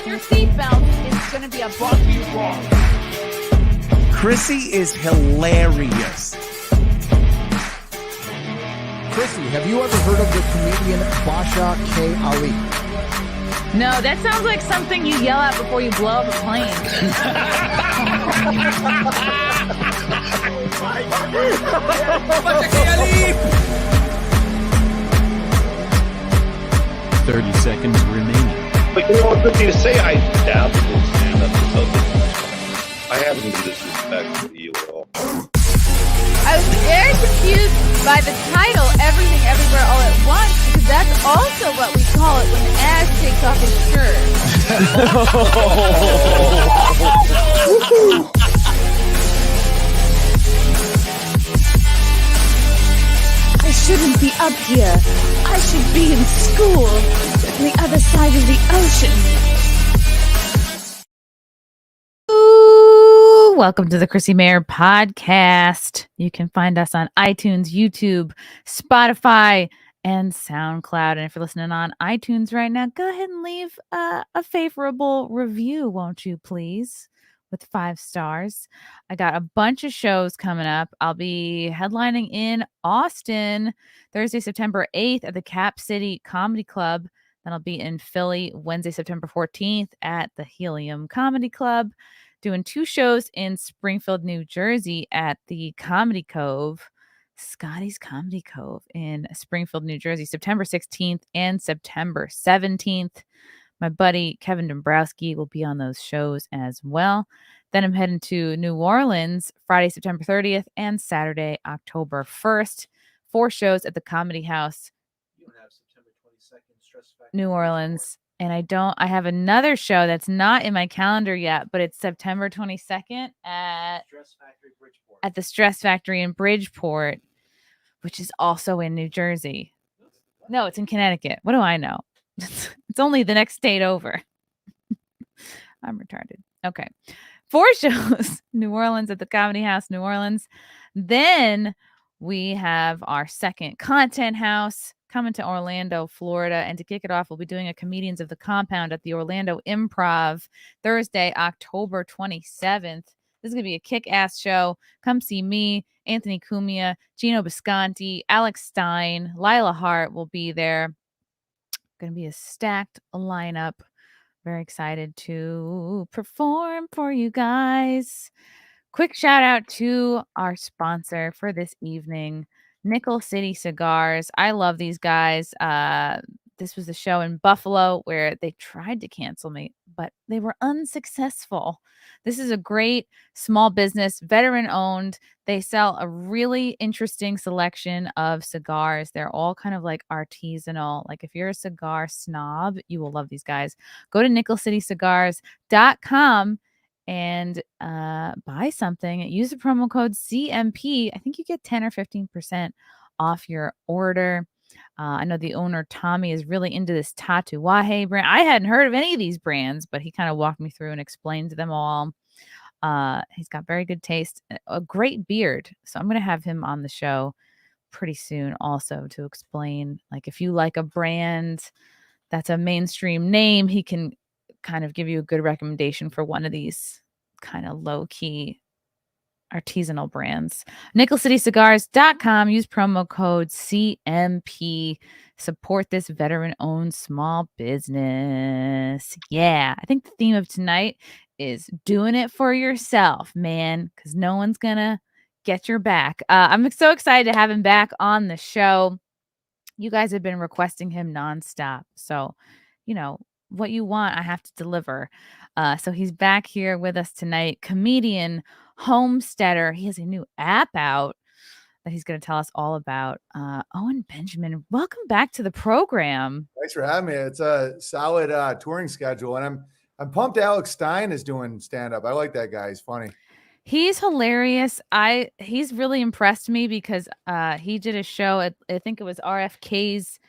your seatbelt. It's going to be a bumpy ride. Chrissie is hilarious. Chrissie, have you ever heard of the comedian Basha K. Ali? No, that sounds like something you yell at before you blow up a plane. Basha K. Ali! 30 seconds remaining. But you know what, good thing to say, I dabbled in stand-up or something. I haven't been disrespectful to you at all. I was very confused by the title, Everything Everywhere All at Once, because that's also what we call it when Ash takes off his shirt. I shouldn't be up here. I should be in school on the other side of the ocean. Ooh, welcome to the Chrissie Mayr Podcast. You can find us on iTunes, YouTube, Spotify, and SoundCloud. And if you're listening on iTunes right now, go ahead and leave a favorable review, won't you, please? With 5 stars. I got a bunch of shows coming up. I'll be headlining in Austin Thursday, September 8th at the Cap City Comedy Club. Then I'll be in Philly Wednesday, September 14th at the Helium Comedy Club. Doing 2 shows in Springfield, New Jersey at the Comedy Cove, Scotty's Comedy Cove in Springfield, New Jersey, September 16th and September 17th. My buddy Kevin Dombrowski will be on those shows as well. Then I'm heading to New Orleans Friday, September 30th and Saturday, October 1st. 4 shows at the Comedy House, You don't have September 22nd, Stress Factory. New Orleans. And I have another show that's not in my calendar yet, but it's September 22nd at Stress Factory, Bridgeport. the Stress Factory in Bridgeport, which is also in New Jersey. No, it's in Connecticut. What do I know? It's only the next state over. I'm retarded. Okay. 4 shows. New Orleans at the Comedy House, New Orleans. Then we have our second Content House coming to Orlando, Florida. And to kick it off, we'll be doing a Comedians of the Compound at the Orlando Improv Thursday, October 27th. This is going to be a kick-ass show. Come see me, Anthony Cumia, Gino Bisconti, Alex Stein, Lila Hart will be there. Going to be a stacked lineup. Very excited to perform for you guys. Quick shout out to our sponsor for this evening, Nickel City Cigars. I love these guys. This was a show in Buffalo where they tried to cancel me, but they were unsuccessful. This is a great small business, veteran owned. They sell a really interesting selection of cigars. They're all kind of like artisanal. Like if you're a cigar snob, you will love these guys. Go to nickelcitycigars.com and buy something. Use the promo code CMP. I think you get 10 or 15% off your order. I know the owner, Tommy, is really into this Tatuaje brand. I hadn't heard of any of these brands, but he kind of walked me through and explained them all. He's got very good taste, a great beard. So I'm going to have him on the show pretty soon also to explain, like, if you like a brand that's a mainstream name, he can kind of give you a good recommendation for one of these kind of low-key artisanal brands. NickelCityCigars.com. Use promo code CMP. Support this veteran-owned small business. Yeah, I think the theme of tonight is doing it for yourself, man, because no one's gonna get your back. I'm so excited to have him back on the show. You guys have been requesting him nonstop, so you know what you want, I have to deliver. So he's back here with us tonight. Comedian, homesteader. He has a new app out that he's going to tell us all about. Owen Benjamin, welcome back to the program. Thanks for having me. It's a solid touring schedule, and I'm pumped. Alex Stein is doing stand up. I like that guy. He's funny. He's hilarious. He's really impressed me because he did a show at, I think it was RFK's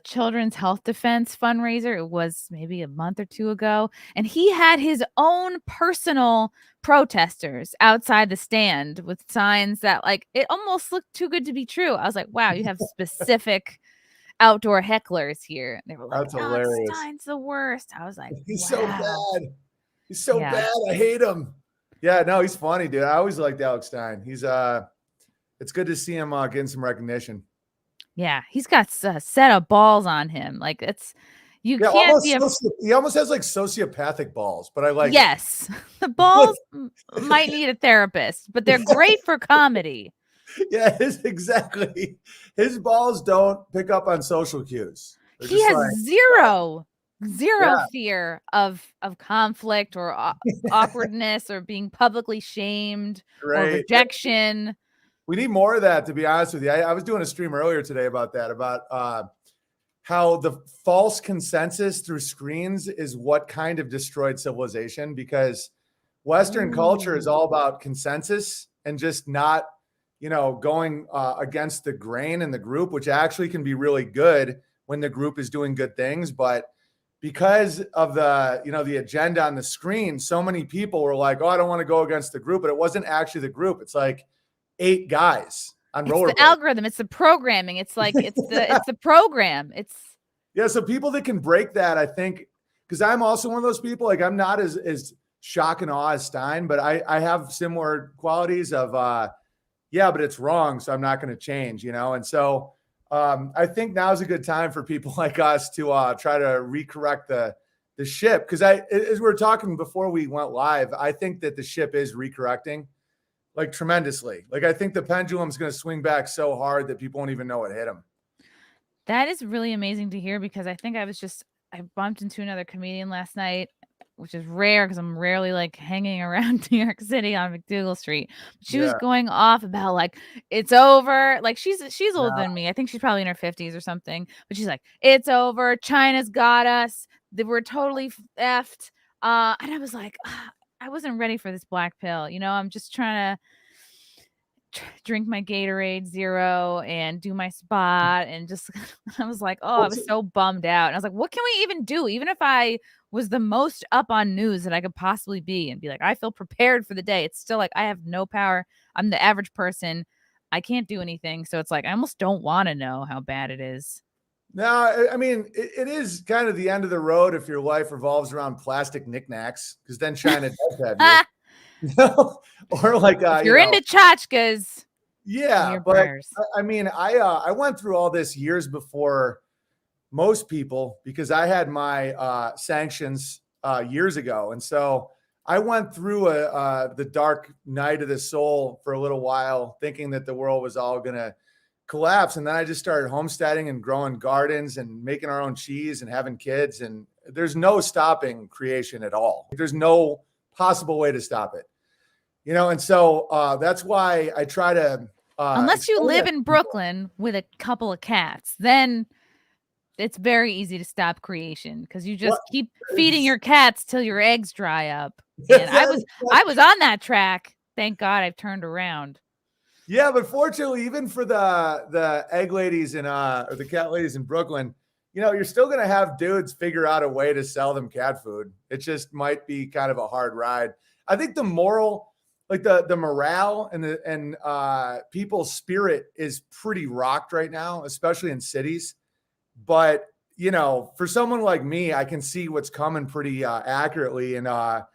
Children's Health Defense fundraiser. It was maybe a month or 2 ago, and he had his own personal protesters outside the stand with signs that, like, it almost looked too good to be true. I was like, wow, you have specific outdoor hecklers here. They were like, That's Alex hilarious. Stein's the worst. I was like, He's wow. so bad. He's so Yeah. bad. I hate him. Yeah, no, he's funny, dude. I always liked Alex Stein. He's it's good to see him getting some recognition. Yeah, he's got a set of balls on him. Like you Yeah, can't be he almost has like sociopathic balls, but I like it. Yes. The balls might need a therapist, but they're great for comedy. Yeah, exactly. His balls don't pick up on social cues. They're He just has like, zero Yeah. fear of conflict or awkwardness or being publicly shamed or Right. rejection. We need more of that, to be honest with you. I was doing a stream earlier today about that, about how the false consensus through screens is what kind of destroyed civilization, because Western culture is all about consensus and just not, going against the grain in the group, which actually can be really good when the group is doing good things. But because of the agenda on the screen, so many people were like, oh, I don't want to go against the group, but it wasn't actually the group. It's like 8 guys on rollerblades. It's the algorithm. It's the programming. It's like, it's the program. Yeah. So people that can break that, I think, because I'm also one of those people, like I'm not as shock and awe as Stein, but I have similar qualities of, but it's wrong. So I'm not going to change, And so I think now's a good time for people like us to try to recorrect the ship. Because as we were talking before we went live, I think that the ship is recorrecting like tremendously. Like I think the pendulum's going to swing back so hard that people won't even know it hit them. That is really amazing to hear, because I think I bumped into another comedian last night, which is rare because I'm rarely like hanging around New York City on McDougal Street. But she was going off about like, it's over. Like she's older than me. I think she's probably in her 50s or something. But she's like, it's over. China's got us. We're totally effed. And I was like, I wasn't ready for this black pill. I'm just trying to drink my Gatorade Zero and do my spot, and just I was like, I was so bummed out. And I was like, what can we even do? Even if I was the most up on news that I could possibly be and be like, I feel prepared for the day, it's still like I have no power. I'm the average person. I can't do anything. So it's like I almost don't want to know how bad it is. No, I mean, it is kind of the end of the road if your life revolves around plastic knickknacks, because then China does have you. Or like you're into tchotchkes. Yeah, but prayers. I mean, I went through all this years before most people, because I had my sanctions years ago, and so I went through the dark night of the soul for a little while, thinking that the world was all gonna collapse, and then I just started homesteading and growing gardens and making our own cheese and having kids, and there's no stopping creation at all. There's no possible way to stop it, and so that's why I try to unless you live in Brooklyn with a couple of cats, then it's very easy to stop creation, because you just keep feeding your cats till your eggs dry up. And I was on that track. Thank God I've turned around. Yeah, but fortunately, even for the egg ladies and or the cat ladies in Brooklyn, you're still going to have dudes figure out a way to sell them cat food. It just might be kind of a hard ride. I think the moral, like the morale and people's spirit is pretty rocked right now, especially in cities. But, for someone like me, I can see what's coming pretty accurately. And I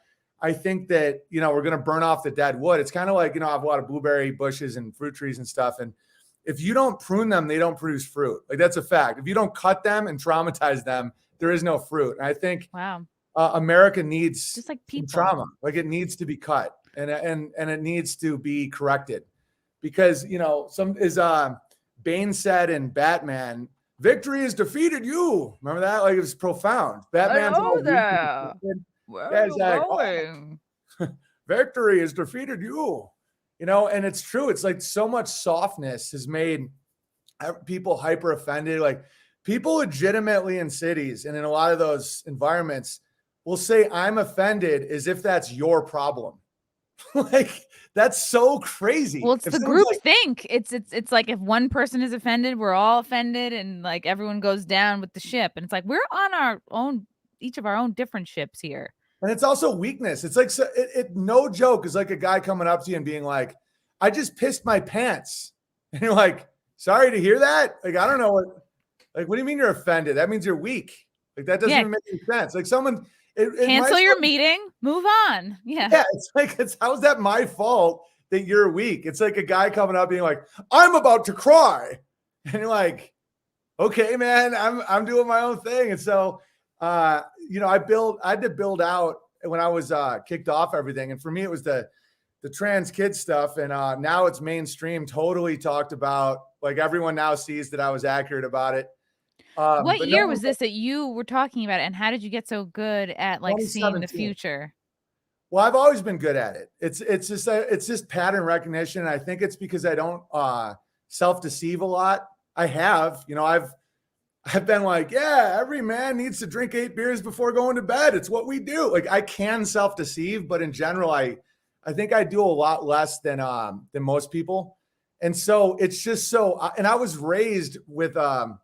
think that, we're going to burn off the dead wood. It's kind of like, I have a lot of blueberry bushes and fruit trees and stuff. And if you don't prune them, they don't produce fruit. Like that's a fact. If you don't cut them and traumatize them, there is no fruit. And I think America needs just like people trauma. Like it needs to be cut and it needs to be corrected, because, Bane said in Batman, victory has defeated you. Remember that? Like it was profound. Batman's victory has defeated you. And it's true. It's like so much softness has made people hyper offended. Like people legitimately in cities and in a lot of those environments will say, I'm offended, as if that's your problem. Like that's so crazy. Well, it's the group think. It's like if one person is offended, we're all offended, and like everyone goes down with the ship. And it's like we're on our own, each of our own different ships here. And it's also weakness. It's like no joke is like a guy coming up to you and being like, I just pissed my pants. And you're like, sorry to hear that. Like, I don't know what. Like, what do you mean you're offended? That means you're weak. Like, that doesn't even make any sense. Like, someone cancel your meeting, move on. Yeah. Yeah, it's like, how's that my fault that you're weak? It's like a guy coming up being like, I'm about to cry. And you're like, okay, man, I'm doing my own thing. And so, I had to build out when I was kicked off everything. And for me, it was the trans kid stuff. And now it's mainstream, totally talked about. Like, everyone now sees that I was accurate about it. What year was this that you were talking about, and how did you get so good at like seeing the future? Well, I've always been good at it. It's just pattern recognition. I think it's because I don't self-deceive a lot. I have, I've been like, yeah, every man needs to drink 8 beers before going to bed. It's what we do. Like, I can self-deceive, but in general, I think I do a lot less than most people. And so it's just so, and I was raised with a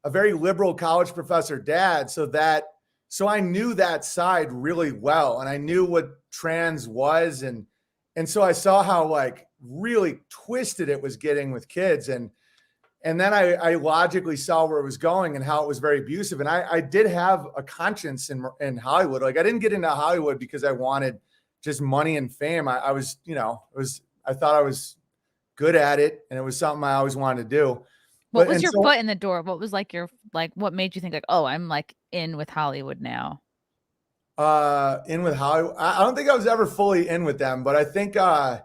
very liberal college professor dad. So I knew that side really well. And I knew what trans was. And so I saw how like really twisted it was getting with kids. And then I logically saw where it was going and how it was very abusive. And I did have a conscience in Hollywood. Like, I didn't get into Hollywood because I wanted just money and fame. I was, I thought I was good at it, and it was something I always wanted to do. What was your foot in the door? What was like what made you think like, oh, I'm like in with Hollywood now? In with Hollywood. I don't think I was ever fully in with them, but I think, because,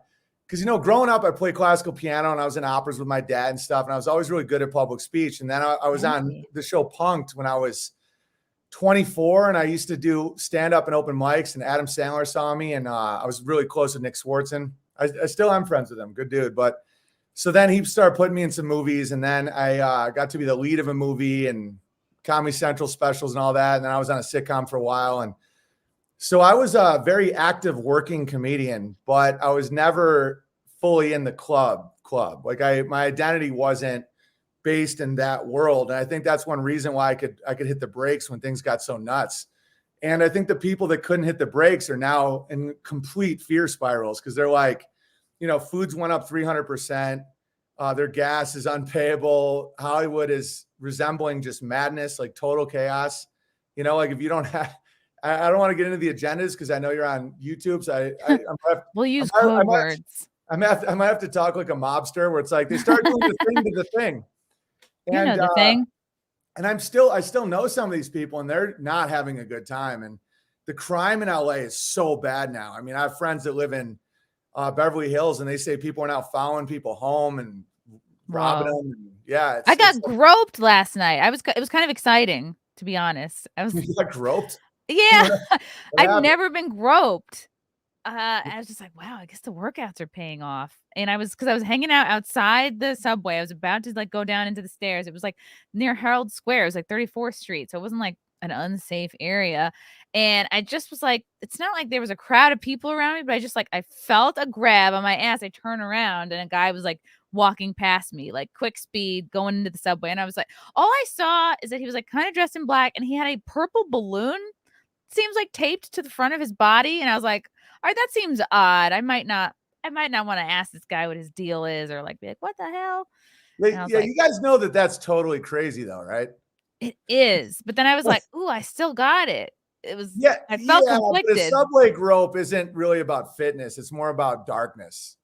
growing up, I played classical piano and I was in operas with my dad and stuff. And I was always really good at public speech. And then I was on the show Punk'd when I was 24, and I used to do stand up and open mics, and Adam Sandler saw me, and I was really close with Nick Swartzen. I still am friends with him. Good dude. But so then he started putting me in some movies, and then I got to be the lead of a movie and Comedy Central specials and all that. And then I was on a sitcom for a while. And so I was a very active working comedian, but I was never fully in the club. Like, my identity wasn't based in that world. And I think that's one reason why I could hit the brakes when things got so nuts. And I think the people that couldn't hit the brakes are now in complete fear spirals, because they're like, foods went up 300%. Their gas is unpayable. Hollywood is resembling just madness, like total chaos. Like, if you don't have, I don't want to get into the agendas because I know you're on YouTube. So we'll use code words. I might have to talk like a mobster, where it's like they start doing the thing to the thing. And, the thing. And I still know some of these people, and they're not having a good time. And the crime in LA is so bad now. I mean, I have friends that live in Beverly Hills, and they say people are now following people home and robbing them. And yeah, I got groped last night. It was kind of exciting, to be honest. You got groped? Yeah, I've never been groped. I was just like, wow, I guess the workouts are paying off. And because I was hanging out outside the subway. I was about to like go down into the stairs. It was like near Herald Square. It was like 34th Street. So it wasn't like an unsafe area. And I just was like, it's not like there was a crowd of people around me, but I felt a grab on my ass. I turned around, and a guy was like walking past me, like quick speed going into the subway. And I was like, all I saw is that he was like kind of dressed in black, and he had a purple balloon, seems like taped to the front of his body. And I was like, all right, that seems odd. I might not want to ask this guy what his deal is, or like be like, what the hell? Yeah, you guys know that that's totally crazy though, right? It is. But then I was like, ooh, I still got it. It was, I felt conflicted. The subway grope isn't really about fitness. It's more about darkness.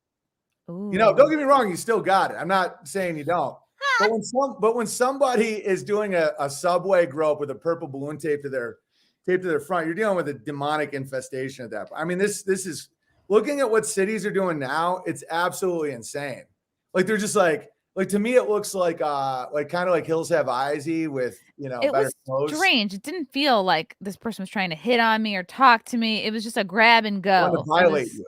Ooh. Don't get me wrong. You still got it. I'm not saying you don't. But when somebody is doing a subway grope with a purple balloon taped to their front, you're dealing with a demonic infestation at that point. I mean, this is, looking at what cities are doing now, it's absolutely insane. Like, they're just like to me, it looks like kind of like Hills Have Eyes-y with, it better was clothes. Strange. It didn't feel like this person was trying to hit on me or talk to me. It was just a grab and go. Want to violate you.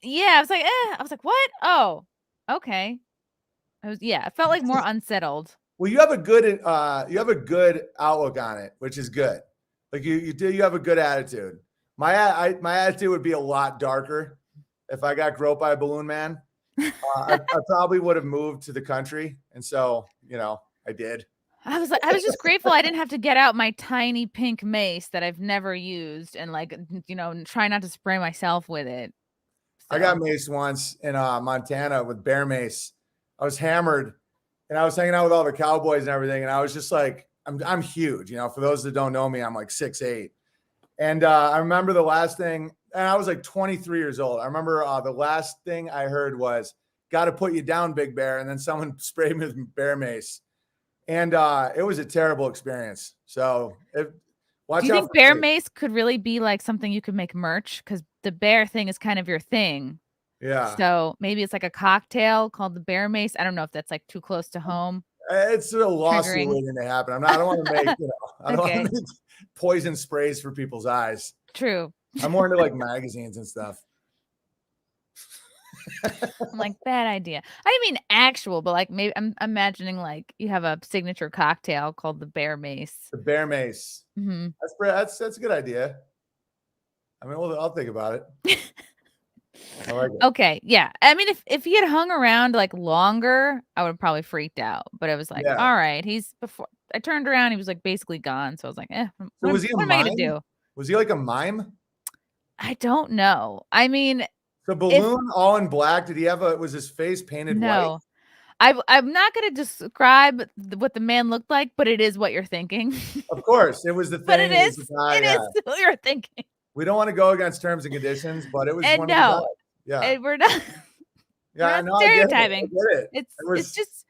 Yeah. I was like, what? Oh, okay. I felt like more unsettled. Well, you have a good outlook on it, which is good. Like, you have a good attitude. My attitude would be a lot darker if I got groped by a balloon man. I probably would have moved to the country, and so I did. I was just grateful I didn't have to get out my tiny pink mace that I've never used and try not to spray myself with it. So. I got maced once in Montana with bear mace. I was hammered, and I was hanging out with all the cowboys and everything. And I was just like, I'm huge, for those that don't know me, I'm like 6'8". And I remember the last thing, and I was like 23 years old. I remember the last thing I heard was, got to put you down, Big Bear. And then someone sprayed me with bear mace. And it was a terrible experience. So watch out. Do you think bear mace could really be like something you could make merch? Because the bear thing is kind of your thing. Yeah. So maybe it's like a cocktail called the bear mace. I don't know if that's like too close to home. It's a lawsuit waiting to happen. I don't want to make, I don't want to make poison sprays for people's eyes. True. I'm more into like magazines and stuff. I'm like, bad idea. I didn't mean actual, but like maybe I'm imagining like you have a signature cocktail called the bear mace. The bear mace. Mm-hmm. That's a good idea. I mean, I'll think about it. I like it. Okay, yeah. I mean, if he had hung around like longer, I would have probably freaked out. But it was like, all right, before I turned around, he was like basically gone. So I was like, So was he what am I gonna do? Was he like a mime? I don't know. I mean, the balloon all in black. Did he have was his face painted white? I'm not going to describe what the man looked like, but it is what you're thinking. Of course, it was the thing. But it is what you're thinking. We don't want to go against terms and conditions, but it was and one no, of the guys. Yeah, and we're not. Yeah, we're not stereotyping. I get it. It's just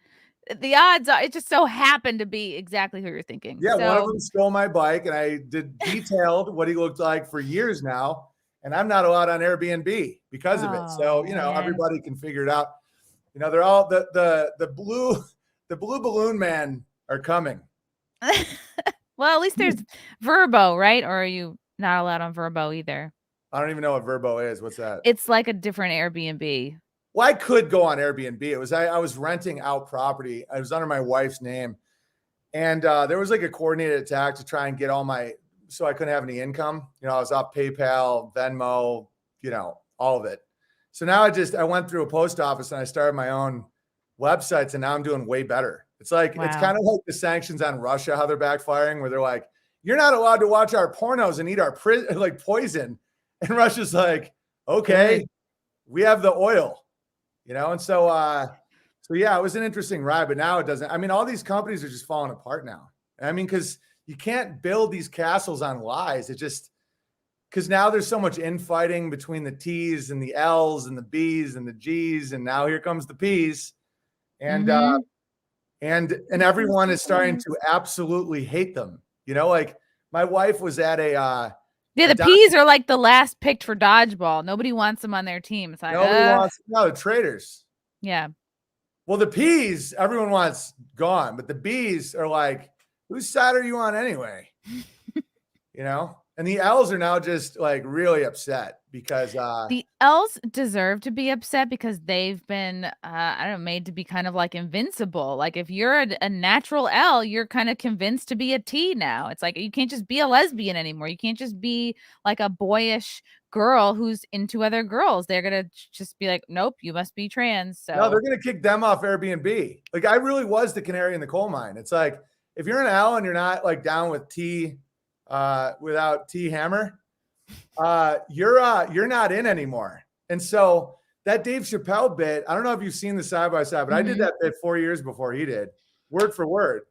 the odds are. It just so happened to be exactly who you're thinking. Yeah, one of them stole my bike, and I detailed what he looked like for years now. And I'm not allowed on Airbnb because of it. So, everybody can figure it out. They're all the blue balloon man are coming. Well, at least there's Verbo, right? Or are you not allowed on Verbo either? I don't even know what Verbo is. What's that? It's like a different Airbnb. Well, I could go on Airbnb. I was renting out property. I was under my wife's name. And there was like a coordinated attack to try and get so I couldn't have any income. I was off PayPal, Venmo, all of it. So now I went through a post office and I started my own websites, and now I'm doing way better. It's like, It's kind of like the sanctions on Russia, how they're backfiring, where they're like, you're not allowed to watch our pornos and eat our poison. And Russia's like, okay, we have the oil, And so yeah, it was an interesting ride, but now it doesn't. I mean, all these companies are just falling apart now. I mean, because you can't build these castles on lies. Because now there's so much infighting between the T's and the L's and the B's and the G's, and now here comes the P's, and everyone is starting to absolutely hate them. Like my wife was at a the P's are like the last picked for dodgeball. Nobody wants them on their team. It's like the traitors. Yeah. Well, the P's everyone wants gone, but the B's are like, whose side are you on anyway? And the L's are now just like really upset because the L's deserve to be upset because they've been made to be kind of like invincible. Like if you're a natural L, you're kind of convinced to be a T now. It's like you can't just be a lesbian anymore. You can't just be like a boyish girl who's into other girls. They're gonna just be like, nope, you must be trans. So no, they're gonna kick them off Airbnb. Like I really was the canary in the coal mine. It's like if you're an L and you're not like down with T without T Hammer, you're not in anymore. And so that Dave Chappelle bit, I don't know if you've seen the side by side, but I did that bit 4 years before he did, word for word.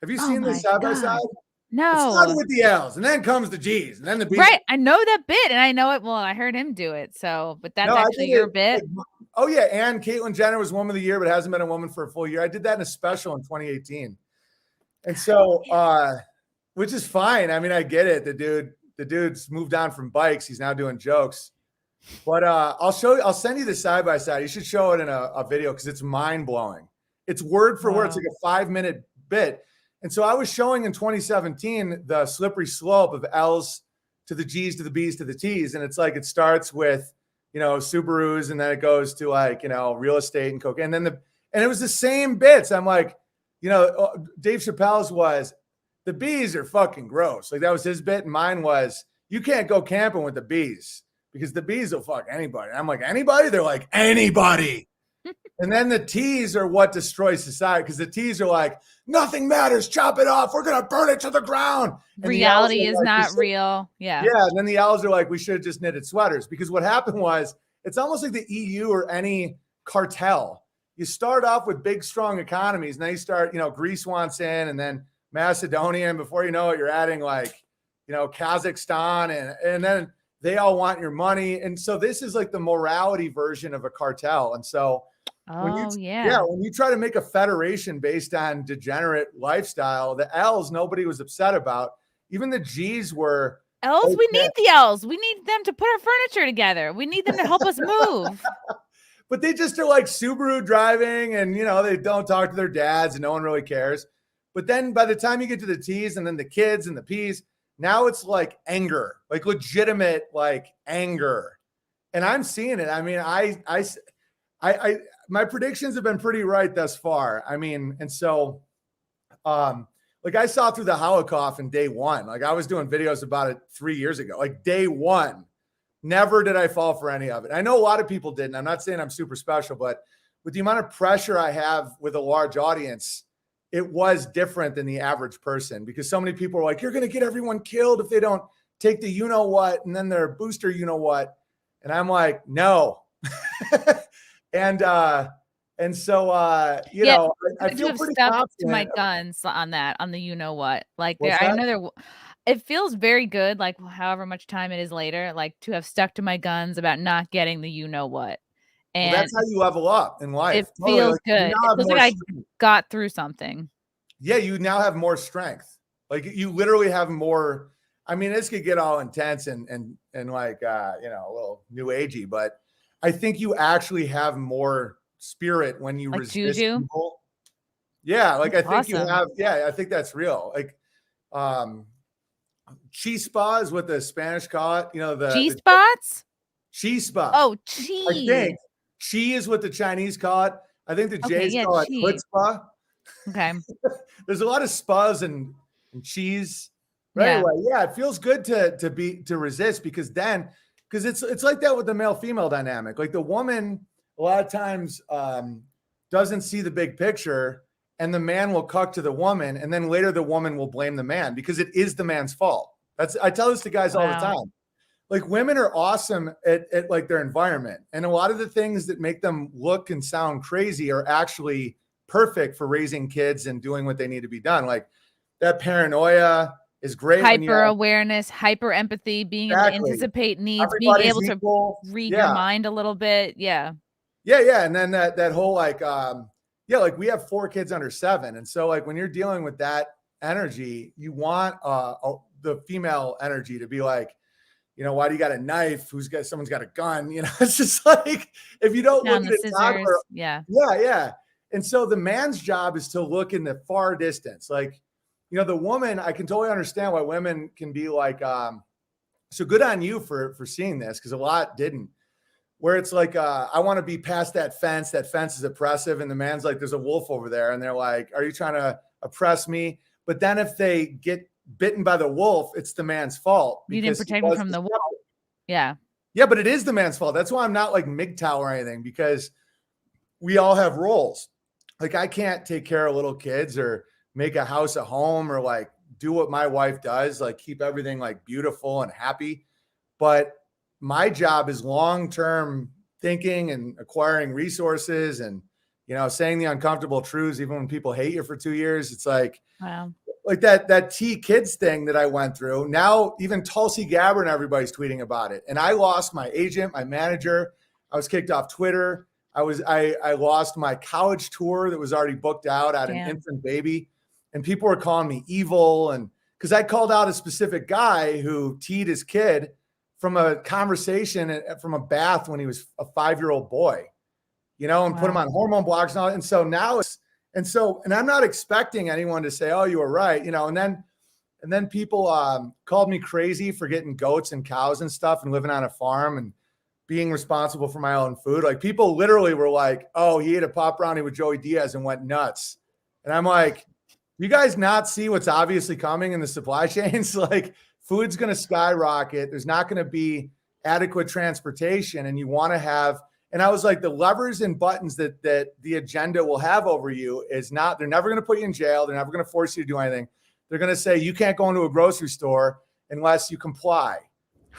Have you seen the side by side? No. It started with the L's, and then comes the G's, and then the B's. Right, I know that bit, and I know it. Well, I heard him do it. So, but that's actually your bit. Oh yeah, and Caitlyn Jenner was Woman of the Year, but hasn't been a woman for a full year. I did that in a special in 2018, and so. Which is fine. I mean, I get it. The dude's moved on from bikes. He's now doing jokes. But I'll send you the side by side. You should show it in a video because it's mind blowing. It's word for word. It's like a 5-minute bit. And so I was showing in 2017 the slippery slope of L's to the G's to the B's to the T's. And it's like it starts with, Subarus, and then it goes to like, real estate and cocaine. And it was the same bits. I'm like, Dave Chappelle's was, the B's are fucking gross. Like that was his bit. And mine was, you can't go camping with the B's because the B's will fuck anybody. And I'm like, anybody? They're like, anybody. And then the T's are what destroys society because the T's are like, nothing matters. Chop it off. We're going to burn it to the ground. And reality is like, not real. Yeah. Yeah. And then the L's are like, we should have just knitted sweaters because what happened was it's almost like the EU or any cartel. you start off with big, strong economies. Now you start, Greece wants in, and then Macedonia. And before you know it, you're adding Kazakhstan, and then they all want your money. And so this is like the morality version of a cartel. And so when you try to make a federation based on degenerate lifestyle, the L's nobody was upset about. Even the G's were. L's, okay. We need the L's. We need them to put our furniture together. We need them to help us move. But they just are like Subaru driving, and they don't talk to their dads, and no one really cares. But then by the time you get to the T's and then the kids and the P's, now it's like anger, like legitimate anger. And I'm seeing it. I mean, I my predictions have been pretty right thus far. I mean, and so I saw through the Holocaust in day one. I was doing videos about it 3 years ago. Day one, never did I fall for any of it. I know a lot of people didn't. I'm not saying I'm super special, but with the amount of pressure I have with a large audience, it was different than the average person, because so many people are like, you're going to get everyone killed if they don't take the you-know-what and then their booster you-know-what. And I'm like, no. And so, I feel pretty confident to my guns on that, on the you-know-what. It feels very good, however much time it is later, to have stuck to my guns about not getting the you-know-what. And that's how you level up in life. It feels good. It feels like I got through something. Yeah, you now have more strength. You literally have more. I mean, this could get all intense and a little new agey, but I think you actually have more spirit when you resist people. Yeah, I think awesome. You have. Yeah, I think that's real. Chispa is what the Spanish call it. The G-spots? Chispa. Oh, chi. I think chi is what the Chinese call it. I think the J's call it chutzpah. Okay. There's a lot of spas and cheese. Right. Yeah. Anyway, it feels good to resist, because it's like that with the male-female dynamic. The woman a lot of times doesn't see the big picture, and the man will cuck to the woman, and then later the woman will blame the man because it is the man's fault. I tell this to guys all the time. Women are awesome at their environment, and a lot of the things that make them look and sound crazy are actually perfect for raising kids and doing what they need to be done. That paranoia is great. Hyper awareness, hyper empathy, being able to anticipate needs, being able to read your mind a little bit. Yeah. Yeah. And then that whole we have 4 kids under 7. And so when you're dealing with that energy, you want the female energy to be why do you got a knife? Someone's got a gun? It's just if you don't look at a toddler. Yeah. And so the man's job is to look in the far distance. The woman, I can totally understand why women can be so good on you for seeing this, because a lot didn't. Where it's I want to be past that fence. That fence is oppressive. And the man's there's a wolf over there. And they're like, are you trying to oppress me? But then if they get bitten by the wolf, it's the man's fault. You didn't protect him from the wolf. Yeah. Yeah, but it is the man's fault. That's why I'm not MGTOW or anything, because we all have roles. I can't take care of little kids or make a house a home or do what my wife does, keep everything beautiful and happy. But my job is long-term thinking and acquiring resources and, saying the uncomfortable truths, even when people hate you for 2 years. It's wow. That T kids thing that I went through. Now even Tulsi Gabbard and everybody's tweeting about it. And I lost my agent, my manager. I was kicked off Twitter. I lost my college tour that was already booked out at an infant baby, and people were calling me evil. And because I called out a specific guy who teed his kid from a conversation from a bath when he was a 5-year-old boy, and put him on hormone blocks and all. And so now and I'm not expecting anyone to say, oh, you were right. And then people called me crazy for getting goats and cows and stuff and living on a farm and being responsible for my own food. People literally were like, oh, he ate a pop brownie with Joey Diaz and went nuts. And I'm like, you guys not see what's obviously coming in the supply chains? Food's going to skyrocket. There's not going to be adequate transportation. And you want to have, and I was the levers and buttons that the agenda will have over you is not, they're never going to put you in jail. They're never going to force you to do anything. They're going to say, you can't go into a grocery store unless you comply.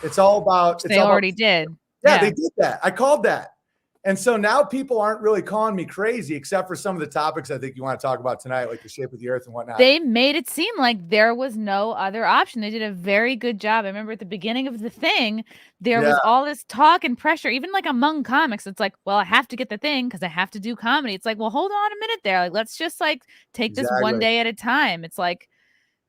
It's all about, they already did. Yeah, they did that. I called that. And so now people aren't really calling me crazy, except for some of the topics I think you want to talk about tonight, like the shape of the earth and whatnot. They made it seem like there was no other option. They did a very good job. I remember at the beginning of the thing, there was all this talk and pressure, even like among comics. It's like, well, I have to get the thing because I have to do comedy. It's like, well, hold on a minute there. Like, let's just like take this one day at a time. It's like,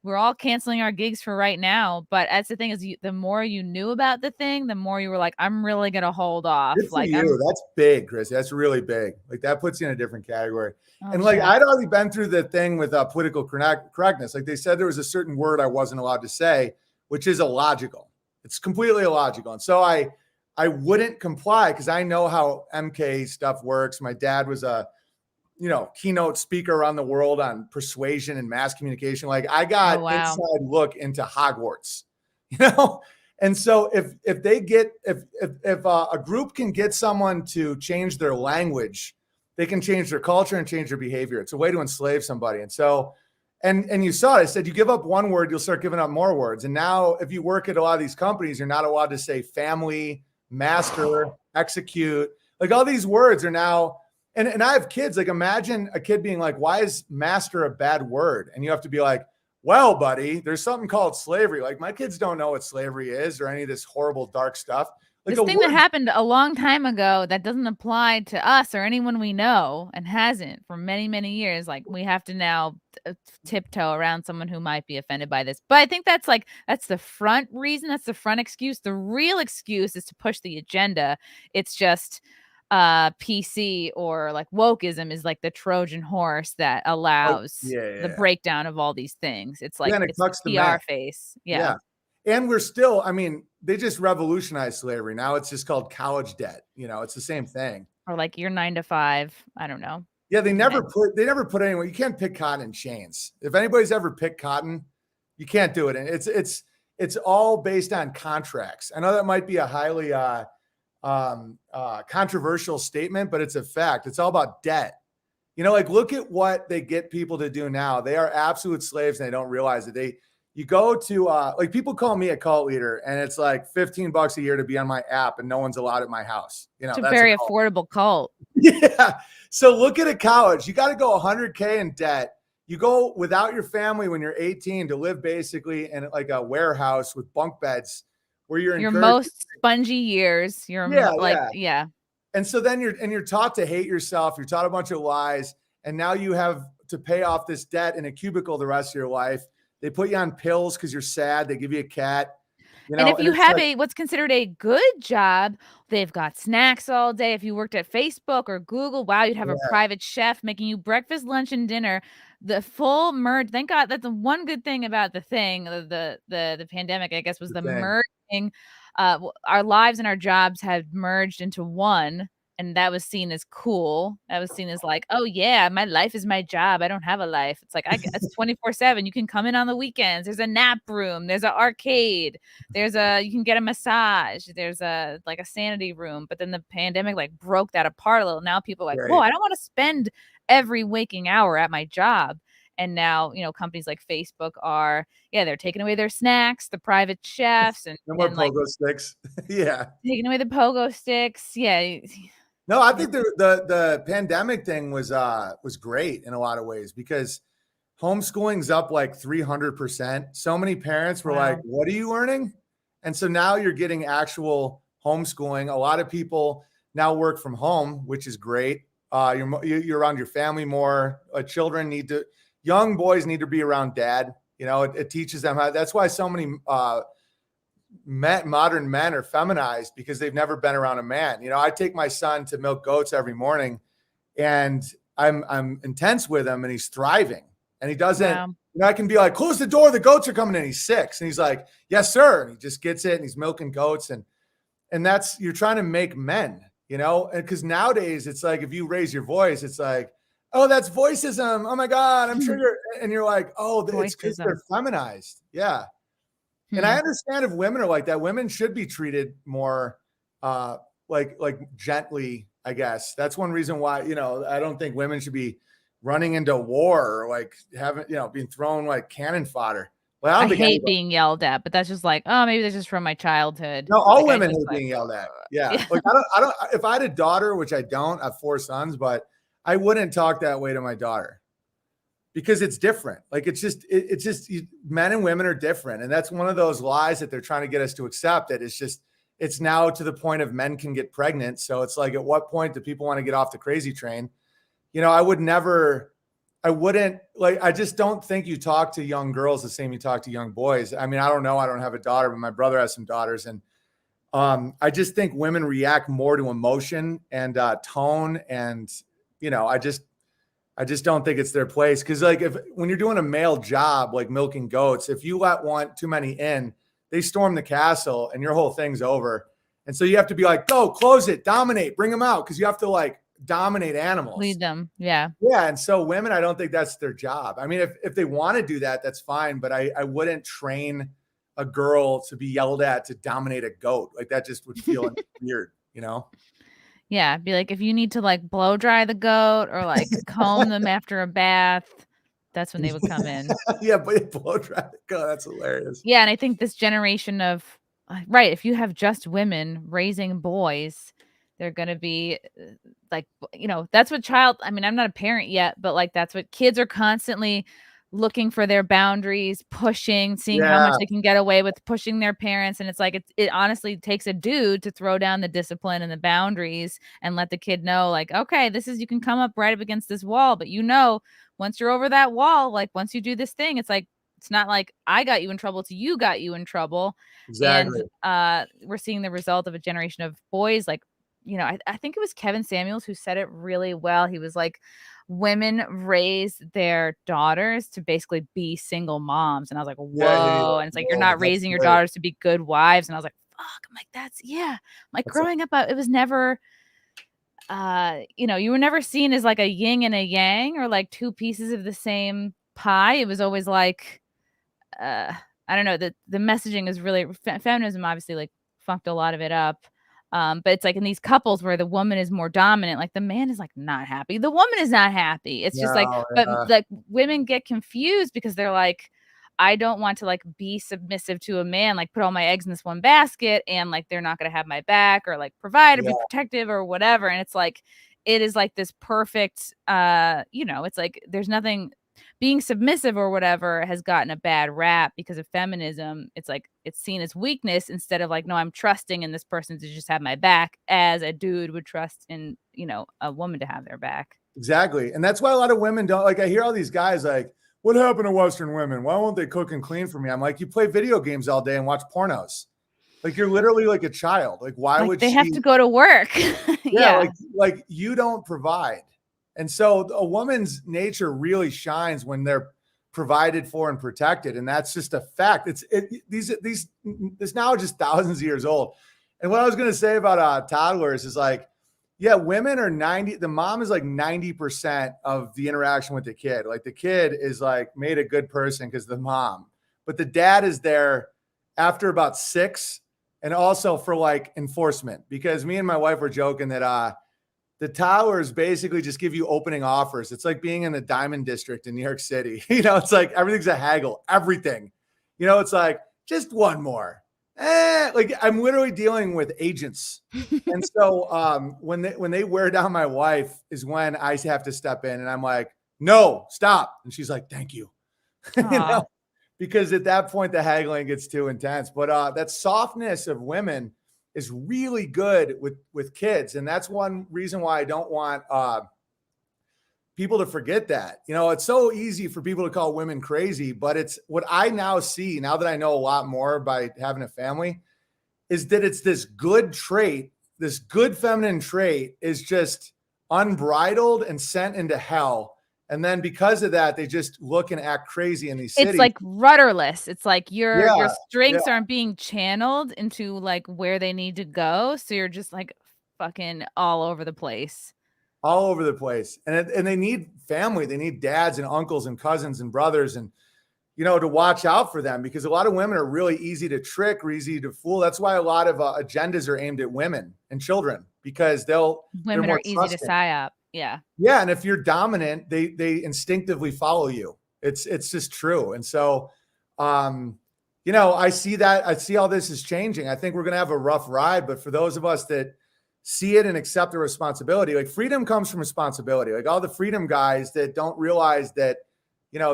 we're all canceling our gigs for right now. But that's the thing is, the more you knew about the thing, the more you were like, I'm really going to hold off. Good for like, you. That's big, Chris. That's really big. Like that puts you in a different category. Oh, and like, I'd already been through the thing with political correctness. Like they said, there was a certain word I wasn't allowed to say, which is illogical. It's completely illogical. And so I wouldn't comply because I know how MK stuff works. My dad was a keynote speaker around the world on persuasion and mass communication. Like I got inside look into Hogwarts, And so if a group can get someone to change their language, they can change their culture and change their behavior. It's a way to enslave somebody. And so, and you saw it, I said, you give up one word, you'll start giving up more words. And now if you work at a lot of these companies, you're not allowed to say family, master, execute, like all these words are now. And I have kids, like imagine a kid being like, why is master a bad word? And you have to be like, well, buddy, there's something called slavery. Like my kids don't know what slavery is or any of this horrible, dark stuff. Like this thing that happened a long time ago that doesn't apply to us or anyone we know and hasn't for many, many years. Like we have to now tiptoe around someone who might be offended by this. But I think that's the front reason. That's the front excuse. The real excuse is to push the agenda. It's just PC or like wokeism is like the Trojan horse that allows the breakdown of all these things. It's like it's the PR face. Yeah. And we're still, I mean, they just revolutionized slavery. Now it's just called college debt. It's the same thing. Or like your 9 to 5. I don't know. Yeah. They never put anyone, you can't pick cotton in chains. If anybody's ever picked cotton, you can't do it. And it's all based on contracts. I know that might be a highly, controversial statement, but it's a fact. It's all about debt. Like look at what they get people to do now. They are absolute slaves and they don't realize it. You go to like people call me a cult leader and it's like $15 a year to be on my app and no one's allowed at my house. It's a very affordable cult. Yeah. So look at a college. You got to go 100K in debt. You go without your family when you're 18 to live basically in like a warehouse with bunk beds where you're your most spongy years. And so then you're taught to hate yourself. You're taught a bunch of lies. And now you have to pay off this debt in a cubicle the rest of your life. They put you on pills because you're sad. They give you a cat. And if you have what's considered a good job, they've got snacks all day. If you worked at Facebook or Google, wow, you'd have a private chef making you breakfast, lunch, and dinner. The full merge. Thank God. That's the one good thing about the thing. The pandemic, I guess, was the merging. Our lives and our jobs have merged into one. And that was seen as cool. That was seen as like, oh yeah, my life is my job. I don't have a life. It's like it's 24/7. You can come in on the weekends. There's a nap room. There's an arcade. You can get a massage. There's a sanity room. But then the pandemic broke that apart a little. Now people are like, whoa, I don't want to spend every waking hour at my job. And now, companies like Facebook they're taking away their snacks, the private chefs, and more pogo sticks. Yeah, taking away the pogo sticks. Yeah. No, I think the pandemic thing was great in a lot of ways because homeschooling's up like 300%. So many parents were like, "What are you earning?" And so now you're getting actual homeschooling. A lot of people now work from home, which is great. You're around your family more. Young boys need to be around dad. It teaches them how. That's why so many modern men are feminized because they've never been around a man. I take my son to milk goats every morning and I'm intense with him and he's thriving and he doesn't, I can be like, close the door. The goats are coming in. He's 6. And he's like, yes, sir. And he just gets it and he's milking goats. And that's, you're trying to make men, and cause nowadays it's like, if you raise your voice, it's like, oh, that's voiceism. Oh my God, I'm triggered. And you're like, oh, it's because they're feminized. Yeah. And I understand if women are like that. Women should be treated more like gently, I guess. That's one reason why, I don't think women should be running into war or having, being thrown like cannon fodder. Like, I I don't think hate anybody. being yelled at, but that's just like, oh, maybe that's just from my childhood. No, all Like, I women just hate like, being yelled at. Yeah. yeah. Like I don't, if I had a daughter, which I don't, I have 4 sons, but I wouldn't talk that way to my daughter because it's different. Like it's just men and women are different. And that's one of those lies that they're trying to get us to accept, that it's now to the point of men can get pregnant. So it's like, at what point do people want to get off the crazy train? You know, I just don't think you talk to young girls the same you talk to young boys. I mean, I don't know. I don't have a daughter, but my brother has some daughters. And I just think women react more to emotion and tone. And, you know, I just don't think it's their place. Cause like when you're doing a male job, like milking goats, if you let too many in, they storm the castle and your whole thing's over. And so you have to be like, go close it, dominate, bring them out. Cause you have to like dominate animals. Lead them. Yeah. Yeah. And so women, I don't think that's their job. I mean, if they want to do that, that's fine. But I wouldn't train a girl to be yelled at to dominate a goat. Like that just would feel weird, you know? Yeah. Be like, if you need to like blow dry the goat or like comb them after a bath, that's when they would come in. Yeah, but blow dry the goat. That's hilarious. Yeah. And I think this generation of, right, if you have just women raising boys, they're going to be like, you know, that's what I mean, I'm not a parent yet, but like, that's what kids are constantly looking for, their boundaries, pushing, seeing how much they can get away with, pushing their parents. And it's like, it honestly takes a dude to throw down the discipline and the boundaries and let the kid know, like, okay, you can come up right up against this wall, but you know, once you're over that wall, like once you do this thing, it's like, it's not like I got you in trouble to you got you in trouble. Exactly. And we're seeing the result of a generation of boys, like, you know, I think it was Kevin Samuels who said it really well. He was like, women raise their daughters to basically be single moms. And I was like, whoa. Yeah. And it's like, you're not raising your daughters to be good wives. And I was like, fuck. I'm like, that's growing up, it was never, you know, you were never seen as like a yin and a yang or like two pieces of the same pie. It was always like, I don't know, the messaging is really, feminism obviously like fucked a lot of it up. But it's like in these couples where the woman is more dominant, like the man is like not happy. The woman is not happy. It's just like, but like women get confused because they're like, I don't want to like be submissive to a man, like put all my eggs in this one basket and like, they're not going to have my back or like provide or be protective or whatever. And it's like, it is like this perfect, you know, it's like, there's nothing. Being submissive or whatever has gotten a bad rap because of feminism. It's like, it's seen as weakness instead of like, no, I'm trusting in this person to just have my back, as a dude would trust in, you know, a woman to have their back. Exactly. And that's why a lot of women don't, like, I hear all these guys like, what happened to Western women? Why won't they cook and clean for me? I'm like, you play video games all day and watch pornos. Like, you're literally like a child. Like, why would they have to go to work? Yeah. Like you don't provide. And so a woman's nature really shines when they're provided for and protected. And that's just a fact. This knowledge is thousands of years old. And what I was going to say about toddlers is like, yeah, women are 90. The mom is like 90% of the interaction with the kid. Like the kid is like made a good person because the mom, but the dad is there after about 6 and also for like enforcement, because me and my wife were joking that, the towers basically just give you opening offers. It's like being in the Diamond District in New York City. You know, it's like everything's a haggle, everything. You know, it's like just one more. Like I'm literally dealing with agents. And so when they wear down my wife is when I have to step in and I'm like, no, stop. And she's like, thank you. You know, because at that point the haggling gets too intense. But that softness of women is really good with kids. And that's one reason why I don't want people to forget that. You know, it's so easy for people to call women crazy, but it's what I now see, now that I know a lot more by having a family, is that it's this good trait, this good feminine trait is just unbridled and sent into hell. And then because of that, they just look and act crazy in these cities. It's like rudderless. It's like your strengths aren't being channeled into like where they need to go. So you're just like fucking all over the place. All over the place. And they need family. They need dads and uncles and cousins and brothers and, you know, to watch out for them, because a lot of women are really easy to trick or easy to fool. That's why a lot of agendas are aimed at women and children, because women are easy to psyop. Yeah. Yeah. And if you're dominant, they instinctively follow you. It's just true. And so I see all this is changing. I think we're going to have a rough ride, but for those of us that see it and accept the responsibility, like freedom comes from responsibility. Like all the freedom guys that don't realize that,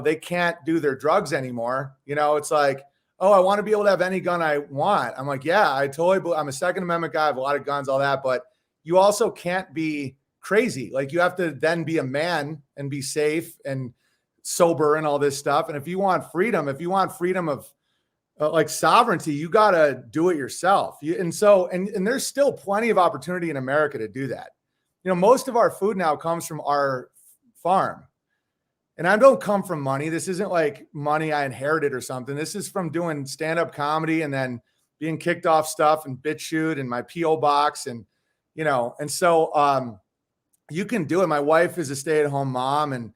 they can't do their drugs anymore. It's like, oh, I want to be able to have any gun I want. I'm like, yeah, I'm a Second Amendment guy. I have a lot of guns, all that, but you also can't be crazy. Like you have to then be a man and be safe and sober and all this stuff. And if you want freedom of like sovereignty, you got to do it yourself. And there's still plenty of opportunity in America to do that. Most of our food now comes from our farm. And I don't come from money. This isn't like money I inherited or something. This is from doing stand-up comedy and then being kicked off stuff and BitChute and my P.O. box. And, so you can do it. My wife is a stay-at-home mom. And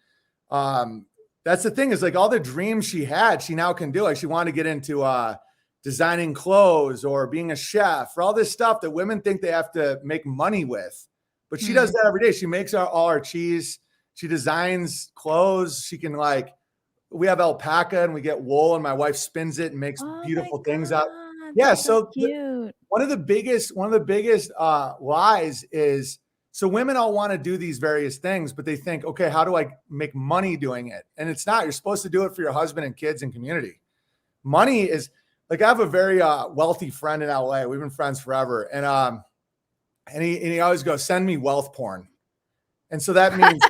that's the thing is like all the dreams she had, she now can do. Like she wanted to get into designing clothes or being a chef or all this stuff that women think they have to make money with. But she does that every day. She makes all our cheese. She designs clothes. She can we have alpaca and we get wool and my wife spins it and makes beautiful things out. Yeah. So cute. One of the biggest lies is, so women all want to do these various things, but they think, okay, how do I make money doing it? And it's not. You're supposed to do it for your husband and kids and community. Money is like, I have a very wealthy friend in LA. We've been friends forever. And he always goes, send me wealth porn. And so that means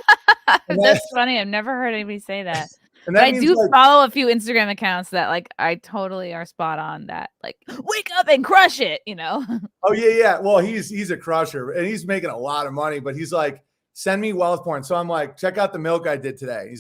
that's funny. I've never heard anybody say that. And but I do follow a few Instagram accounts that like I totally are spot on that like wake up and crush it, Oh yeah. Well, he's a crusher and he's making a lot of money, but he's like, send me wealth porn. So I'm like, check out the milk I did today.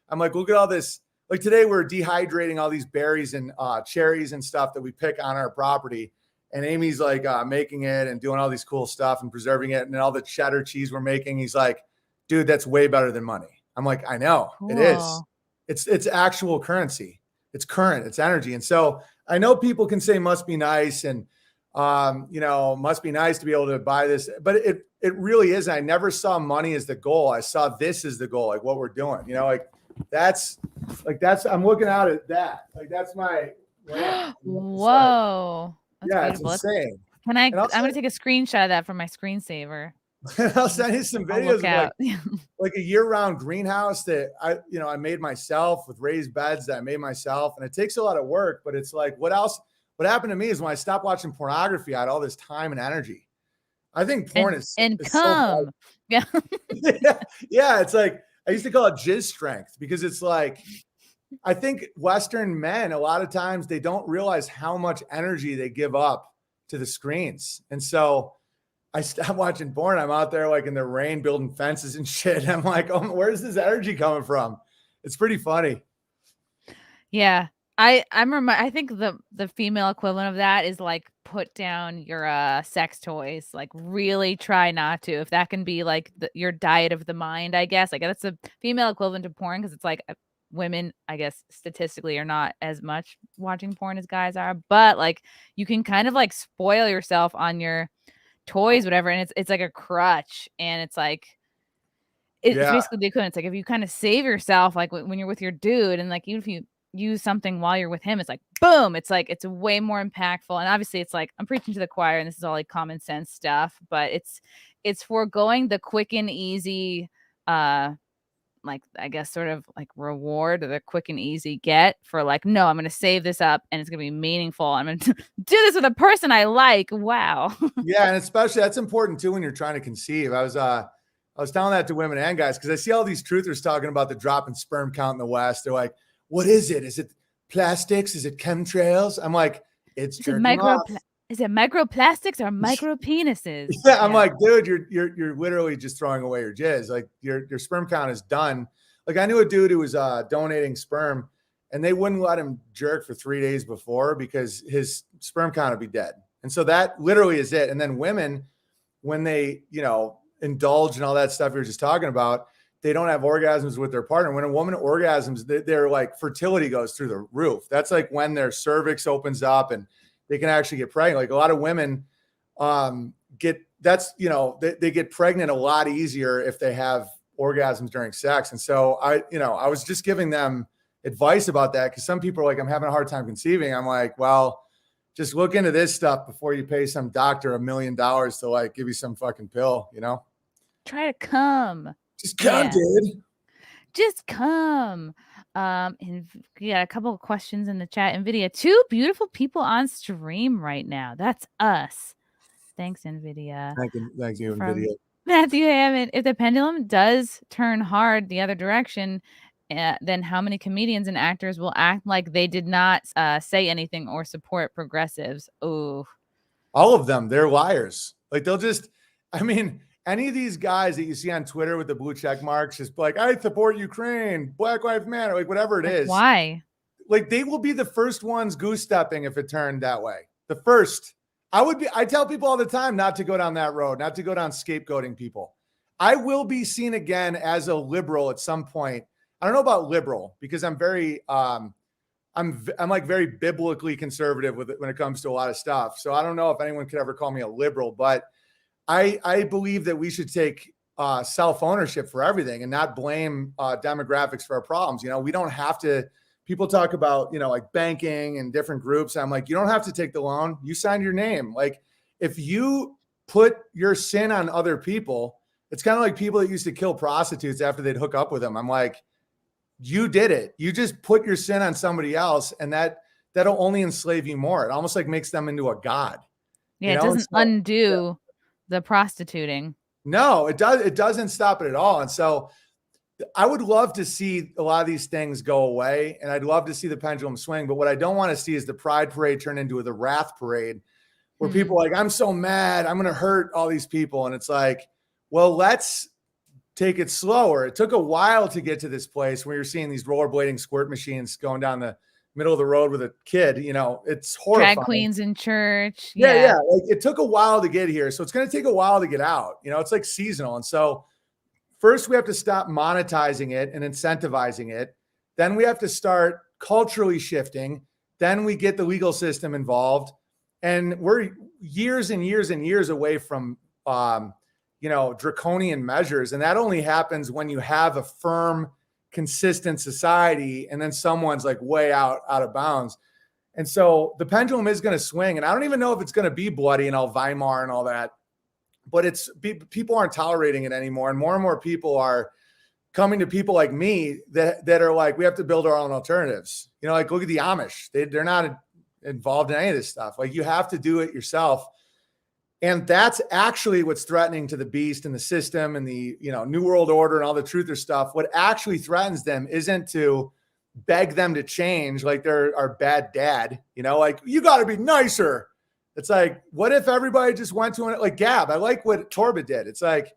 I'm like, look at all this. Like today we're dehydrating all these berries and cherries and stuff that we pick on our property. And Amy's like making it and doing all these cool stuff and preserving it. And then all the cheddar cheese we're making. He's like, dude, that's way better than money. I'm like, I know. Cool. It is. It's actual currency. It's current. It's energy. And so I know people can say must be nice and, must be nice to be able to buy this, but it really isn't. I never saw money as the goal. I saw this as the goal, like what we're doing, that's I'm looking out at that. Like that's my, whoa. That's insane. I'm going to take a screenshot of that from my screensaver. I'll send you some videos of like a year-round greenhouse that I made myself with raised beds that I made myself. And it takes a lot of work, but it's like, what happened to me is when I stopped watching pornography, I had all this time and energy. I think porn is come. So yeah. Yeah. It's like, I used to call it jizz strength because it's like, I think Western men, a lot of times they don't realize how much energy they give up to the screens. And so I stopped watching porn. I'm out there like in the rain building fences and shit. I'm like, oh, where's this energy coming from? It's pretty funny. Yeah. I remember, I think the female equivalent of that is like put down your sex toys, like really try not to, if that can be like your diet of the mind, I guess. Like that's a female equivalent to porn because it's like women, I guess, statistically are not as much watching porn as guys are, but like you can kind of like spoil yourself on your toys, whatever, and it's like a crutch, and it's like it's basically the equivalent. It's like if you kind of save yourself, like when you're with your dude, and like even if you use something while you're with him, it's like boom, it's like it's way more impactful. And obviously it's like I'm preaching to the choir and this is all like common sense stuff, but it's foregoing the quick and easy like I guess sort of like reward or the quick and easy get for like, no, I'm going to save this up and it's going to be meaningful. I'm going to do this with a person I like. Wow. Yeah. And especially that's important too, when you're trying to conceive. I was telling that to women and guys, because I see all these truthers talking about the drop in sperm count in the West. They're like, what is it? Is it plastics? Is it chemtrails? I'm like, is it microplastics or micro penises? Yeah, I'm like, dude, you're literally just throwing away your jizz. Like your sperm count is done. Like I knew a dude who was donating sperm, and they wouldn't let him jerk for 3 days before because his sperm count would be dead. And so that literally is it. And then women, when they indulge in all that stuff you're just talking about, they don't have orgasms with their partner. When a woman orgasms, they're like fertility goes through the roof. That's like when their cervix opens up and they can actually get pregnant. Like a lot of women they get pregnant a lot easier if they have orgasms during sex. And so I was just giving them advice about that, because some people are like, I'm having a hard time conceiving. I'm like, well, just look into this stuff before you pay some doctor $1 million to like give you some fucking pill, you know? Try to come. Just come, dude. Just come. And we got a couple of questions in the chat. NVIDIA, 2 beautiful people on stream right now. That's us. Thanks, NVIDIA. Thank you, From NVIDIA. Matthew Hammond, if the pendulum does turn hard the other direction, then how many comedians and actors will act like they did not say anything or support progressives? Oh, All of them. They're liars. Like they'll just, I mean, any of these guys that you see on Twitter with the blue check marks, just like, I support Ukraine, Black Lives Matter, like whatever it is. Why? Like they will be the first ones goose stepping if it turned that way. The first. I tell people all the time not to go down that road, not to go down scapegoating people. I will be seen again as a liberal at some point. I don't know about liberal because I'm very, I'm like very biblically conservative with it when it comes to a lot of stuff. So I don't know if anyone could ever call me a liberal, but I believe that we should take self-ownership for everything and not blame demographics for our problems. You know, we don't have to. People talk about, you know, like banking and different groups. I'm like, you don't have to take the loan. You signed your name. Like if you put your sin on other people, it's kind of like people that used to kill prostitutes after they'd hook up with them. I'm like, you did it. You just put your sin on somebody else, and that'll only enslave you more. It almost like makes them into a god. Yeah, it doesn't undo the prostituting. No, it does. It doesn't stop it at all. And so I would love to see a lot of these things go away, and I'd love to see the pendulum swing. But what I don't want to see is the pride parade turn into the wrath parade where people are like, I'm so mad, I'm going to hurt all these people. And it's like, well, let's take it slower. It took a while to get to this place where you're seeing these rollerblading squirt machines going down the middle of the road with a kid. You know, it's horrifying. Drag queens in church. Yeah. Like it took a while to get here. So it's going to take a while to get out. You know, it's like seasonal. And so first, we have to stop monetizing it and incentivizing it. Then we have to start culturally shifting. Then we get the legal system involved. And we're years and years and years away from, draconian measures. And that only happens when you have a firm, consistent society. And then someone's like way out of bounds. And so the pendulum is going to swing. And I don't even know if it's going to be bloody and all Weimar and all that. But people aren't tolerating it anymore. And more people are coming to people like me that are like, we have to build our own alternatives. You know, like look at the Amish. They're not involved in any of this stuff. Like you have to do it yourself. And that's actually what's threatening to the beast and the system and the, New World Order and all the truther stuff. What actually threatens them isn't to beg them to change like they're our bad dad, like you got to be nicer. It's like, what if everybody just went to like Gab? I like what Torba did. It's like,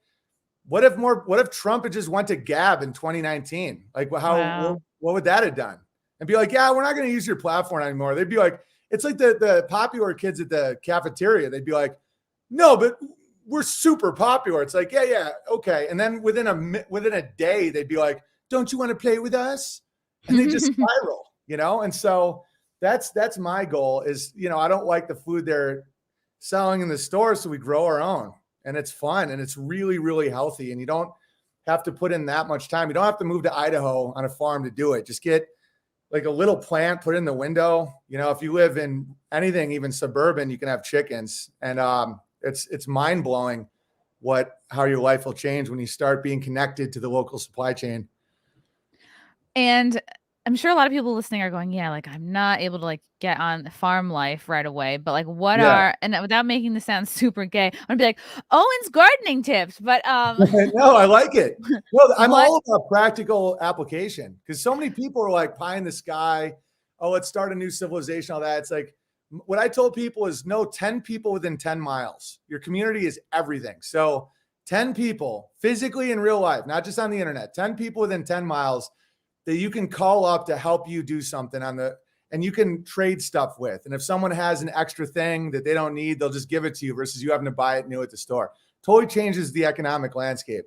what if Trump had just went to Gab in 2019? Like what would that have done? And be like, yeah, we're not going to use your platform anymore. They'd be like, it's like the popular kids at the cafeteria. They'd be like, no, but we're super popular. It's like, yeah, okay. And then within a day, they'd be like, don't you want to play with us? And they just spiral, And so that's my goal is, I don't like the food they're selling in the store. So we grow our own and it's fun and it's really, really healthy. And you don't have to put in that much time. You don't have to move to Idaho on a farm to do it. Just get like a little plant, put it in the window. If you live in anything, even suburban, you can have chickens. And it's mind blowing how your life will change when you start being connected to the local supply chain. And I'm sure a lot of people listening are going, yeah, like I'm not able to like get on farm life right away, but like and without making this sound super gay, I'm gonna be like Owen's gardening tips, but no, I like it. No, I'm all about practical application because so many people are like pie in the sky. Oh, let's start a new civilization, all that. It's like what I told people is 10 people within 10 miles. Your community is everything. So 10 people physically in real life, not just on the internet, 10 people within 10 miles that you can call up to help you do something and you can trade stuff with. And if someone has an extra thing that they don't need, they'll just give it to you versus you having to buy it new at the store. Totally changes the economic landscape.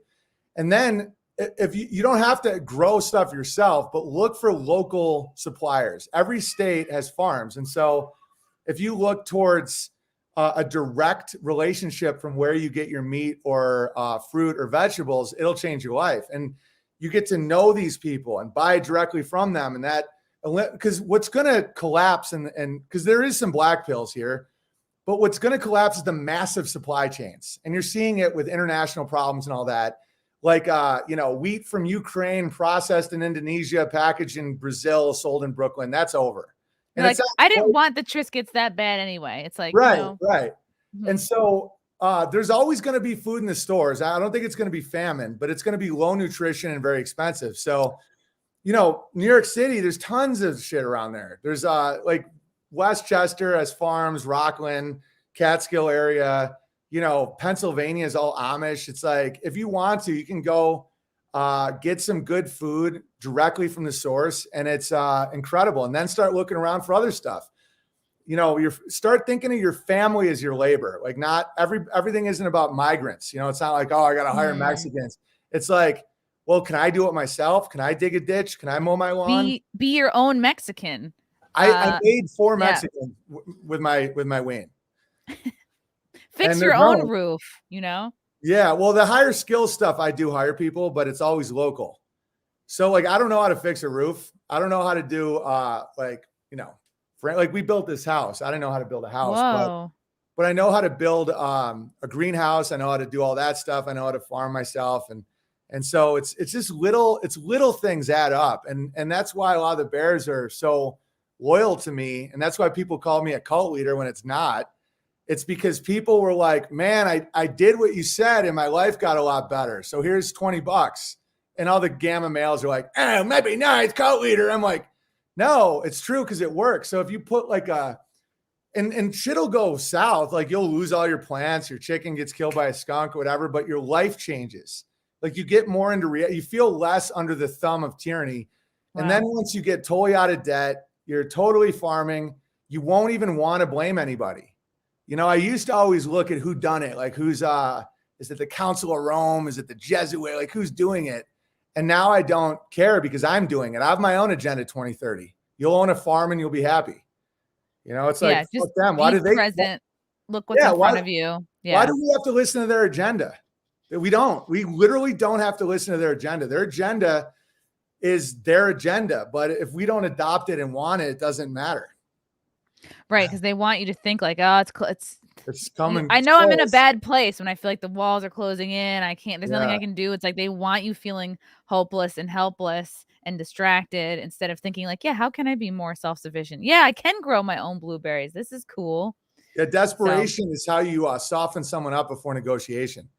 And then if you don't have to grow stuff yourself, but look for local suppliers. Every state has farms. And so if you look towards a direct relationship from where you get your meat or fruit or vegetables, it'll change your life. And you get to know these people and buy directly from them. And that, because what's going to collapse, and because there is some black pills here, but what's going to collapse is the massive supply chains. And you're seeing it with international problems and all that. Like, wheat from Ukraine, processed in Indonesia, packaged in Brazil, sold in Brooklyn. That's over. And like, I didn't want the Triscuits that bad anyway. It's like, right. Mm-hmm. And so there's always going to be food in the stores. I don't think it's going to be famine, but it's going to be low nutrition and very expensive. So, New York City, there's tons of shit around there. There's like Westchester has farms, Rockland, Catskill area. Pennsylvania is all Amish. It's like, if you want to, you can go get some good food directly from the source, and it's incredible. And then start looking around for other stuff. You start thinking of your family as your labor. Like, not everything isn't about migrants. It's not like, oh, I got to hire Mexicans. It's like, well, can I do it myself? Can I dig a ditch? Can I mow my lawn? Be your own Mexican. I made 4 Mexicans with my wing. Fix your own roof, Yeah. Well, the higher skill stuff, I do hire people, but it's always local. So like, I don't know how to fix a roof. I don't know how to do like we built this house. I didn't know how to build a house, but I know how to build a greenhouse. I know how to do all that stuff. I know how to farm myself. And so it's just little things add up. And that's why a lot of the bears are so loyal to me. And that's why people call me a cult leader when it's not. It's because people were like, man, I did what you said and my life got a lot better. So here's $20. And all the gamma males are like, oh, maybe nice, cult leader. I'm like, no, it's true, because it works. So if you put like and shit'll go south, like you'll lose all your plants, your chicken gets killed by a skunk or whatever, but your life changes. Like you get more into you feel less under the thumb of tyranny. Wow. And then once you get totally out of debt, you're totally farming, you won't even want to blame anybody. I used to always look at who done it. Like who's, is it the Council of Rome? Is it the Jesuit? Like who's doing it? And now I don't care because I'm doing it. I have my own agenda 2030. You'll own a farm and you'll be happy. It's like, just them. Why do they present? Look what's in front of you. Yeah. Why do we have to listen to their agenda? We don't. We literally don't have to listen to their agenda. Their agenda is their agenda. But if we don't adopt it and want it, it doesn't matter. Right, because they want you to think like, oh, it's coming. I know I'm in a bad place when I feel like the walls are closing in. I can't. There's nothing I can do. It's like they want you feeling hopeless and helpless and distracted instead of thinking like, yeah, how can I be more self-sufficient? Yeah, I can grow my own blueberries. This is cool. Yeah, desperation is how you soften someone up before negotiation.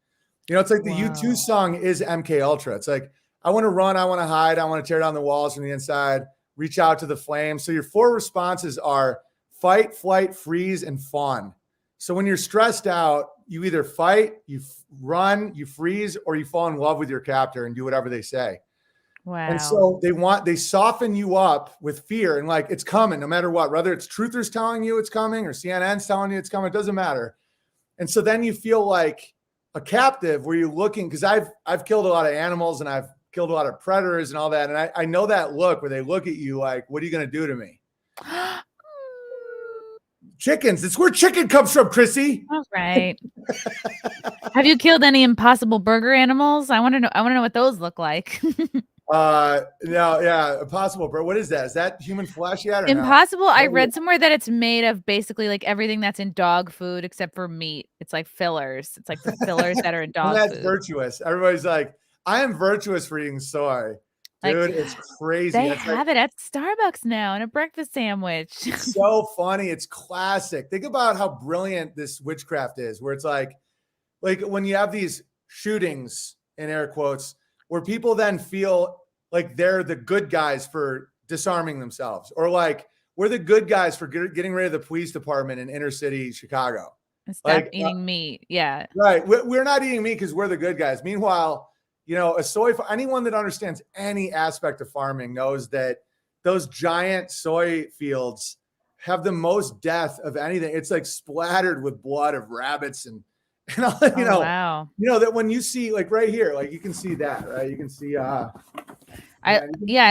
It's like the U2 song is MK Ultra. It's like, I want to run, I want to hide, I want to tear down the walls from the inside, reach out to the flames. So your 4 responses are fight, flight, freeze, and fawn. So when you're stressed out, you either fight, you run, you freeze, or you fall in love with your captor and do whatever they say. Wow. And so they soften you up with fear and like, it's coming no matter what, whether it's truthers telling you it's coming or CNN's telling you it's coming, it doesn't matter. And so then you feel like a captive where you're looking, because I've killed a lot of animals and I've killed a lot of predators and all that. And I know that look where they look at you like, what are you going to do to me? Chickens. It's where chicken comes from, Chrissy. All right. Have you killed any Impossible Burger animals? I want to know what those look like. No, yeah, Impossible Burger. What is that? Is that human flesh yet? Or Impossible. No? I read somewhere that it's made of basically like everything that's in dog food except for meat. It's like fillers. It's like the fillers that are in dog that's food. Virtuous. Everybody's like, I am virtuous for eating soy. Dude, it's crazy. They have it at Starbucks now in a breakfast sandwich. It's so funny. It's classic. Think about how brilliant this witchcraft is, where it's like when you have these shootings, in air quotes, where people then feel like they're the good guys for disarming themselves, or like we're the good guys for getting rid of the police department in inner city Chicago. And stop eating meat. Yeah. Right. We're not eating meat because we're the good guys. Meanwhile, anyone that understands any aspect of farming knows that those giant soy fields have the most death of anything. It's like splattered with blood of rabbits and wow. That when you see like right here, like you can see that, right? You can see I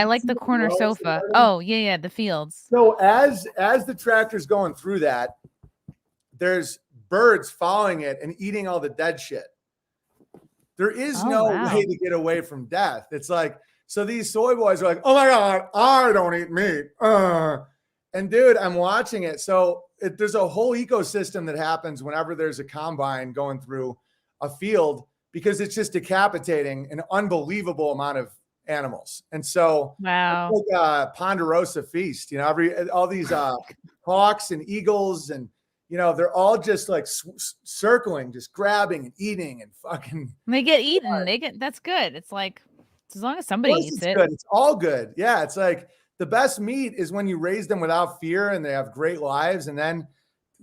like the corner sofa. Oh, yeah, the fields. So as the tractor's going through that, there's birds following it and eating all the dead shit. There is Oh, no wow. way to get away from death. It's like, so these soy boys are like, oh my God, I don't eat meat. And dude, I'm watching it. So there's a whole ecosystem that happens whenever there's a combine going through a field, because it's just decapitating an unbelievable amount of animals. And so Wow. it's like a Ponderosa feast, all these hawks and eagles, and they're all just like circling, just grabbing and eating and fucking. They get eaten. That's good. It's like, as long as somebody eats it. Good. It's all good. Yeah. It's like the best meat is when you raise them without fear and they have great lives, and then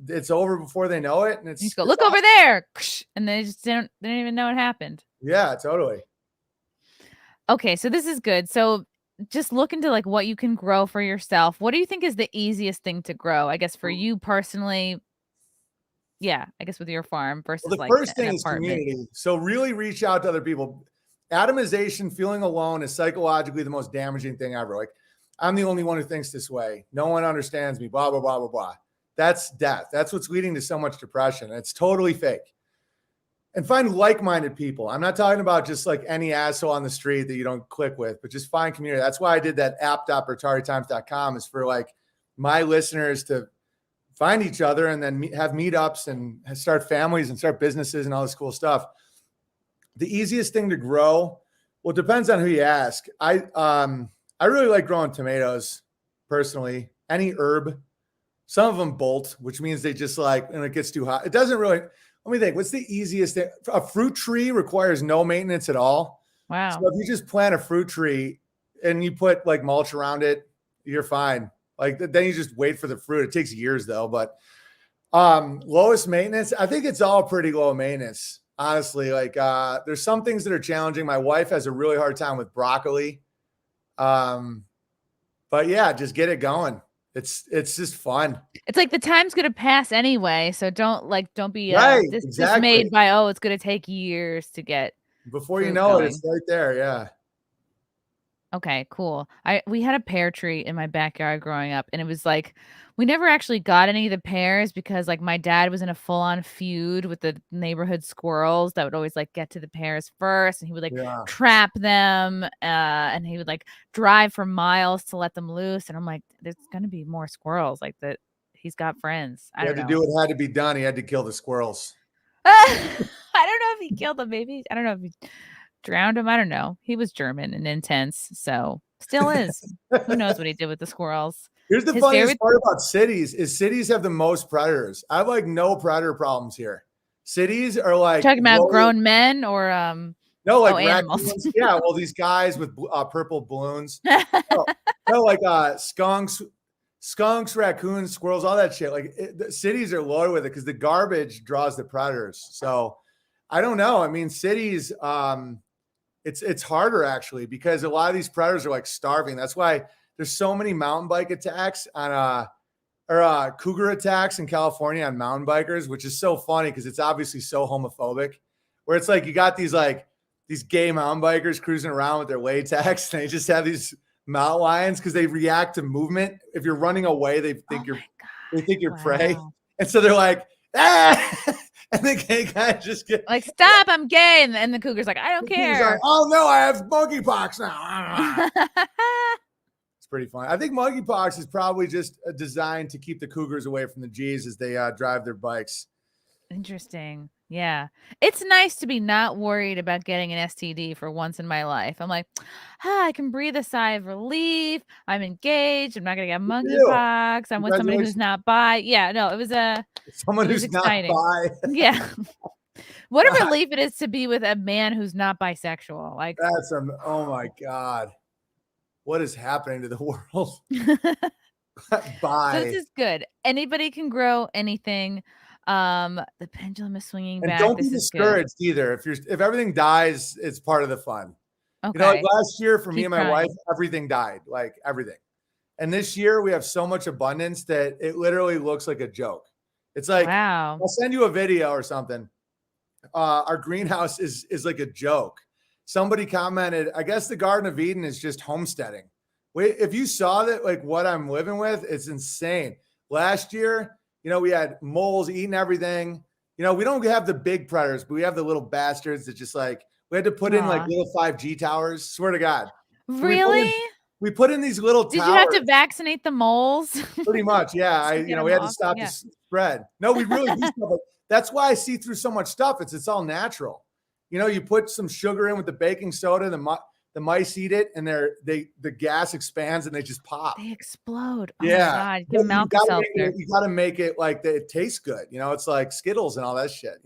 it's over before they know it. And it's You just go, look over there. And they don't even know what happened. Yeah, totally. Okay. So this is good. So just look into like what you can grow for yourself. What do you think is the easiest thing to grow? I guess for you personally. Yeah. I guess with your farm versus Well, the like first an thing is apartment. community. So really reach out to other people. Atomization, feeling alone, is psychologically the most damaging thing ever. Like, I'm the only one who thinks this way. No one understands me, blah, blah, blah, blah, blah. That's death. That's what's leading to so much depression. It's totally fake. And find like-minded people. I'm not talking about just like any asshole on the street that you don't click with, but just find community. That's why I did that app.bertarietimes.com, is for like my listeners to find each other and then have meetups and start families and start businesses and all this cool stuff. The easiest thing to grow, well, it depends on who you ask. I really like growing tomatoes personally. Any herb. Some of them bolt, which means they just like, and it gets too hot. It doesn't really, let me think. What's the easiest thing? A fruit tree requires no maintenance at all. Wow. So if you just plant a fruit tree and you put like mulch around it, you're fine. Like then you just wait for the fruit. It takes years though, but lowest maintenance, I think it's all pretty low maintenance. Honestly, like there's some things that are challenging. My wife has a really hard time with broccoli. But yeah, just get it going. It's just fun. It's like the time's gonna pass anyway, so don't be Right, dismayed by it's gonna take years to get. Before you know it, it's right there. Yeah. Okay, cool. We had a pear tree in my backyard growing up, and it was like we never actually got any of the pears because like my dad was in a full-on feud with the neighborhood squirrels that would always like get to the pears first, and he would like trap them, and he would like drive for miles to let them loose. And I'm like, there's gonna be more squirrels like that. He's got friends. I don't know. He had to do what had to be done. He had to kill the squirrels. I don't know if he killed them. Maybe I don't know if he drowned him. I don't know. He was German and intense, so still is. Who knows what he did with the squirrels? Here's the funniest part about cities is cities have the most predators. I have like no predator problems here. Cities are like talking about grown men or no, like animals. Yeah, well, these guys with purple balloons. no, like skunks, raccoons, squirrels, all that shit. Like the cities are loaded with it because the garbage draws the predators. So I don't know. I mean, cities, it's harder actually because a lot of these predators are like starving. That's why there's so many mountain bike attacks on cougar attacks in California on mountain bikers, which is so funny because it's obviously so homophobic. Where it's like you got these gay mountain bikers cruising around with their latex, and they just have these mountain lions because they react to movement. If you're running away, they think you're prey, and so they're like, ah! And the gay guy just get like, stop, I'm gay, and the cougar's like, I don't care. Like, oh no, I have monkeypox now. It's pretty fun. I think monkeypox is probably just designed to keep the cougars away from the G's as they drive their bikes. Interesting. Yeah. It's nice to be not worried about getting an STD for once in my life. I'm like, I can breathe a sigh of relief. I'm engaged. I'm not going to get monkeypox. I'm with somebody who's not bi. Yeah, no, it was someone who's exciting. Not bi. Yeah. What a relief it is to be with a man who's not bisexual. Like oh my God. What is happening to the world? Bye. So this is good. Anybody can grow anything. The pendulum is swinging back. Don't be discouraged either. If everything dies, it's part of the fun. Okay. Like last year for me and my wife, everything died, like everything. And this year we have so much abundance that it literally looks like a joke. It's like, wow. I'll send you a video or something. Our greenhouse is like a joke. Somebody commented, I guess the Garden of Eden is just homesteading. Wait, if you saw that, like what I'm living with, it's insane. Last year, we had moles eating everything. We don't have the big predators, but we have the little bastards that just like, We had to put in like little 5G towers. Swear to God. Really? We put in these little towers. Did you have to vaccinate the moles? Pretty much, yeah. We had to stop the spread. No, we really do stuff. That's why I see through so much stuff. It's all natural. You put some sugar in with the baking soda, the mice eat it, and the gas expands and they just pop. They explode. Oh yeah. My God. Give milk You got to make it like it tastes good. It's like Skittles and all that shit.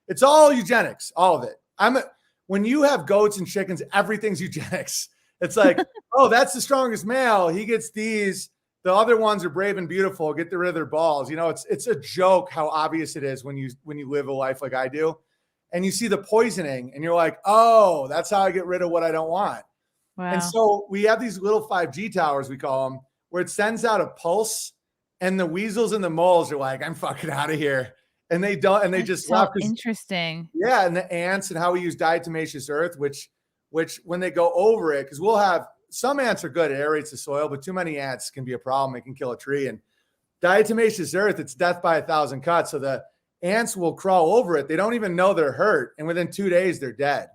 It's all eugenics, all of it. When you have goats and chickens, everything's eugenics. It's like, oh, that's the strongest male. He gets these. The other ones are brave and beautiful. Get rid of their balls. It's a joke how obvious it is when you live a life like I do. And you see the poisoning and you're like, oh, that's how I get rid of what I don't want. Wow. And so we have these little 5G towers, we call them, where it sends out a pulse and the weasels and the moles are like, I'm fucking out of here. And they don't, and they just left. Interesting. Yeah. And the ants and how we use diatomaceous earth, which when they go over it, because we'll have some ants are good, it aerates the soil, but too many ants can be a problem. It can kill a tree. And diatomaceous earth, it's death by 1,000 cuts. So the ants will crawl over it. They don't even know they're hurt. And within 2 days, they're dead.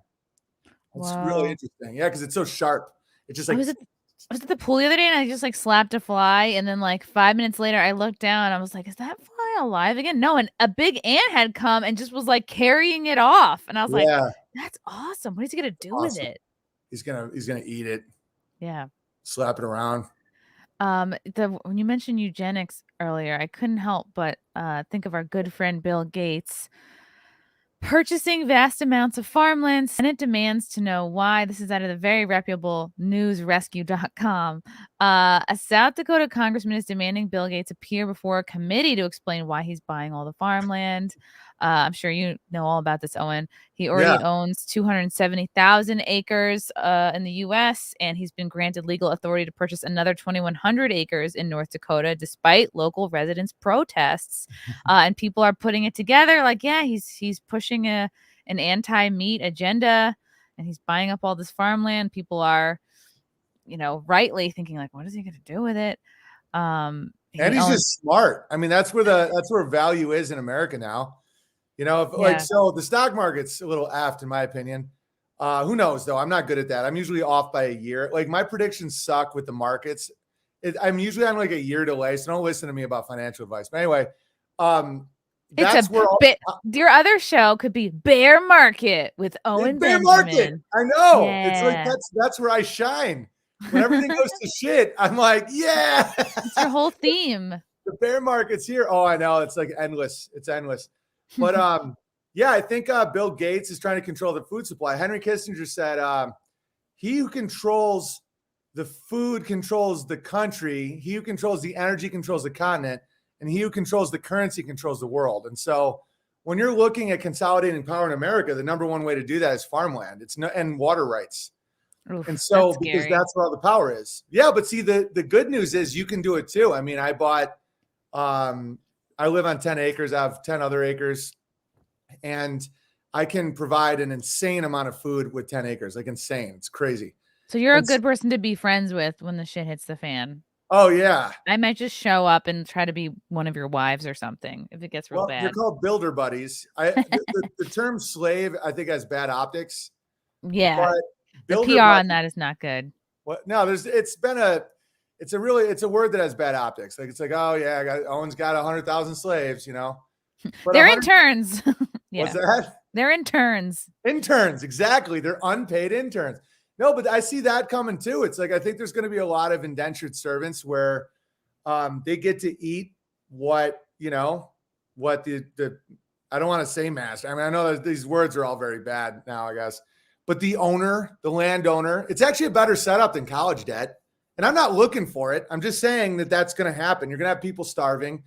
It's really interesting. Yeah, because it's so sharp. It's just like. I was at the pool the other day and I just like slapped a fly. And then like 5 minutes later, I looked down and I was like, is that fly alive again? No. And a big ant had come and just was like carrying it off. And I was like, that's awesome. What is he going to do with it? He's going to eat it. Yeah. Slap it around. When you mentioned eugenics earlier, I couldn't help but think of our good friend Bill Gates purchasing vast amounts of farmland. Senate demands to know why. This is out of the very reputable newsrescue.com. A South Dakota congressman is demanding Bill Gates appear before a committee to explain why he's buying all the farmland. I'm sure you know all about this, Owen. He already owns 270,000 acres in the U.S., and he's been granted legal authority to purchase another 2,100 acres in North Dakota, despite local residents' protests. And people are putting it together like, yeah, he's pushing an anti-meat agenda, and he's buying up all this farmland. People are, rightly thinking like, what is he going to do with it? And he's just smart. I mean, that's where value is in America now. So the stock market's a little aft in my opinion. Who knows though? I'm not good at that. I'm usually off by a year. Like my predictions suck with the markets. I'm usually on like a year delay. So don't listen to me about financial advice. But anyway, that's your other show could be Bear Market with Owen Benjamin. Market. I know. Yeah. It's like that's where I shine. When everything goes to shit, I'm like, yeah. It's your whole theme. The bear market's here. Oh, I know. It's like endless. It's endless. But I think Bill Gates is trying to control the food supply. Henry Kissinger said, he who controls the food controls the country. He who controls the energy controls the continent. And he who controls the currency controls the world. And so when you're looking at consolidating power in America, the number one way to do that is farmland. And water rights. Oof, and so because that's where all the power is. Yeah, but see, the good news is you can do it too. I mean, I live on 10 acres. I have 10 other acres. And I can provide an insane amount of food with 10 acres. Like insane. It's crazy. So you're a good person to be friends with when the shit hits the fan. Oh, yeah. I might just show up and try to be one of your wives or something if it gets real bad. You're called builder buddies. The term slave, I think, has bad optics. Yeah. But the PR on that is not good. No, it's a word that has bad optics. Like it's like, oh yeah, Owen's got 100,000 slaves, But they're interns. Yeah. What's that? They're interns. Interns, exactly. They're unpaid interns. No, but I see that coming too. It's like I think there's going to be a lot of indentured servants where they get to eat what the I don't want to say master. I mean, I know that these words are all very bad now, I guess. But the landowner, it's actually a better setup than college debt. And I'm not looking for it. I'm just saying that that's going to happen. You're going to have people starving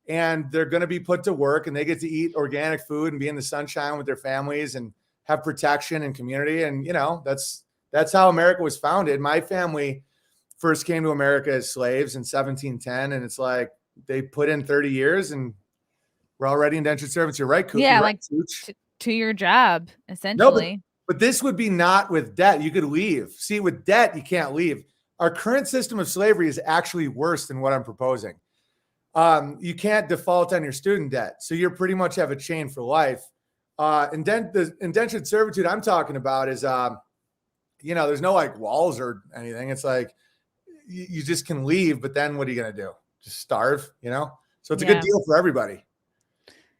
and they're going to be put to work and they get to eat organic food and be in the sunshine with their families and have protection and community. And, that's how America was founded. My family first came to America as slaves in 1710. And it's like they put in 30 years and we're already indentured servants. You're right, Coop. Yeah, like to your job, essentially. No, but this would be not with debt. You could leave. See, with debt, you can't leave. Our current system of slavery is actually worse than what I'm proposing. You can't default on your student debt. So you pretty much have a chain for life. The indentured servitude I'm talking about is, there's no like walls or anything. It's like you just can leave, but then what are you going to do? Just starve, So it's a good deal for everybody.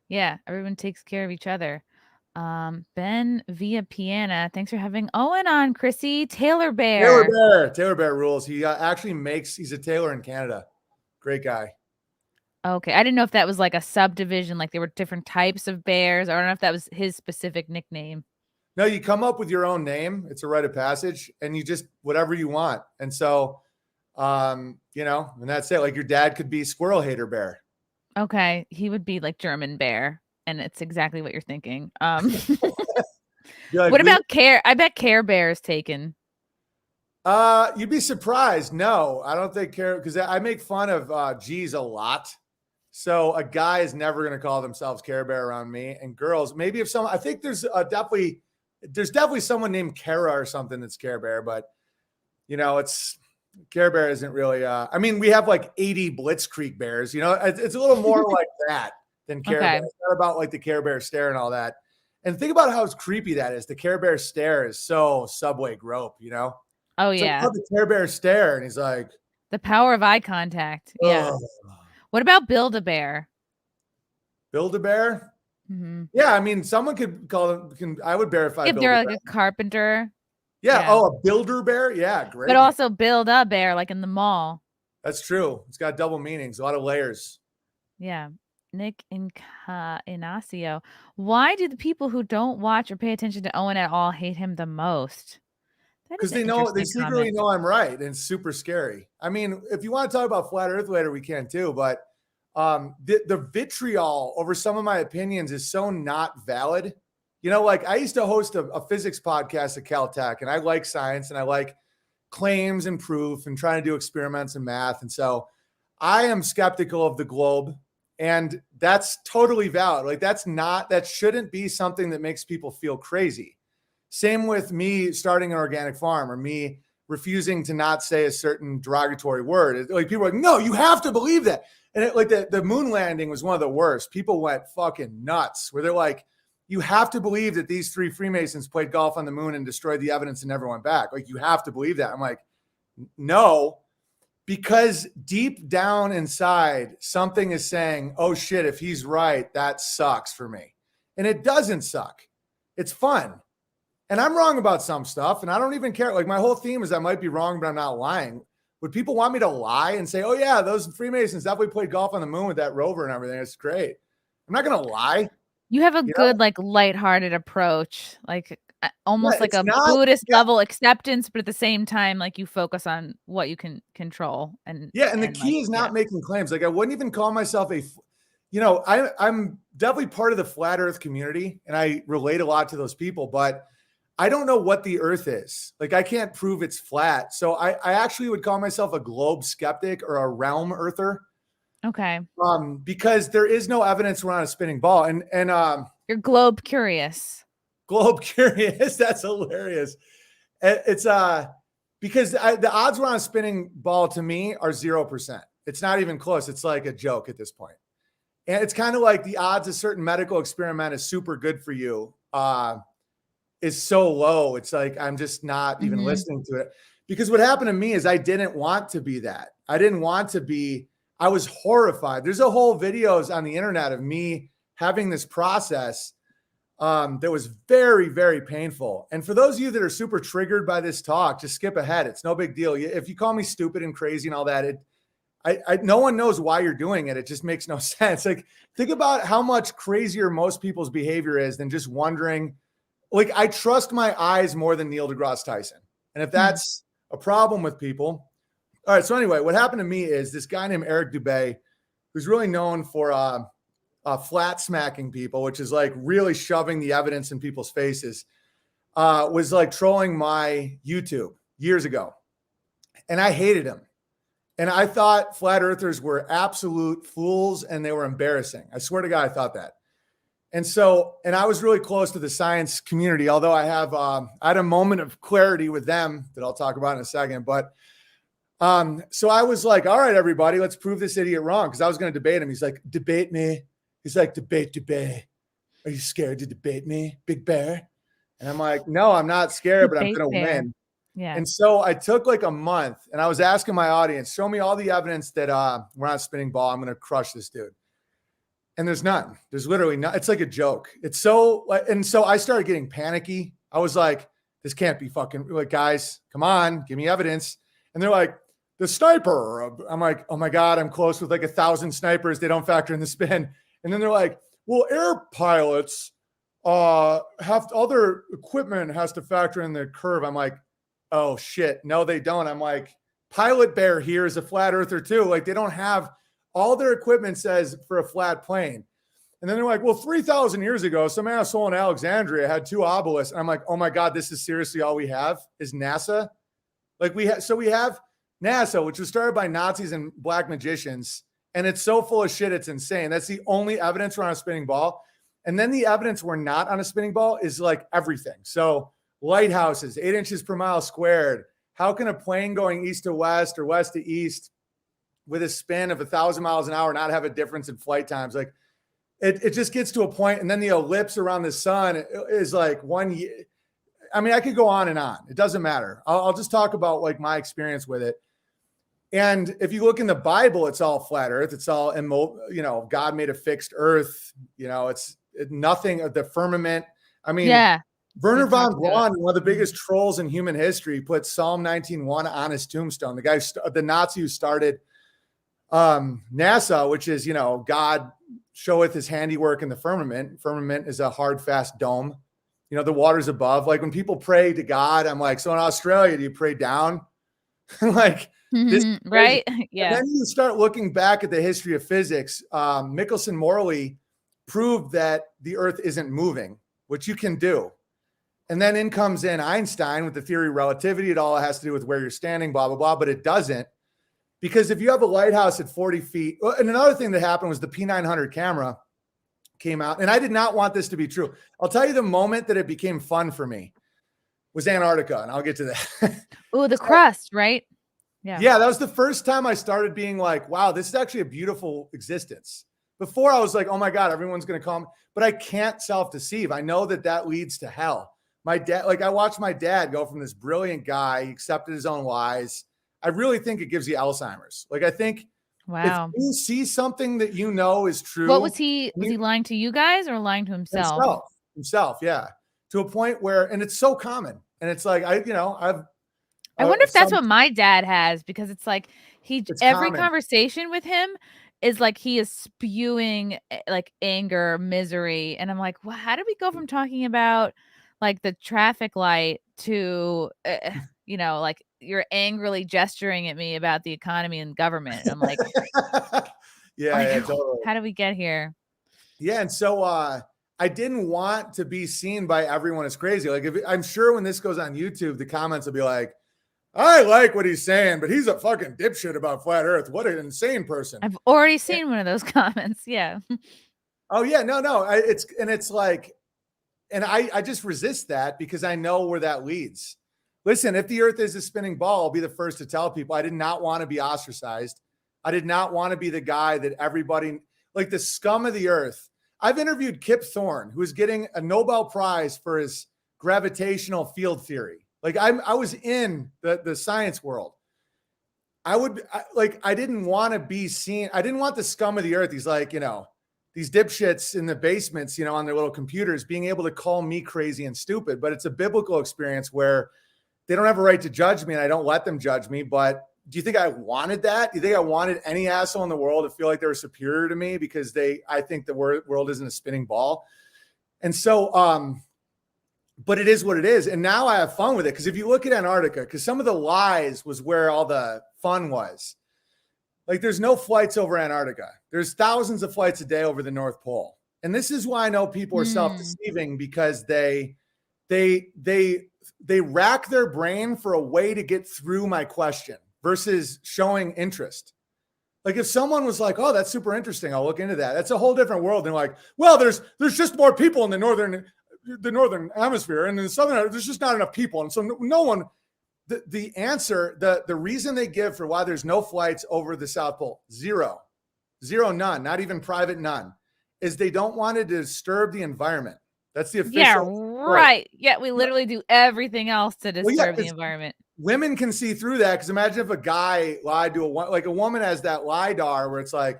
Yeah, everyone takes care of each other. Ben via Piana, thanks for having Owen on, Chrissy. Taylor Bear rules. He he's a tailor in Canada. Great guy. Okay, I didn't know if that was like a subdivision, like there were different types of bears. I don't know if that was his specific nickname. No, you come up with your own name. It's a rite of passage, and you just whatever you want. And so, and that's it. Like your dad could be Squirrel Hater Bear. Okay, he would be like German Bear, and it's exactly what you're thinking. What about Care? I bet Care Bear is taken. You'd be surprised. No, I don't think Care, because I make fun of G's a lot. So a guy is never going to call themselves Care Bear around me. And girls, maybe if someone, I think there's definitely someone named Kara or something that's Care Bear, but it's Care Bear isn't really, we have like 80 Blitzkrieg Bears, it's a little more like that than Care Bear. It's not about like the Care Bear stare and all that. And think about how creepy that is. The Care Bear stare is so Subway grope, Oh, it's yeah. like, the Care Bear stare. And he's like, the power of eye contact. Yeah. What about Build-A-Bear? Build-A-Bear? Mm-hmm. Yeah, someone could call them. I would verify. If they're like a carpenter. Yeah. Oh, a builder bear. Yeah, great. But also Build-A-Bear, like in the mall. That's true. It's got double meanings, a lot of layers. Yeah. Nick Inacio. Why do the people who don't watch or pay attention to Owen at all hate him the most? Because they secretly know I'm right, and it's super scary. If you want to talk about flat Earth later, we can too. But the vitriol over some of my opinions is so not valid. Like I used to host a physics podcast at Caltech, and I like science and I like claims and proof and trying to do experiments and math. And so I am skeptical of the globe, and that's totally valid. Like that shouldn't be something that makes people feel crazy. Same with me starting an organic farm or me refusing to not say a certain derogatory word. Like people are like, no, you have to believe that. And the moon landing was one of the worst. People went fucking nuts where they're like, you have to believe that these 3 Freemasons played golf on the moon and destroyed the evidence and never went back. Like you have to believe that. I'm like, no, because deep down inside, something is saying, oh shit, if he's right, that sucks for me. And it doesn't suck. It's fun. And I'm wrong about some stuff, and I don't even care. Like my whole theme is I might be wrong, but I'm not lying. Would people want me to lie and say, oh yeah, those Freemasons definitely played golf on the moon with that rover and everything? It's great. I'm not going to lie. You have a good, like lighthearted approach, like almost like a Buddhist level acceptance, but at the same time, like you focus on what you can control. And the key is not making claims. Like I wouldn't even call myself I'm definitely part of the flat Earth community, and I relate a lot to those people, but I don't know what the Earth is. Like I can't prove it's flat. So I actually would call myself a globe skeptic or a realm earther. Okay. Because there is no evidence we're on a spinning ball. And you're globe curious. Globe curious. That's hilarious. It's because the odds we're on a spinning ball to me are 0%. It's not even close. It's like a joke at this point. And it's kind of like the odds a certain medical experiment is super good for you is so low. It's like, I'm just not even listening to it, because what happened to me is I didn't want to be that. I was horrified. There's a whole videos on the internet of me having this process that was very, very painful. And for those of you that are super triggered by this talk, just skip ahead. It's no big deal. If you call me stupid and crazy and all that, no one knows why you're doing it. It just makes no sense. Like think about how much crazier most people's behavior is than just wondering. Like I trust my eyes more than Neil deGrasse Tyson. And if that's a problem with people. All right. So anyway, what happened to me is this guy named Eric Dubay, who's really known for flat smacking people, which is like really shoving the evidence in people's faces, was like trolling my YouTube years ago. And I hated him. And I thought flat earthers were absolute fools and they were embarrassing. I swear to God, I thought that. And I was really close to the science community, although I had a moment of clarity with them that I'll talk about in a second. But so I was like, all right, everybody, let's prove this idiot wrong. Cause I was going to debate him. He's like, debate me. He's like, debate. are you scared to debate me, Big Bear? And I'm like, no, I'm not scared, but I'm Big going to Bear. win. Yeah. And so I took like a month and I was asking my audience, show me all the evidence that we're not spinning ball. I'm going to crush this dude. And there's none. There's literally none. It's like a joke. It's so, and so I started getting panicky. I was like, this can't be fucking, like, guys, come on, give me evidence. And they're like, the sniper. I'm like, oh my God, I'm close with like 1,000 snipers. They don't factor in the spin. And then they're like, well, air pilots have all their equipment has to factor in the curve. I'm like, oh shit, no, they don't. I'm like, Pilot Bear here is a flat earther too. Like, they don't have, all their equipment says for a flat plane. And then they're like, well, 3,000 years ago, some asshole in Alexandria had 2 obelisks. And I'm like, oh my God, this is seriously all we have is NASA. Like we have NASA, which was started by Nazis and black magicians. And it's so full of shit. It's insane. That's the only evidence we're on a spinning ball. And then the evidence we're not on a spinning ball is like everything. So lighthouses, 8 inches per mile squared. How can a plane going east to west or west to east with a spin of 1,000 miles an hour not have a difference in flight times? Like it just gets to a point. And then the ellipse around the sun is like 1 year. I mean, I could go on and on. It doesn't matter. I'll just talk about like my experience with it. And if you look in the Bible, it's all flat earth. It's all, God made a fixed earth. It's nothing of the firmament. I mean, Yeah. Werner von Braun, one of the biggest trolls in human history, put Psalm 19:1 on his tombstone. The guy, the Nazi who started NASA, which is, God showeth his handiwork in the firmament. Firmament is a hard, fast dome. The waters above. Like when people pray to God, I'm like, so in Australia, do you pray down? Like, right? Yeah. And then you start looking back at the history of physics. Michelson-Morley proved that the Earth isn't moving, which you can do. And then in comes in Einstein with the theory of relativity. It all has to do with where you're standing, blah, blah, blah. But it doesn't. Because if you have a lighthouse at 40 feet, and another thing that happened was the P900 camera came out. And I did not want this to be true. I'll tell you the moment that it became fun for me was Antarctica. And I'll get to that. Oh, the crust, right? Yeah, that was the first time I started being like, wow, this is actually a beautiful existence. Before I was like, oh my God, everyone's going to come. But I can't self-deceive. I know that leads to hell. My dad, like I watched my dad go from this brilliant guy, he accepted his own lies. I really think it gives you Alzheimer's. Like I think wow. If you see something that is true. What was he lying to you guys or lying to himself? Himself, yeah. To a point where, and it's so common. And it's like, I wonder if that's what my dad has, because it's like every common. Conversation with him is like he is spewing like anger, misery. And I'm like, well, how did we go from talking about like the traffic light to, like you're angrily gesturing at me about the economy and government. And I'm like, yeah, totally. How did we get here? Yeah. And so I didn't want to be seen by everyone as crazy. Like I'm sure when this goes on YouTube, the comments will be like, I like what he's saying, but he's a fucking dipshit about flat earth. What an insane person. I've already seen one of those comments. Yeah. Oh yeah. No. It's like, and I just resist that because I know where that leads. Listen, if the earth is a spinning ball, I'll be the first to tell people I did not want to be ostracized. I did not want to be the guy that everybody, like the scum of the earth. I've interviewed Kip Thorne, who is getting a Nobel Prize for his gravitational field theory. Like I was in the science world. I didn't want to be seen. I didn't want the scum of the earth. He's like, these dipshits in the basements, on their little computers being able to call me crazy and stupid. But it's a biblical experience where they don't have a right to judge me and I don't let them judge me. But do you think I wanted that? Do you think I wanted any asshole in the world to feel like they were superior to me because I think the world isn't a spinning ball? And so, but it is what it is. And now I have fun with it. Because if you look at Antarctica, because some of the lies was where all the fun was. Like there's no flights over Antarctica. There's thousands of flights a day over the North Pole. And this is why I know people are self-deceiving, because they rack their brain for a way to get through my question versus showing interest. Like if someone was like, oh, that's super interesting, I'll look into that. That's a whole different world. And like, well, there's just more people in the northern hemisphere, and in the southern, there's just not enough people. And so no one, the answer, the reason they give for why there's no flights over the South Pole, zero, none, not even private, none. is they don't want to disturb the environment. That's the official. Yeah, story. right. Yeah, we literally do everything else to disturb the environment. Women can see through that, because imagine if a guy lied to a woman has that LiDAR where it's like,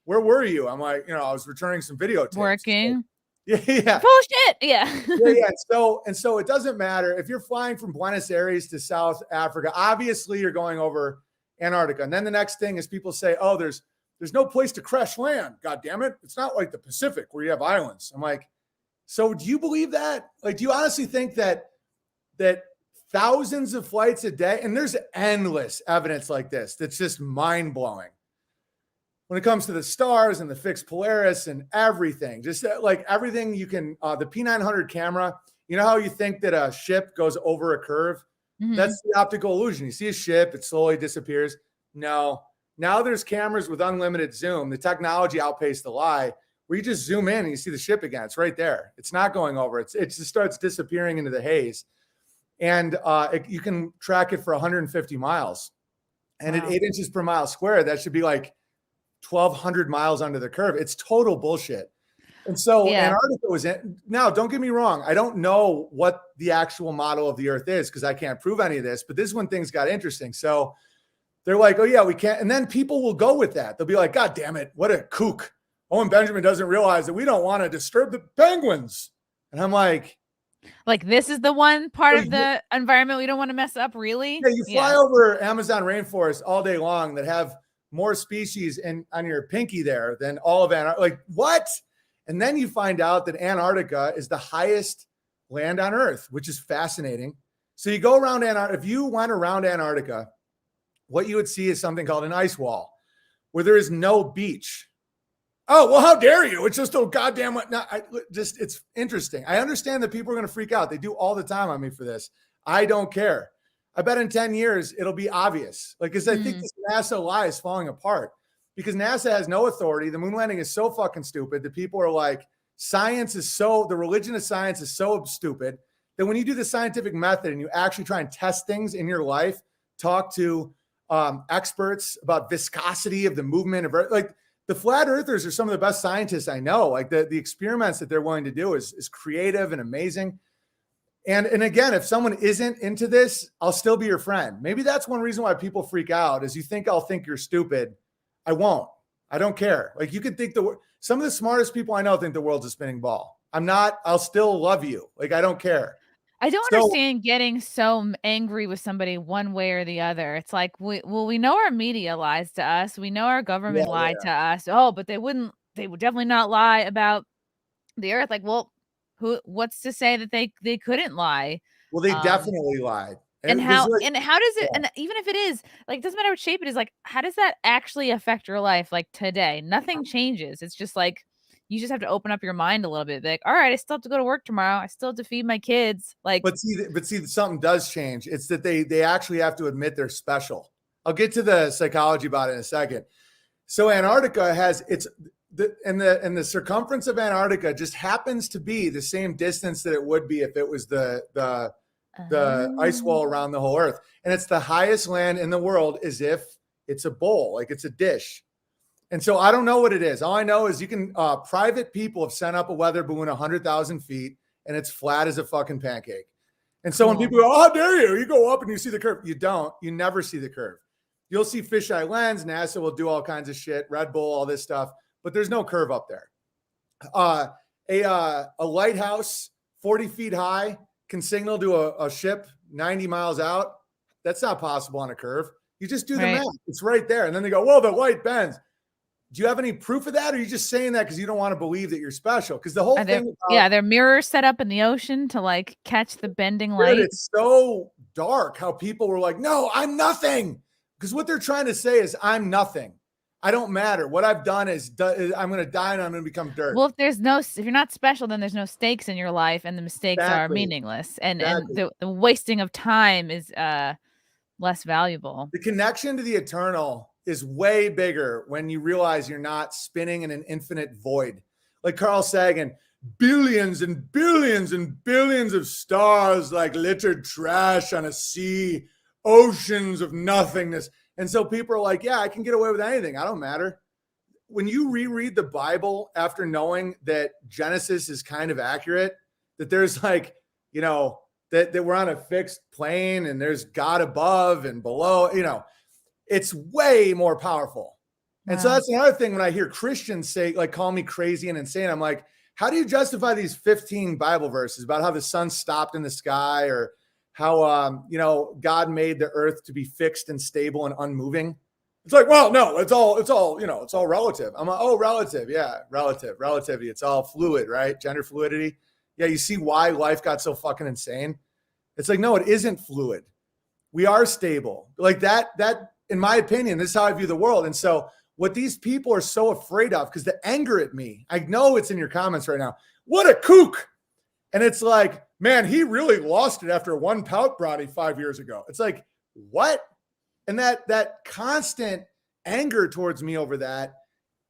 where were you? I'm like, I was returning some videotapes. Working. Yeah. Bullshit. Yeah. Yeah. And so it doesn't matter if you're flying from Buenos Aires to South Africa. Obviously, you're going over Antarctica. And then the next thing is people say, oh, there's no place to crash land. God damn it. It's not like the Pacific where you have islands. I'm like, so do you believe that? Like, do you honestly think that thousands of flights a day, and there's endless evidence like this that's just mind blowing when it comes to the stars and the fixed Polaris and everything, just like everything you can, the P900 camera, you know how you think that a ship goes over a curve? Mhm. That's the optical illusion. You see a ship, it slowly disappears. No, now there's cameras with unlimited zoom. The technology outpaced the lie, where you just zoom in and you see the ship again. It's right there. It's not going over. It just starts disappearing into the haze. And you can track it for 150 miles. And at 8 inches per mile square, that should be like 1,200 miles under the curve. It's total bullshit. And so Antarctica was in. Now, don't get me wrong. I don't know what the actual model of the Earth is, because I can't prove any of this. But this is when things got interesting. So they're like, oh, yeah, we can't. And then people will go with that. They'll be like, God damn it, what a kook. Owen Benjamin doesn't realize that we don't want to disturb the penguins. And I'm like, this is the one part of the environment we don't want to mess up, really? Yeah, you fly over Amazon rainforest all day long that have more species on your pinky there than all of Antarctica. Like, what? And then you find out that Antarctica is the highest land on Earth, which is fascinating. So you go around Antarctica. If you went around Antarctica, what you would see is something called an ice wall, where there is no beach. Oh, well, how dare you? It's just, goddamn what? No, it's interesting. I understand that people are going to freak out. They do all the time on me for this. I don't care. I bet in 10 years, it'll be obvious. Like, because I think this NASA lie is falling apart, because NASA has no authority. The moon landing is so fucking stupid that people are like, the religion of science is so stupid that when you do the scientific method and you actually try and test things in your life, talk to experts about viscosity of the movement of Earth, like, the flat earthers are some of the best scientists I know. Like, the experiments that they're willing to do is creative and amazing. And again, if someone isn't into this, I'll still be your friend. Maybe that's one reason why people freak out, is you think I'll think you're stupid. I won't. I don't care. Like, you could think some of the smartest people I know think the world's a spinning ball. I'm not. I'll still love you. Like, I don't care. I don't understand getting so angry with somebody one way or the other. It's like, we know our media lies to us. We know our government lied to us. Oh, but they would definitely not lie about the Earth. Like, well, what's to say that they couldn't lie? Well, they definitely lied. And how does it, and even if it is, like, it doesn't matter what shape it is, like, how does that actually affect your life? Like, today, nothing changes. It's just like, you just have to open up your mind a little bit. Like, all right, I still have to go to work tomorrow. I still have to feed my kids. Like, but see, something does change. It's that they actually have to admit they're special. I'll get to the psychology about it in a second. So Antarctica has the circumference of Antarctica just happens to be the same distance that it would be if it was the ice wall around the whole Earth. And it's the highest land in the world, as if it's a bowl, like it's a dish. And so I don't know what it is. All I know is private people have sent up a weather balloon 100,000 feet, and it's flat as a fucking pancake. And so when people go, oh, how dare you? You go up and you see the curve. You don't. You never see the curve. You'll see fisheye lens. NASA will do all kinds of shit, Red Bull, all this stuff, but there's no curve up there. A lighthouse 40 feet high can signal to a ship 90 miles out. That's not possible on a curve. You just do the math. It's right there. And then they go, whoa, the light bends. Do you have any proof of that? Or are you just saying that because you don't want to believe that you're special? Because the whole thing. There are mirrors set up in the ocean to like catch the bending light. It's so dark how people were like, no, I'm nothing. Because what they're trying to say is I'm nothing. I don't matter. What I've done is I'm going to die and I'm going to become dirt. Well, if you're not special, then there's no stakes in your life, and the mistakes are meaningless. And the wasting of time is less valuable. The connection to the eternal is way bigger when you realize you're not spinning in an infinite void. Like Carl Sagan, billions and billions and billions of stars like littered trash on a sea, oceans of nothingness. And so people are like, yeah, I can get away with anything. I don't matter. when you reread the Bible after knowing that Genesis is kind of accurate, that there's like, you know, that we're on a fixed plane and there's God above and below, you know, it's way more powerful. And so that's another thing when I hear Christians say, like, call me crazy and insane. I'm like, how do you justify these 15 Bible verses about how the sun stopped in the sky, or how, you know, God made the earth to be fixed and stable and unmoving? It's like, well, no, it's all, you know, it's all relative. I'm like, oh, relative. Yeah. Relativity. It's all fluid, right? Gender fluidity. Yeah. You see why life got so fucking insane. It's like, no, it isn't fluid. We are stable. Like that, in my opinion, this is how I view the world. And so what these people are so afraid of, because the anger at me, I know it's in your comments right now. What a kook. And it's like, man, he really lost it after one pout brownie 5 years ago. It's like, what? And that constant anger towards me over that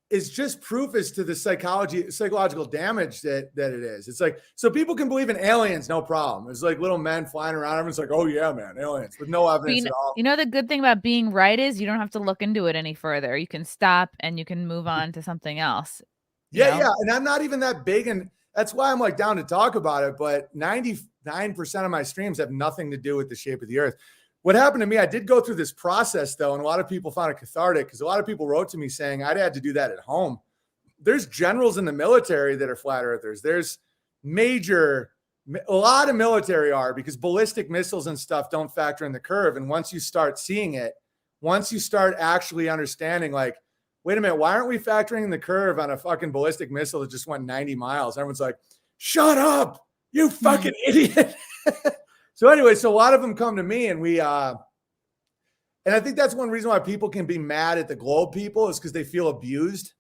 is just proof as to the psychological damage that it is. It's like, so people can believe in aliens, no problem. It's like little men flying around. Everyone's like, oh yeah, man, aliens, with no evidence at all. You know, the good thing about being right is you don't have to look into it any further. You can stop and you can move on to something else. Yeah. And I'm not even that big. And that's why I'm like down to talk about it. But 99% of my streams have nothing to do with the shape of the earth. What happened to me, I did go through this process though, and a lot of people found it cathartic because a lot of people wrote to me saying I'd had to do that at home. There's generals in the military that are flat earthers. There's a lot of military are, because ballistic missiles and stuff don't factor in the curve. And once you start seeing it, once you start actually understanding, like, wait a minute, why aren't we factoring in the curve on a fucking ballistic missile that just went 90 miles? Everyone's like, shut up, you fucking idiot. So anyway, so a lot of them come to me, and and I think that's one reason why people can be mad at the globe people, is because they feel abused,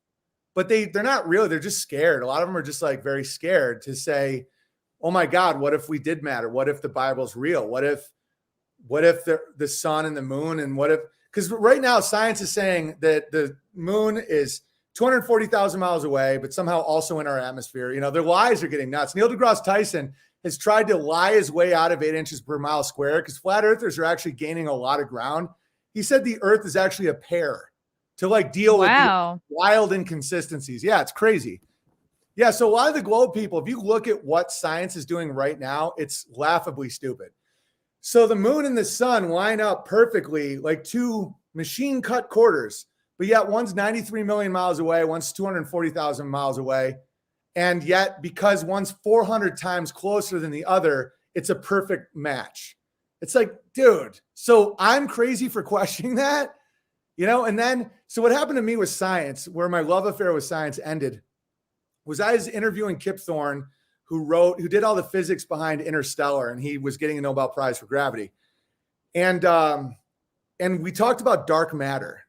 but they're not really, they're just scared. A lot of them are just like very scared to say, oh my God, what if we did matter? What if the Bible's real? What if the sun and the moon, and what if, because right now science is saying that the moon is 240,000 miles away, but somehow also in our atmosphere. You know, their lies are getting nuts. Neil deGrasse Tyson has tried to lie his way out of 8 inches per mile square, because flat earthers are actually gaining a lot of ground. He said the earth is actually a pear to like deal with the wild inconsistencies. Yeah, it's crazy. Yeah, so a lot of the globe people, if you look at what science is doing right now, it's laughably stupid. So the moon and the sun line up perfectly, like two machine cut quarters, but yet one's 93 million miles away, one's 240,000 miles away. And yet, because one's 400 times closer than the other, it's a perfect match. It's like, dude, so I'm crazy for questioning that, you know? And then, so what happened to me with science, where my love affair with science ended, was I was interviewing Kip Thorne, who did all the physics behind Interstellar, and he was getting a Nobel Prize for gravity. And we talked about dark matter.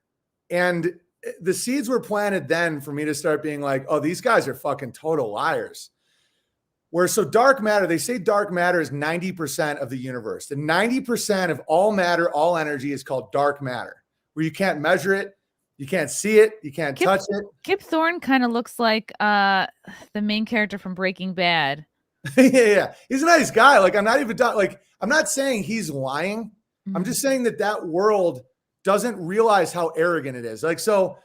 And the seeds were planted then for me to start being like, oh, these guys are fucking total liars. So dark matter, they say dark matter is 90% of the universe. And 90% of all matter, all energy is called dark matter, where you can't measure it, you can't see it, you can't touch it. Kip Thorne kind of looks like the main character from Breaking Bad. Yeah. He's a nice guy. Like, I'm not saying he's lying. Mm-hmm. I'm just saying that world doesn't realize how arrogant it is. Like, so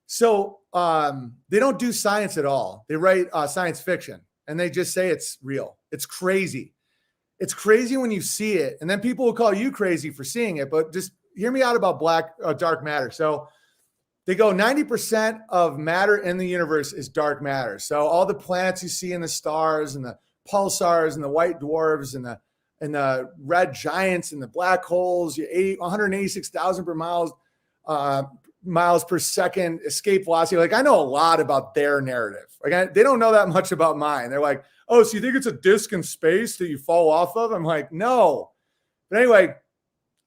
they don't do science at all. They write science fiction, and they just say it's real. It's crazy. It's crazy when you see it. And then people will call you crazy for seeing it, but just hear me out about dark matter. So they go 90% of matter in the universe is dark matter. So all the planets you see in the stars and the pulsars and the white dwarfs and the red giants and the black holes, 186,000 miles per second escape velocity. Like, I know a lot about their narrative. Like, they don't know that much about mine. They're like, oh, so you think it's a disc in space that you fall off of? I'm like, no. But anyway,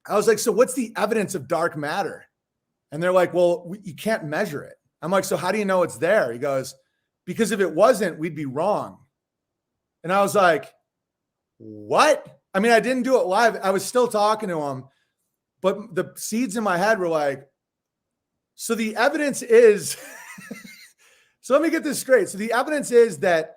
I was like, so what's the evidence of dark matter? And they're like, well, you can't measure it. I'm like, so how do you know it's there? He goes, because if it wasn't, we'd be wrong. And I was like, what? I mean, I didn't do it live. I was still talking to him, but the seeds in my head were like, so the evidence is, so let me get this straight. So the evidence is that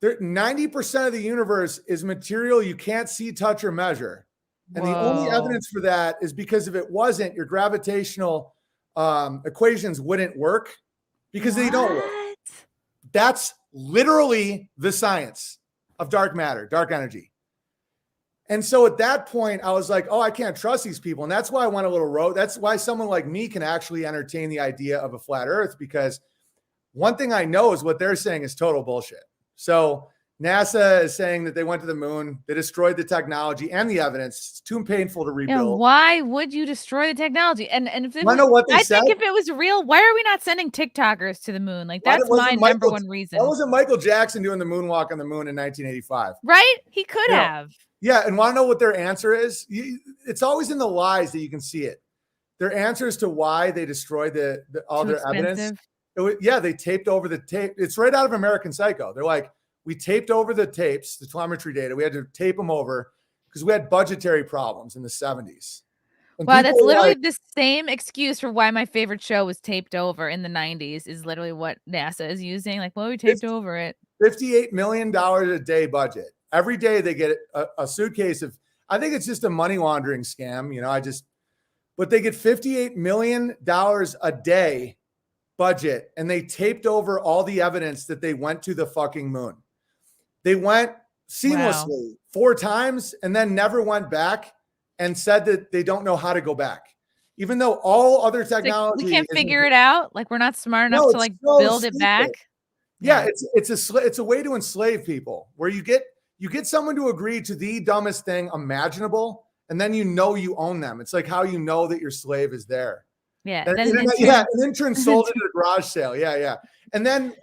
90% of the universe is material you can't see, touch, or measure. And the only evidence for that is because if it wasn't, your gravitational equations wouldn't work. because they don't work. That's literally the science of dark matter, dark energy. And so at that point, I was like, oh, I can't trust these people. And that's why I went a little rogue. That's why someone like me can actually entertain the idea of a flat earth, because one thing I know is what they're saying is total bullshit. So NASA is saying that they went to the moon, they destroyed the technology and the evidence. It's too painful to rebuild. Yeah, why would you destroy the technology? And if it I know what they I said. think if it was real, why are we not sending TikTokers to the moon? Like, that's my number one reason. Why wasn't Michael Jackson doing the moonwalk on the moon in 1985? Right? He could have. Yeah, and want to know what their answer is? It's always in the lies that you can see it. Their answers to why they destroyed all their evidence. They taped over the tape. It's right out of American Psycho. They're like, we taped over the tapes, the telemetry data. We had to tape them over because we had budgetary problems in the 70s. And wow, that's literally the same excuse for why my favorite show was taped over in the 90s is literally what NASA is using. Like, well, we taped over it. $58 million a day budget. Every day they get a suitcase of, I think it's just a money laundering scam. But they get $58 million a day budget, and they taped over all the evidence that they went to the fucking moon. They went seamlessly 4 times and then never went back and said that they don't know how to go back. Even though all other technology, we can't figure it out. Like, we're not smart enough to build it back. Yeah, it's a way to enslave people where you get someone to agree to the dumbest thing imaginable, and then you own them. It's like how you know that your slave is there. Yeah. An intern sold it at a garage sale. Yeah. And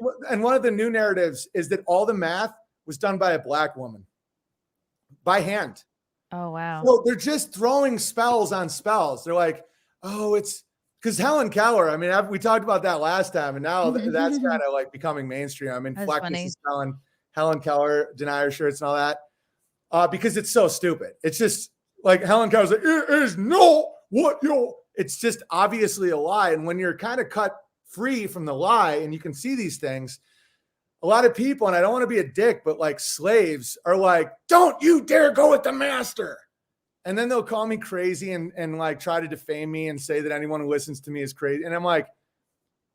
one of the new narratives is that all the math was done by a black woman by hand. Oh, wow. So they're just throwing spells on spells. They're like, oh, it's because Helen Keller. I mean, we talked about that last time, and now that's kind of like becoming mainstream. I mean, Flex is selling Helen Keller denier shirts and all that because it's so stupid. It's just like Helen Keller's like, it is no what you. It's just obviously a lie. And when you're kind of cut free from the lie and you can see these things, a lot of people, and I don't want to be a dick, but like slaves are like, don't you dare go with the master. And then they'll call me crazy and like try to defame me and say that anyone who listens to me is crazy. And I'm like,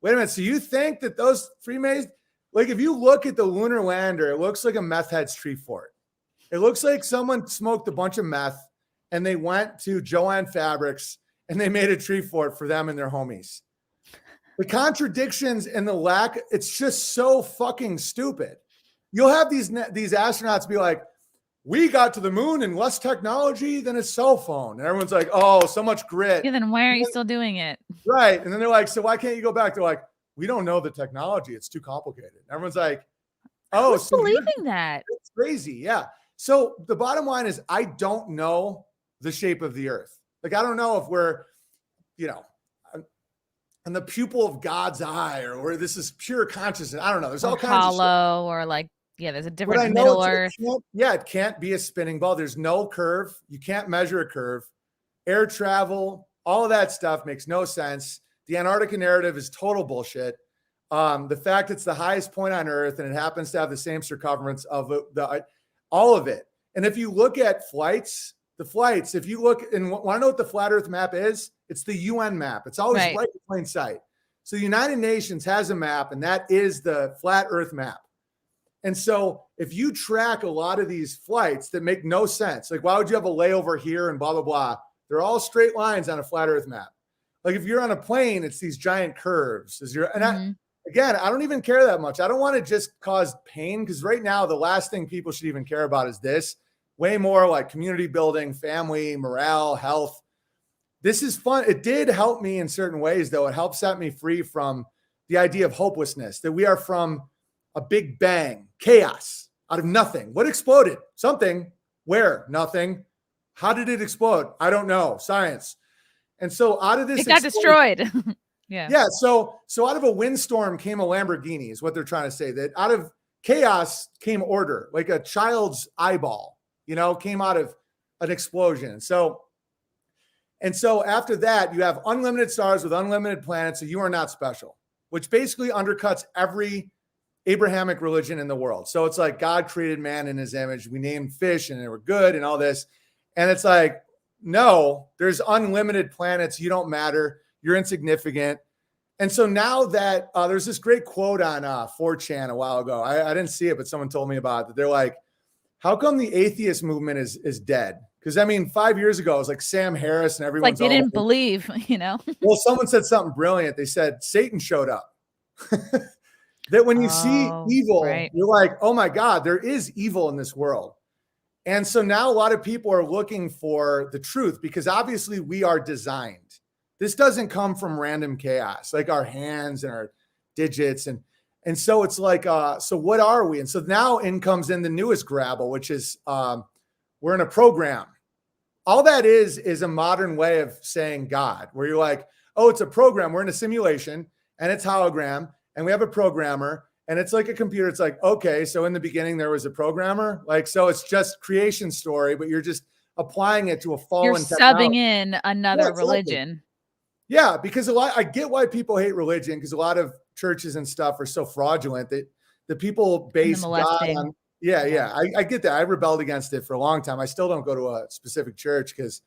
wait a minute. So you think that those Freemasons, like if you look at the lunar lander, it looks like a meth head's tree fort. It looks like someone smoked a bunch of meth and they went to Joanne Fabrics and they made a tree fort for them and their homies. The contradictions and the lack, it's just so fucking stupid. You'll have these astronauts be like, we got to the moon in less technology than a cell phone. And everyone's like, oh, so much grit. Yeah, then why aren't you still doing it? Right. And then they're like, so why can't you go back? They're like, we don't know the technology. It's too complicated. And everyone's like, oh, who's believing that? It's crazy. Yeah. So the bottom line is I don't know the shape of the earth. Like, I don't know if we're, in the pupil of God's eye, or where this is pure consciousness. I don't know. There's all kinds of hollow, or like, there's a different Middle Earth. It can't be a spinning ball. There's no curve. You can't measure a curve. Air travel, all of that stuff makes no sense. The Antarctica narrative is total bullshit. The fact it's the highest point on Earth and it happens to have the same circumference of all of it. And if you look at if you look and want to know what the flat Earth map is, it's the UN map. It's always right in plain sight. So the United Nations has a map, and that is the flat Earth map. And so if you track a lot of these flights that make no sense, like why would you have a layover here and blah, blah, blah? They're all straight lines on a flat Earth map. Like if you're on a plane, it's these giant curves. I don't even care that much. I don't want to just cause pain, because right now the last thing people should even care about is this. Way more like community building, family, morale, health. This is fun. It did help me in certain ways, though. It helped set me free from the idea of hopelessness, that we are from a big bang, chaos out of nothing. What exploded? Something. Where? Nothing. How did it explode? I don't know. Science. And so out of this, it got destroyed. Yeah. So out of a windstorm came a Lamborghini, is what they're trying to say. That out of chaos came order, like a child's eyeball, came out of an explosion. And so after that, you have unlimited stars with unlimited planets. So you are not special, which basically undercuts every Abrahamic religion in the world. So it's like God created man in his image. We named fish and they were good and all this. And it's like, no, there's unlimited planets. You don't matter. You're insignificant. And so now that there's this great quote on 4chan a while ago. I didn't see it, but someone told me about it. They're like, how come the atheist movement is dead? Because I mean, 5 years ago, it was like Sam Harris and everyone's like they didn't believe, Well, someone said something brilliant. They said Satan showed up. That when you see evil, you're like, oh my God, there is evil in this world. And so now a lot of people are looking for the truth because obviously we are designed. This doesn't come from random chaos, like our hands and our digits. And so it's like, so what are we? And so now in comes in the newest grabble, which is we're in a program. All that is a modern way of saying God, where you're like, oh, it's a program. We're in a simulation and it's hologram and we have a programmer and it's like a computer. It's like, okay, so in the beginning there was a programmer. Like, so it's just creation story, but you're just applying it to a fallen You're technology. subbing in another religion. Yeah, because I get why people hate religion, because a lot of churches and stuff are so fraudulent that the people base God on. Yeah. I get that. I rebelled against it for a long time. I still don't go to a specific church because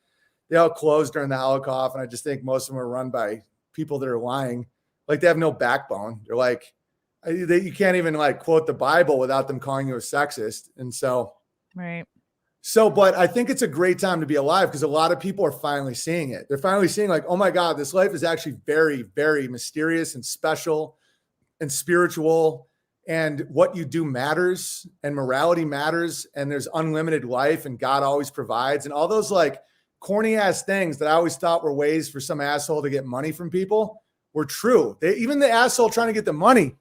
they all closed during the Holocaust, and I just think most of them are run by people that are lying. Like they have no backbone. They're like, you can't even like quote the Bible without them calling you a sexist. And so, right. So, but I think it's a great time to be alive because a lot of people are finally seeing it. They're finally seeing like, oh my God, this life is actually very, very mysterious and special and spiritual. And what you do matters and morality matters. And there's unlimited life and God always provides. And all those like corny ass things that I always thought were ways for some asshole to get money from people were true. Even the asshole trying to get the money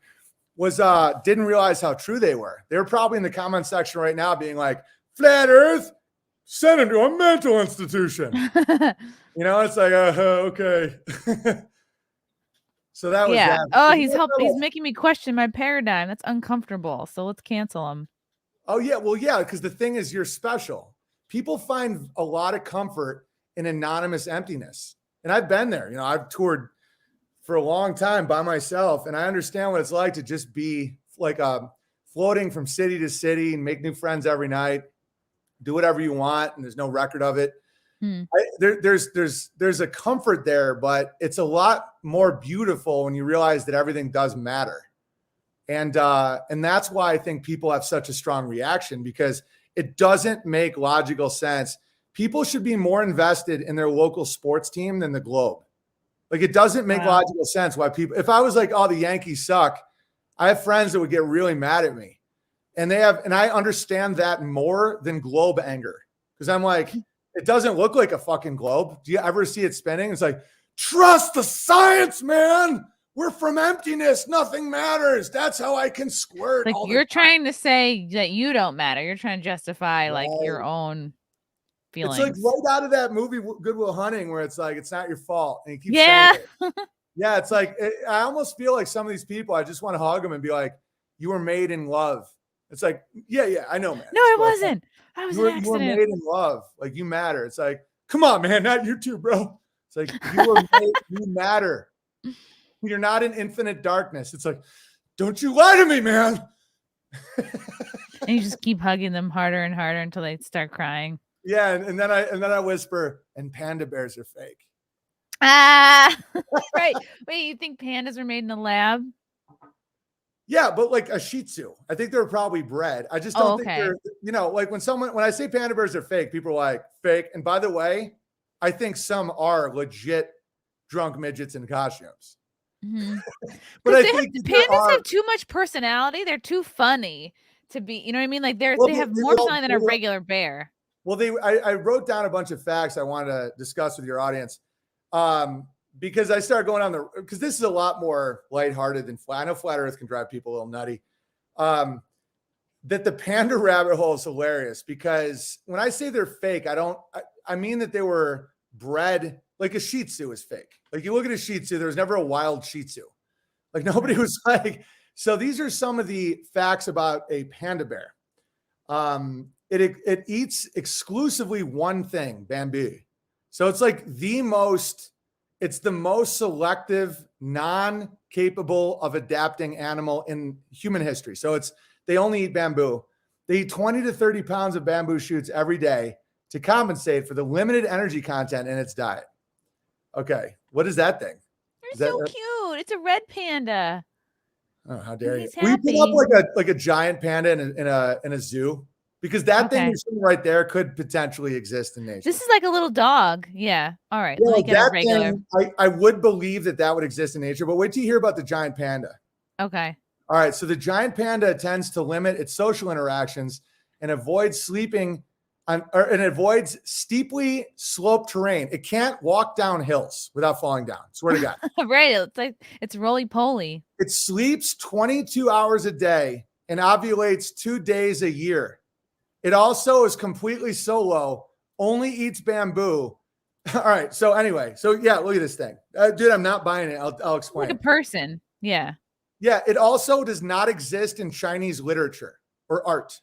was didn't realize how true they were. They were probably in the comment section right now being like, flat earth, send him to a mental institution. It's like, okay. So that was that. Oh, he's making me question my paradigm. That's uncomfortable. So let's cancel him. Oh, yeah. Well, yeah, because the thing is, you're special. People find a lot of comfort in anonymous emptiness. And I've been there. I've toured for a long time by myself, and I understand what it's like to just be like floating from city to city and make new friends every night. Do whatever you want, and there's no record of it. There's a comfort there, but it's a lot more beautiful when you realize that everything does matter. And that's why I think people have such a strong reaction, because it doesn't make logical sense. People should be more invested in their local sports team than the globe. Like, it doesn't make logical sense why people, if I was like, oh, the Yankees suck, I have friends that would get really mad at me. And I understand that more than globe anger. Because I'm like, it doesn't look like a fucking globe. Do you ever see it spinning? It's like, trust the science, man. We're from emptiness. Nothing matters. That's how I can squirt. Like, you're trying to say that you don't matter. You're trying to justify like your own feelings. It's like right out of that movie, Good Will Hunting, where it's like, it's not your fault. And he keeps saying it. Yeah, it's like, I almost feel like some of these people, I just want to hug them and be like, you were made in love. It's like, yeah, I know, man. No, it wasn't. I was an accident. You were made in love. Like, you matter. It's like, come on, man, not you too, bro. It's like, you matter. You're not in infinite darkness. It's like, don't you lie to me, man. And you just keep hugging them harder and harder until they start crying. Yeah, and then I whisper, and panda bears are fake. Right. Wait, you think pandas are made in a lab? Yeah, but like a Shih Tzu. I think they're probably bred. I just don't think they're, like when I say panda bears are fake, people are like, fake. And by the way, I think some are legit drunk midgets in costumes. Mm-hmm. But I think pandas have too much personality. They're too funny to be, you know what I mean? Like they have more personality than a regular bear. Well, I wrote down a bunch of facts I wanted to discuss with your audience. Because I started going on because this is a lot more lighthearted than flat. I know flat earth can drive people a little nutty. That the panda rabbit hole is hilarious, because when I say they're fake, I mean that they were bred, like a Shih Tzu is fake. Like, you look at a Shih Tzu, there was never a wild Shih Tzu. Like, nobody was like, so these are some of the facts about a panda bear. It eats exclusively one thing, bamboo. So it's like it's the most selective, non-capable of adapting animal in human history. So they only eat bamboo. They eat 20 to 30 pounds of bamboo shoots every day to compensate for the limited energy content in its diet. Okay. What is that thing? They're so cute. it's a red panda. Oh, how dare you? He's Will you put happy. up like a giant panda in a zoo? Because that thing Okay. you're seeing right there could potentially exist in nature. This is like a little dog. Yeah. All right. Yeah, Let me get a that regular. thing, I would believe that would exist in nature, but wait till you hear about the giant panda. Okay. All right. So the giant panda tends to limit its social interactions and avoids sleeping and avoids steeply sloped terrain. It can't walk down hills without falling down. Swear to God. Right. It's like it's roly-poly. It sleeps 22 hours a day and ovulates 2 days a year. It also is completely solo, only eats bamboo. All right. So anyway, yeah, look at this thing. Dude, I'm not buying it. I'll explain. Like a person. Yeah. Yeah, it also does not exist in Chinese literature or art.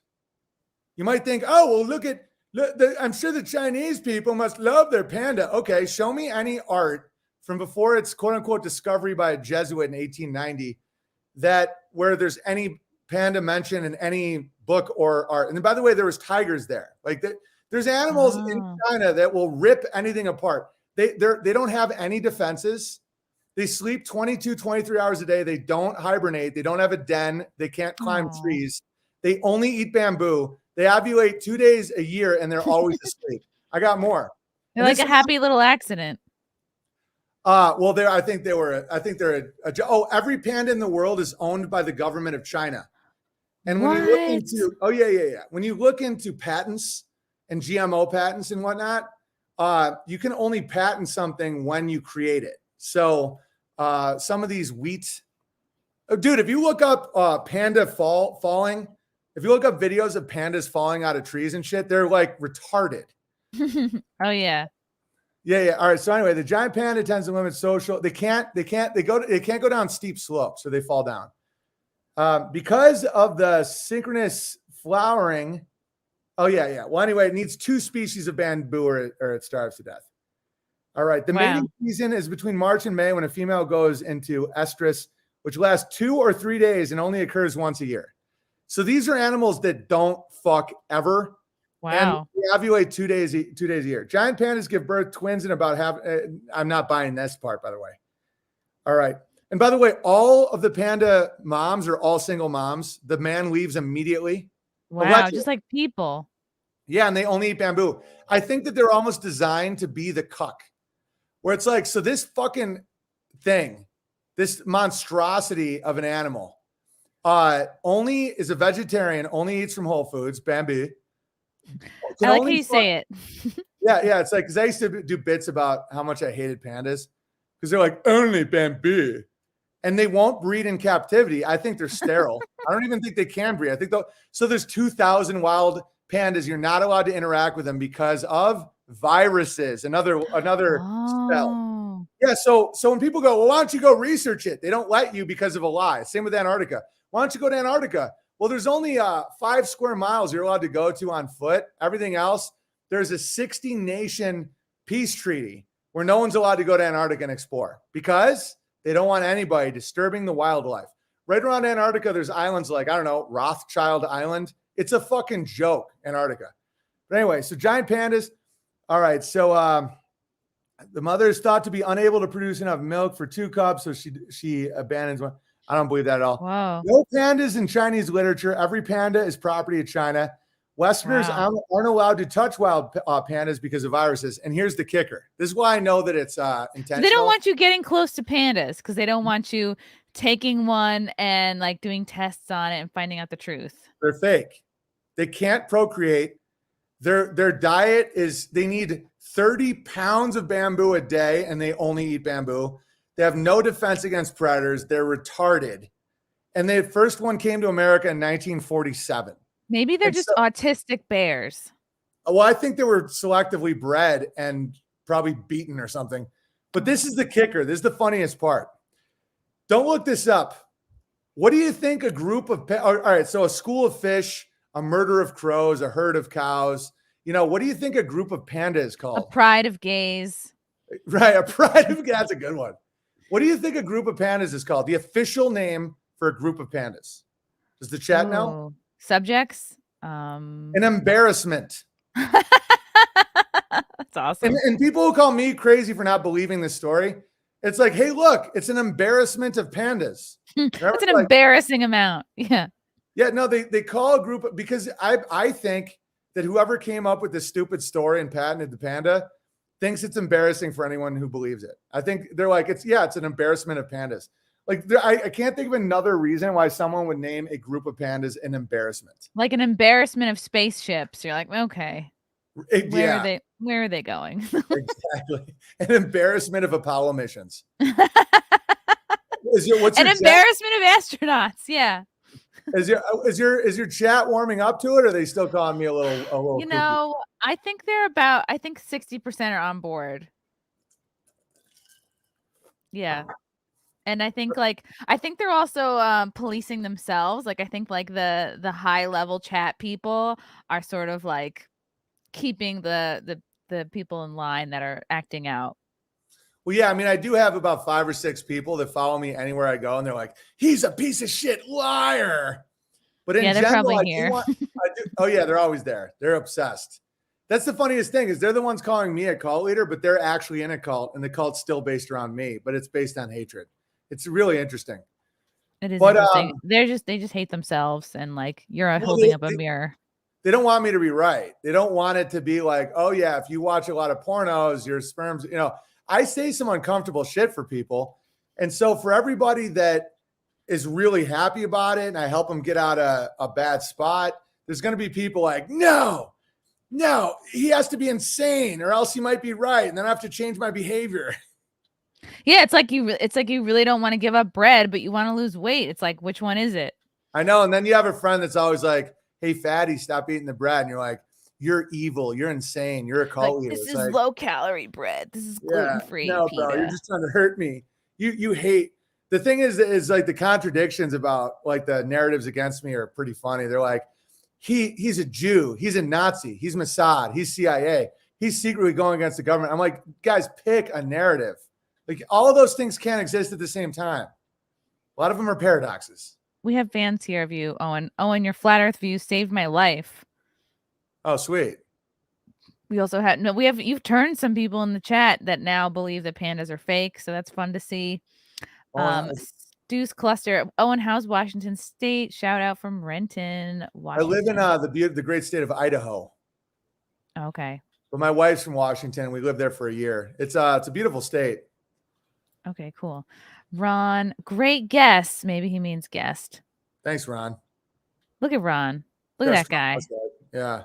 You might think, oh, well, look, I'm sure the Chinese people must love their panda. Okay, show me any art from before its quote unquote discovery by a Jesuit in 1890 where there's any panda mentioned in any book or art. And by the way, there was tigers there. Like there's animals in China that will rip anything apart. They don't have any defenses. They sleep 22, 23 hours a day. They don't hibernate. They don't have a den. They can't climb trees. They only eat bamboo. They ovulate 2 days a year and they're always asleep. I got more. They're like a happy little accident. Well, I think they're every panda in the world is owned by the government of China. And when you look into, when you look into patents and GMO patents and whatnot, you can only patent something when you create it. So some of these wheat, dude, if you look up panda falling, if you look up videos of pandas falling out of trees and shit, they're like retarded. Oh yeah. Yeah. All right. So anyway, the giant panda tends to limit social. They can't go down steep slopes, so they fall down. Because of the synchronous flowering. Oh yeah. Well, anyway, it needs 2 species of bamboo or it starves to death. All right. The mating season is between March and May when a female goes into estrus, which lasts 2 or 3 days and only occurs once a year. So these are animals that don't fuck ever. Wow. And they ovulate 2 days a year. Giant pandas give birth twins in about half. I'm not buying this part, by the way. All right. And by the way, all of the panda moms are all single moms. The man leaves immediately. Wow. Just like people. Yeah. And they only eat bamboo. I think that they're almost designed to be the cuck. Where it's like, so this fucking thing, this monstrosity of an animal, only is a vegetarian, only eats from Whole Foods, bamboo. I like how you say it. Yeah. It's like, because I used to do bits about how much I hated pandas because they're like, only bamboo. And they won't breed in captivity. I think they're sterile. I don't even think they can breed. I think so there's 2,000 wild pandas. You're not allowed to interact with them because of viruses. Another spell. Yeah. So when people go, well, why don't you go research it? They don't let you because of a lie. Same with Antarctica. Why don't you go to Antarctica? Well, there's only 5 square miles you're allowed to go to on foot. Everything else, there's a 60-nation peace treaty where no one's allowed to go to Antarctica and explore because they don't want anybody disturbing the wildlife. Right around Antarctica, there's islands like, I don't know, Rothschild Island. It's a fucking joke, Antarctica. But anyway, so giant pandas. All right. So the mother is thought to be unable to produce enough milk for 2 cubs. So she abandons one. I don't believe that at all. Wow. No pandas in Chinese literature. Every panda is property of China. Westerners aren't allowed to touch wild pandas because of viruses. And here's the kicker. This is why I know that it's intentional. They don't want you getting close to pandas because they don't want you taking one and like doing tests on it and finding out the truth. They're fake. They can't procreate. Their diet is they need 30 pounds of bamboo a day and they only eat bamboo. They have no defense against predators. They're retarded. And the first one came to America in 1947. Maybe they're just autistic bears. Well, I think they were selectively bred and probably beaten or something. But this is the kicker. This is the funniest part. Don't look this up. What do you think a group of all right, so a school of fish, a murder of crows, a herd of cows. What do you think a group of panda is called? A pride of gays. Right, a pride of that's a good one. What do you think a group of pandas is called? The official name for a group of pandas. Does the chat know? Subjects? An embarrassment. That's awesome. And people who call me crazy for not believing this story, It's like, hey, look, it's an embarrassment of pandas. It's an embarrassing amount. Yeah. Yeah, no, they call a group because I think that whoever came up with this stupid story and patented the panda thinks it's embarrassing for anyone who believes it. I think they're like, it's an embarrassment of pandas. Like I can't think of another reason why someone would name a group of pandas an embarrassment. Like an embarrassment of spaceships. You're like, okay. Where are they going? Exactly. An embarrassment of Apollo missions. What's an embarrassment of astronauts. Yeah. Is your chat warming up to it, or are they still calling me a little You know, I think 60% are on board. Yeah. And I think they're also policing themselves. Like I think like the high level chat people are sort of like keeping the people in line that are acting out. Well, yeah, I mean, I do have about 5 or 6 people that follow me anywhere I go, and they're like, "He's a piece of shit liar." But in they're general, probably here. Oh yeah, they're always there. They're obsessed. That's the funniest thing is they're the ones calling me a cult leader, but they're actually in a cult, and the cult's still based around me, but it's based on hatred. It's really interesting. It is interesting. They just hate themselves, and like you're holding up a mirror. They don't want me to be right. They don't want it to be like, oh yeah, if you watch a lot of pornos, your sperm's, I say some uncomfortable shit for people. And so for everybody that is really happy about it and I help them get out a bad spot, there's going to be people like, no, he has to be insane or else he might be right. And then I have to change my behavior. Yeah, it's like you really don't want to give up bread, but you want to lose weight. It's like, which one is it? I know. And then you have a friend that's always like, hey, fatty, stop eating the bread. And you're like, you're evil. You're insane. You're a cult leader. This is like, low calorie bread. This is gluten-free. No, pita. bro, you're just trying to hurt me. You hate. The thing is like the contradictions about like the narratives against me are pretty funny. They're like, he's a Jew. He's a Nazi. He's Mossad. He's CIA. He's secretly going against the government. I'm like, guys, pick a narrative. Like all of those things can't exist at the same time. A lot of them are paradoxes. We have fans here of you, Owen. Owen, your flat earth view saved my life. Oh, sweet. We also you've turned some people in the chat that now believe that pandas are fake. So that's fun to see. Stu's Cluster. Owen, how's Washington State? Shout out from Renton, Washington. I live in the great state of Idaho. Okay. But my wife's from Washington. We lived there for a year. It's a beautiful state. Okay, cool. Ron, great guess. Maybe he means guest. Thanks, Ron. Look at Ron. Look at that guy. Yeah.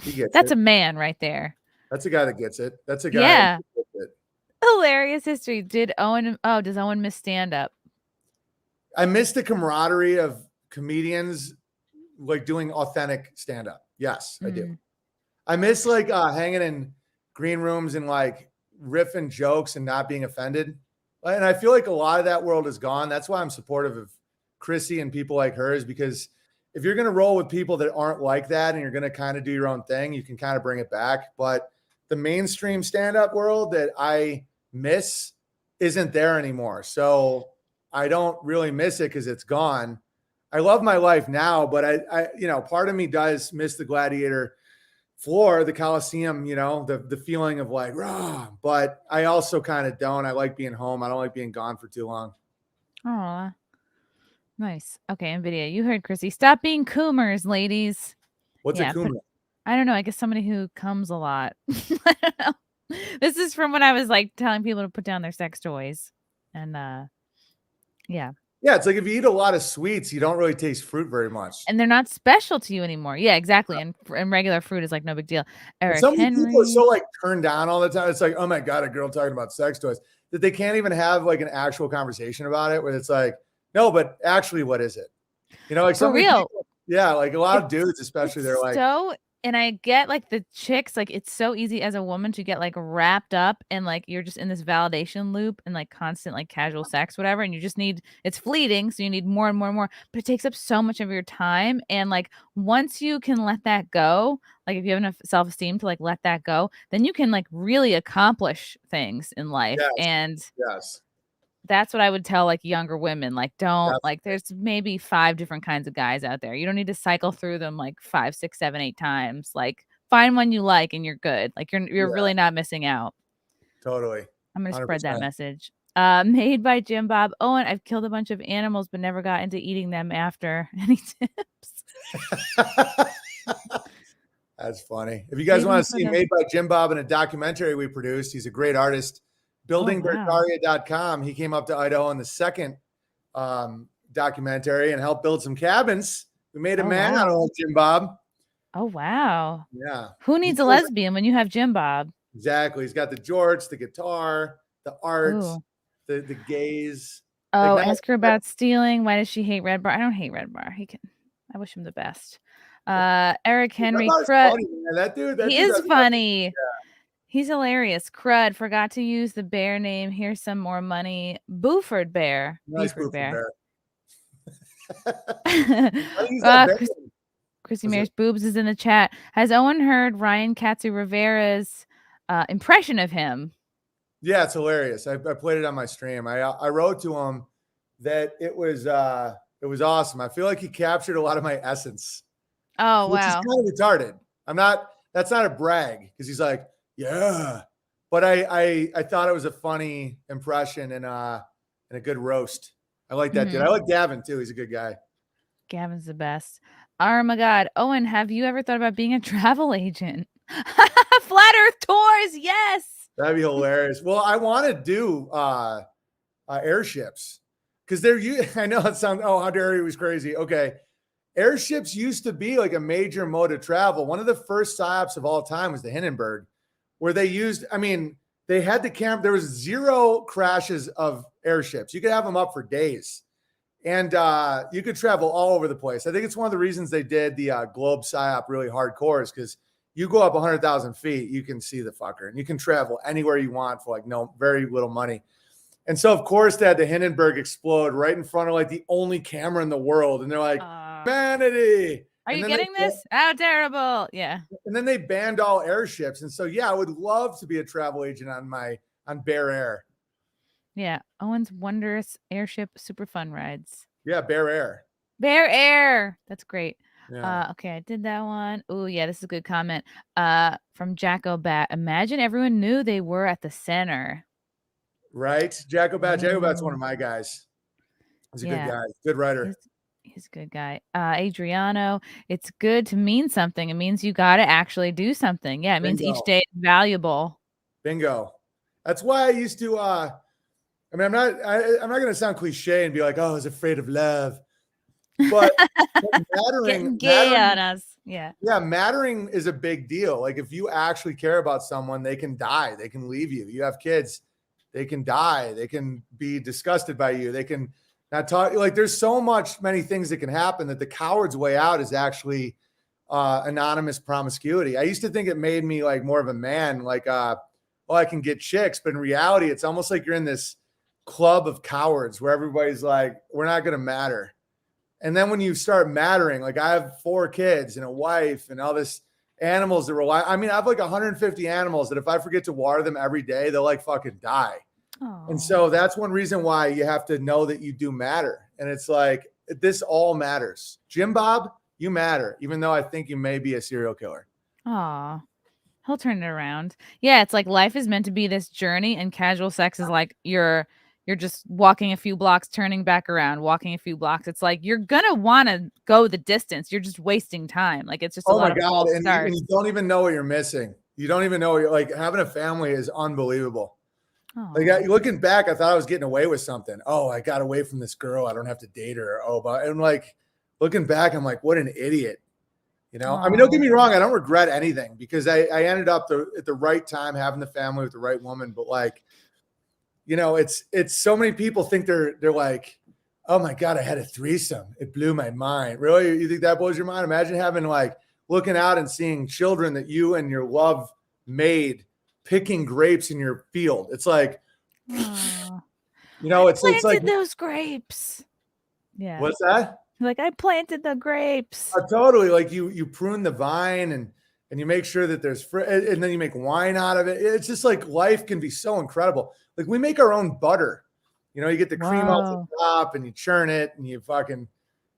He gets That's it. a man right there. That's a guy that gets it. That's a guy. Yeah. That gets it. Hilarious history. Does Owen miss stand-up? I miss the camaraderie of comedians like doing authentic stand-up. Yes, I do. I miss like hanging in green rooms and like riffing jokes and not being offended. And I feel like a lot of that world is gone. That's why I'm supportive of Chrissie and people like hers, because if you're going to roll with people that aren't like that and you're going to kind of do your own thing, you can kind of bring it back. But the mainstream stand-up world that I miss isn't there anymore. So I don't really miss it because it's gone. I love my life now, but I part of me does miss the gladiator floor, the Coliseum, the feeling of like, rah, but I also kind of don't. I like being home. I don't like being gone for too long. Aw. Nice. Okay, NVIDIA, you heard Chrissie. Stop being coomers, ladies. What's a coomer? I don't know. I guess somebody who comes a lot. I don't know. This is from when I was like telling people to put down their sex toys. And yeah. Yeah, it's like if you eat a lot of sweets, you don't really taste fruit very much. And they're not special to you anymore. Yeah, exactly. And regular fruit is like no big deal. Eric Some Henry. people are so like turned down all the time. It's like, oh my God, a girl talking about sex toys, that they can't even have like an actual conversation about it, where it's like, no, but actually, what is it? Like for real. People, yeah, like a lot of dudes, especially, they're like, and I get like the chicks, like it's so easy as a woman to get like wrapped up and like you're just in this validation loop and like constant like casual sex, whatever. And you just it's fleeting. So you need more and more and more, but it takes up so much of your time. And like once you can let that go, like if you have enough self-esteem to like let that go, then you can like really accomplish things in life. Yes. And yes. That's what I would tell like younger women. Like, don't like, there's maybe 5 different kinds of guys out there. You don't need to cycle through them like 5, 6, 7, 8 times. Like find one you like and you're good. Like you're really not missing out. Totally. I'm going to spread that message. Made by Jim Bob. Owen, I've killed a bunch of animals, but never got into eating them after. Any tips? That's funny. If you guys want to see Made by Jim Bob in a documentary we produced, he's a great artist. BuildingBertaria.com. He came up to Idaho in the second documentary and helped build some cabins. We made a man out of Jim Bob. Oh, wow. Yeah. Who needs a lesbian when you have Jim Bob? Exactly. He's got the jorts, the guitar, the art, the gaze. Oh, ask her about stealing. Why does she hate Red Bar? I don't hate Red Bar. I wish him the best. Eric Henry Crud. That dude he is funny. Yeah. He's hilarious. Crud forgot to use the bear name. Here's some more money. Buford Bear. Nice Buford Bear. Chrissie Mayr's boobs is in the chat. Has Owen heard Ryan Katsu Rivera's impression of him? Yeah, it's hilarious. I played it on my stream. I wrote to him that it was awesome. I feel like he captured a lot of my essence. Oh, which is kind of retarded. That's not a brag because he's like, yeah. But I thought it was a funny impression and a good roast. I like that dude. I like Gavin too. He's a good guy. Gavin's the best. Oh my God. Owen, have you ever thought about being a travel agent? Flat Earth tours, yes. That'd be hilarious. Well, I want to do airships because I know it sounds, oh, how dare he was crazy. Okay. Airships used to be like a major mode of travel. One of the first PSYOPs of all time was the Hindenburg, where they had the camp. There was 0 crashes of airships. You could have them up for days. And you could travel all over the place. I think it's one of the reasons they did the Globe PSYOP really hardcore is because you go up 100,000 feet, you can see the fucker. And you can travel anywhere you want for very little money. And so, of course, they had the Hindenburg explode right in front of like the only camera in the world. And they're like, humanity. Are you getting this? How terrible. Yeah. And then they banned all airships. And so, yeah, I would love to be a travel agent on Bear Air. Yeah. Owen's wondrous airship super fun rides. Yeah. Bear Air. Bear Air. That's great. Yeah. Okay. I did that one. Oh, yeah. This is a good comment from Jacko Bat. Imagine everyone knew they were at the center. Right. Jacko Bat. Jacko Bat's one of my guys. He's a good guy. Good writer. He's a good guy. Adriano, it's good to mean something. It means you got to actually do something. Yeah. It means each day is valuable. Bingo. That's why I used to, I'm not going to sound cliche and be like, oh, I was afraid of love, but mattering on us. Yeah. Yeah. Mattering is a big deal. Like if you actually care about someone, they can die. They can leave you. You have kids, they can die. They can be disgusted by you. They can not talk. Like there's so many things that can happen that the coward's way out is actually anonymous promiscuity. I used to think it made me like more of a man, like, I can get chicks, but in reality, it's almost like you're in this club of cowards where everybody's like, we're not going to matter. And then when you start mattering, like I have 4 kids and a wife and all this animals that rely. I have like 150 animals that if I forget to water them every day, they'll like fucking die. Aww. And so that's one reason why you have to know that you do matter. And it's like, this all matters. Jim Bob, you matter, even though I think you may be a serial killer. Aw. He'll turn it around. Yeah, it's like life is meant to be this journey, and casual sex is like you're just walking a few blocks, turning back around, walking a few blocks. It's like you're gonna want to go the distance. You're just wasting time. Like it's just a lot of false starts. And you don't even know what you're missing. You don't even know you're like having a family is unbelievable. Like looking back, I thought I was getting away with something. Oh, I got away from this girl. I don't have to date her. And like looking back, I'm like, what an idiot. Don't get me wrong. I don't regret anything because I ended up at the right time having the family with the right woman. But like, it's so many people think they're like, oh my God, I had a threesome. It blew my mind. Really? You think that blows your mind? Imagine having like looking out and seeing children that you and your love made picking grapes in your field. It's like, it's like those grapes. Yeah. What's that? Like I planted the grapes. Totally. Like you prune the vine and you make sure that there's and then you make wine out of it. It's just like life can be so incredible. Like we make our own butter. You get the cream off the top and you churn it and you and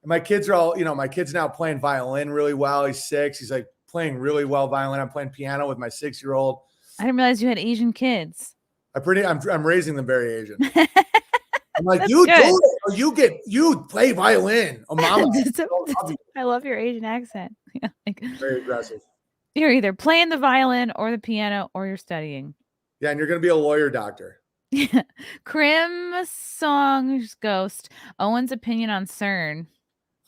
my kids are all, my kid's now playing violin really well. He's 6. He's like playing really well violin. I'm playing piano with my 6-year-old. I didn't realize you had Asian kids. I'm raising them very Asian. I'm like, That's you good. do it, or you play violin. Oh, mama. I love your Asian accent. Yeah, like, Very aggressive. you're either playing the violin or the piano or you're studying. Yeah, and you're going to be a lawyer doctor. Crim Song's Ghost. Owen's opinion on CERN.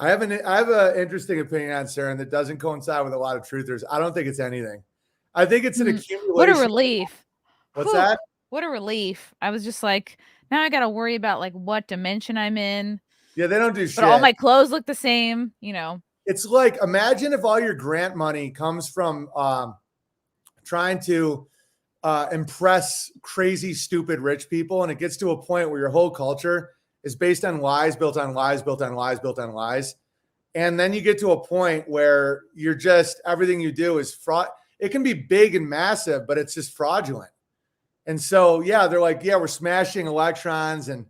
I have an interesting opinion on CERN that doesn't coincide with a lot of truthers. I don't think it's anything. I think it's an accumulation. What a relief. What's that? What a relief. I was just like, now I got to worry about like what dimension I'm in. Yeah, they don't do shit. But all my clothes look the same, you know. It's like, imagine if all your grant money comes from trying to impress crazy, stupid, rich people. And it gets to a point where your whole culture is based on lies, built on lies, built on lies, built on lies. And then you get to a point where you're just, everything you do is fraud. It can be big and massive, but it's just fraudulent. And so, yeah, they're like, yeah, we're smashing electrons and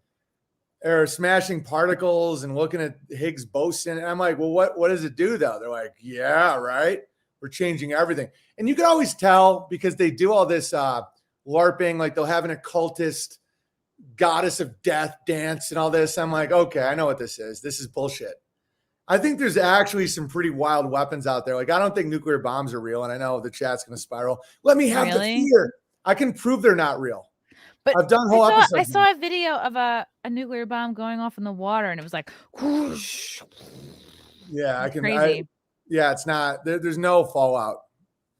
or smashing particles and looking at Higgs boson. And I'm like, well, what does it do though? They're like, yeah, right. We're changing everything. And you can always tell because they do all this LARPing, like they'll have an occultist goddess of death dance and all this. I'm like, okay, I know what this is. This is bullshit. I think there's actually some pretty wild weapons out there. Like, I don't think nuclear bombs are real. And I know the chat's going to spiral. Let me have the fear. I can prove they're not real. But I've done whole episodes. I saw a video of a nuclear bomb going off in the water, and it was like, whoosh. Yeah, I can. Crazy. Yeah, it's not. There's no fallout.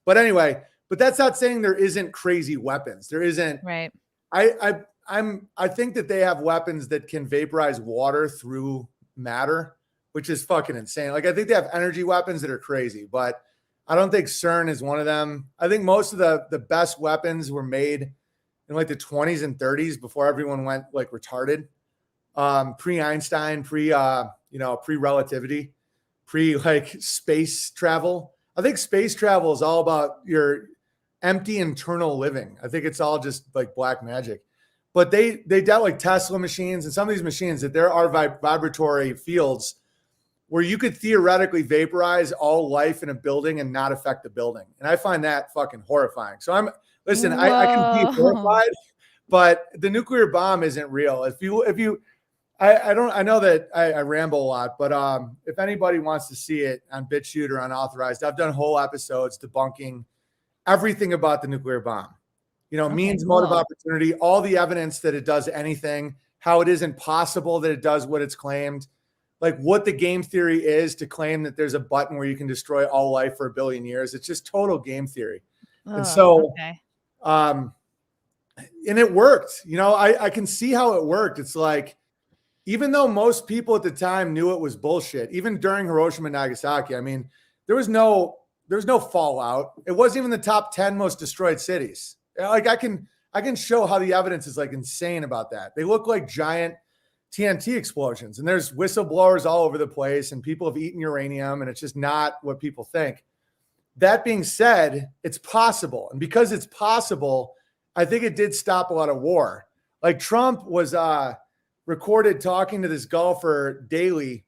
But anyway, but that's not saying there isn't crazy weapons. There isn't. Right. I think that they have weapons that can vaporize water through matter, which is fucking insane. Like, I think they have energy weapons that are crazy, but I don't think CERN is one of them. I think most of the best weapons were made in like the 20s and 30s before everyone went like retarded. Pre-Einstein, pre-relativity, like space travel. I think space travel is all about your empty internal living. I think it's all just like black magic. But they dealt like Tesla machines and some of these machines that there are vibratory fields where you could theoretically vaporize all life in a building and not affect the building. And I find that fucking horrifying. So I can be horrified, but the nuclear bomb isn't real. I know that I ramble a lot, but if anybody wants to see it on BitChute or Unauthorized, I've done whole episodes debunking everything about the nuclear bomb. Means, mode of opportunity, all the evidence that it does anything, how it isn't possible that it does what it's claimed, like what the game theory is to claim that there's a button where you can destroy all life for 1 billion years. It's just total game theory. And so, and it worked. I can see how it worked. It's like, even though most people at the time knew it was bullshit, even during Hiroshima and Nagasaki, I mean, there was no fallout. It wasn't even the top 10 most destroyed cities. Like, I can show how the evidence is like insane about that. They look like giant TNT explosions, and there's whistleblowers all over the place, and people have eaten uranium, and it's just not what people think. That being said, it's possible. And because it's possible, I think it did stop a lot of war. Like, Trump was recorded talking to this golfer daily,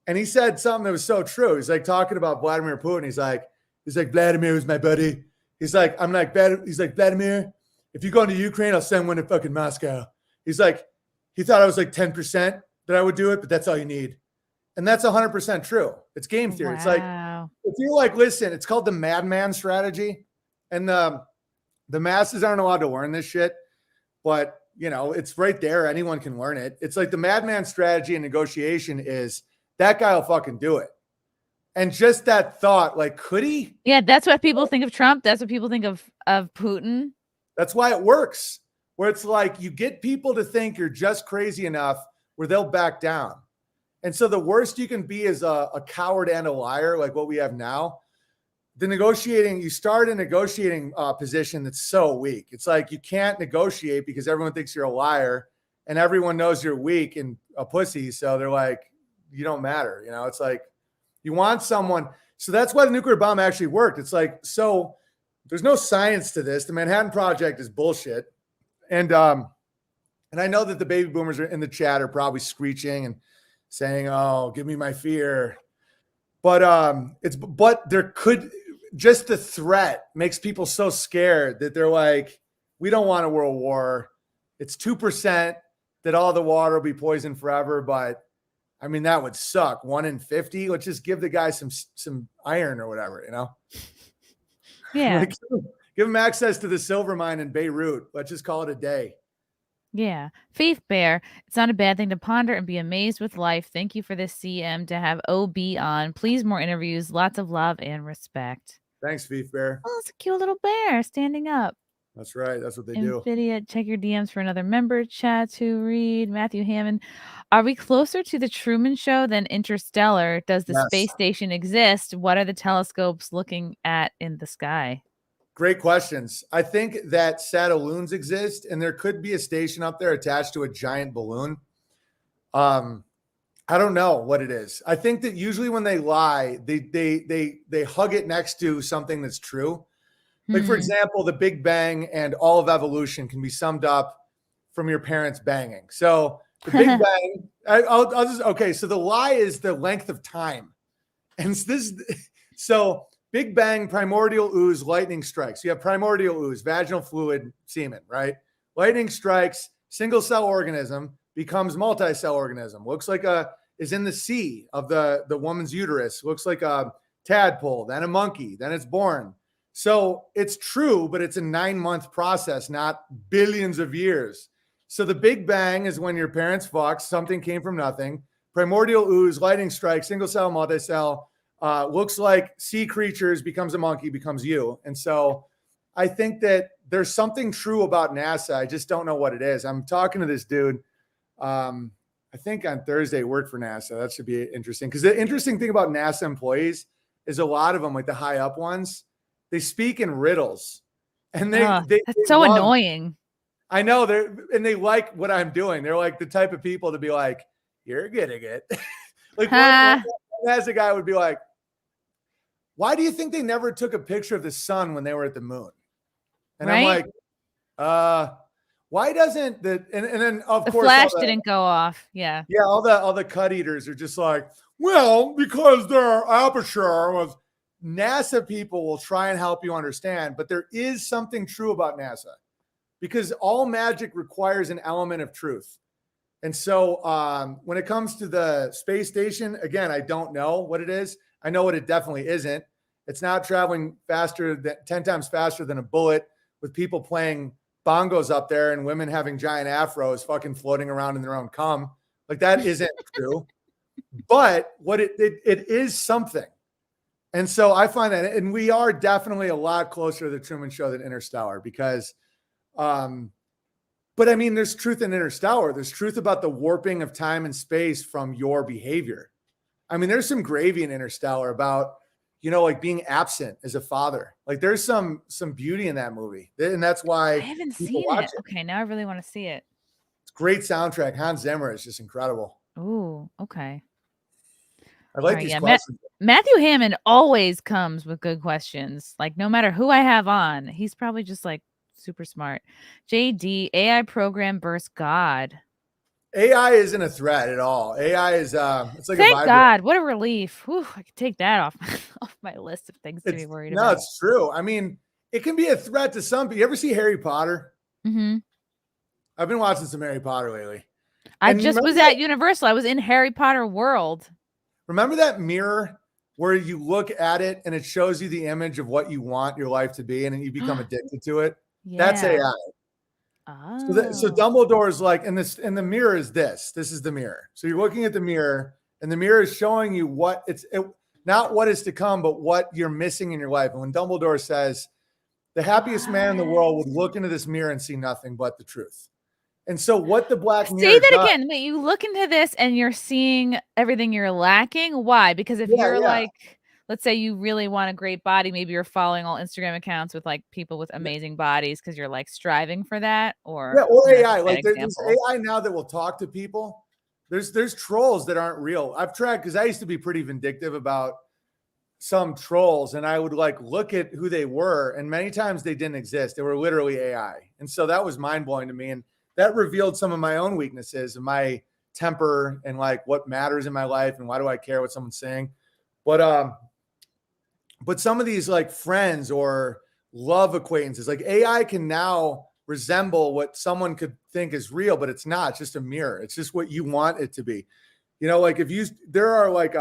and he said something that was so true. He's like talking about Vladimir Putin. He's like, Vladimir is my buddy. He's like, Vladimir, if you go into Ukraine, I'll send one to fucking Moscow. He's like, he thought I was like 10% that I would do it, but that's all you need. And that's 100% true. It's game theory. Wow. It's like, if you're like, listen, it's called the madman strategy. And the masses aren't allowed to learn this shit, but it's right there. Anyone can learn it. It's like the madman strategy and negotiation is that guy will fucking do it. And just that thought, like, could he? Yeah, that's what people think of Trump. That's what people think of Putin. That's why it works. Where it's like you get people to think you're just crazy enough where they'll back down. And so the worst you can be is a coward and a liar, like what we have now. You start a negotiating position that's so weak. It's like you can't negotiate because everyone thinks you're a liar and everyone knows you're weak and a pussy. So they're like, you don't matter. It's like you want someone. So that's why the nuclear bomb actually worked. It's like, so there's no science to this. The Manhattan Project is bullshit. And I know that the baby boomers are in the chat are probably screeching and saying, "Oh, give me my fear." But there could just the threat makes people so scared that they're like, we don't want a world war. It's 2% that all the water will be poisoned forever. But I mean, that would suck. 1 in 50. Let's just give the guy some iron or whatever, you know? Yeah. Like, give him access to the silver mine in Beirut. Let's just call it a day. Yeah. Faith Bear, it's not a bad thing to ponder and be amazed with life. Thank you for this CM to have OB on. Please, more interviews. Lots of love and respect. Thanks, Beef Bear. Oh, it's a cute little bear standing up. That's right. That's what they do. NVIDIA, check your DMs for another member chat to read. Matthew Hammond, are we closer to the Truman Show than Interstellar? Does the space station exist? What are the telescopes looking at in the sky? Great questions. I think that satelloons exist, and there could be a station up there attached to a giant balloon. I don't know what it is. I think that usually when they lie, they hug it next to something that's true. Like, for example, the Big Bang and all of evolution can be summed up from your parents banging. So the Big Bang, I'll just, okay. So the lie is the length of time. And so Big Bang, primordial ooze, lightning strikes. You have primordial ooze, vaginal fluid, semen, right? Lightning strikes, single cell organism becomes multi-cell organism. Looks like is in the sea of the woman's uterus. Looks like a tadpole, then a monkey, then it's born. So it's true, but it's a 9-month process, not billions of years. So the Big Bang is when your parents fucked, something came from nothing. Primordial ooze, lightning strike, single cell, multi-cell, looks like sea creatures, becomes a monkey, becomes you. And so I think that there's something true about NASA. I just don't know what it is. I'm talking to this dude, I think on Thursday, worked for NASA. That should be interesting. Because the interesting thing about NASA employees is a lot of them, like the high up ones, they speak in riddles, and that's so annoying. I know they like what I'm doing. They're like the type of people to be like, "You're getting it." Like one as a guy would be like, "Why do you think they never took a picture of the sun when they were at the moon?" And I'm like, why doesn't the and then of course the flash didn't go off? Yeah, all the cut eaters are just like, well, because their aperture was. NASA people will try and help you understand, but there is something true about NASA because all magic requires an element of truth. And so when it comes to the space station, again, I don't know what it is. I know what it definitely isn't. It's not traveling 10 times faster than a bullet with people playing bongos up there and women having giant afros fucking floating around in their own cum. Like that isn't true. But what it is something. And so I find that, and we are definitely a lot closer to the Truman Show than Interstellar because, but I mean, there's truth in Interstellar. There's truth about the warping of time and space from your behavior. I mean, there's some gravy in Interstellar about, like being absent as a father. Like there's some beauty in that movie. And that's why I haven't seen it. Okay. Now I really want to see it. It's great soundtrack. Hans Zimmer is just incredible. Ooh, okay. I like these questions. Matthew Hammond always comes with good questions. Like no matter who I have on, he's probably just like super smart. JD, AI program versus God. AI isn't a threat at all. AI is it's like thank God. What a relief. Whew, I could take that off my list of things to be worried about. No, it's true. I mean, it can be a threat to some people. You ever see Harry Potter? Mm-hmm. I've been watching some Harry Potter lately. I just was at Universal. I was in Harry Potter World. Remember that mirror where you look at it and it shows you the image of what you want your life to be and then you become addicted to it? Yeah. That's AI. Oh. So Dumbledore is like, and the mirror is this. This is the mirror. So you're looking at the mirror and the mirror is showing you not what is to come, but what you're missing in your life. And when Dumbledore says, the happiest man in the world would look into this mirror and see nothing but the truth. And so what the black mirror say that again. Wait, you look into this and you're seeing everything you're lacking. Why? Because if you're like, let's say you really want a great body, maybe you're following all Instagram accounts with like people with amazing bodies because you're like striving for that, or AI. Like there's AI now that will talk to people. There's trolls that aren't real. I've tried because I used to be pretty vindictive about some trolls, and I would like look at who they were, and many times they didn't exist. They were literally AI, and so that was mind blowing to me. And that revealed some of my own weaknesses and my temper and like what matters in my life and why do I care what someone's saying. But some of these like friends or love acquaintances, like AI can now resemble what someone could think is real, but it's not. It's just a mirror. It's just what you want it to be. Like there are like,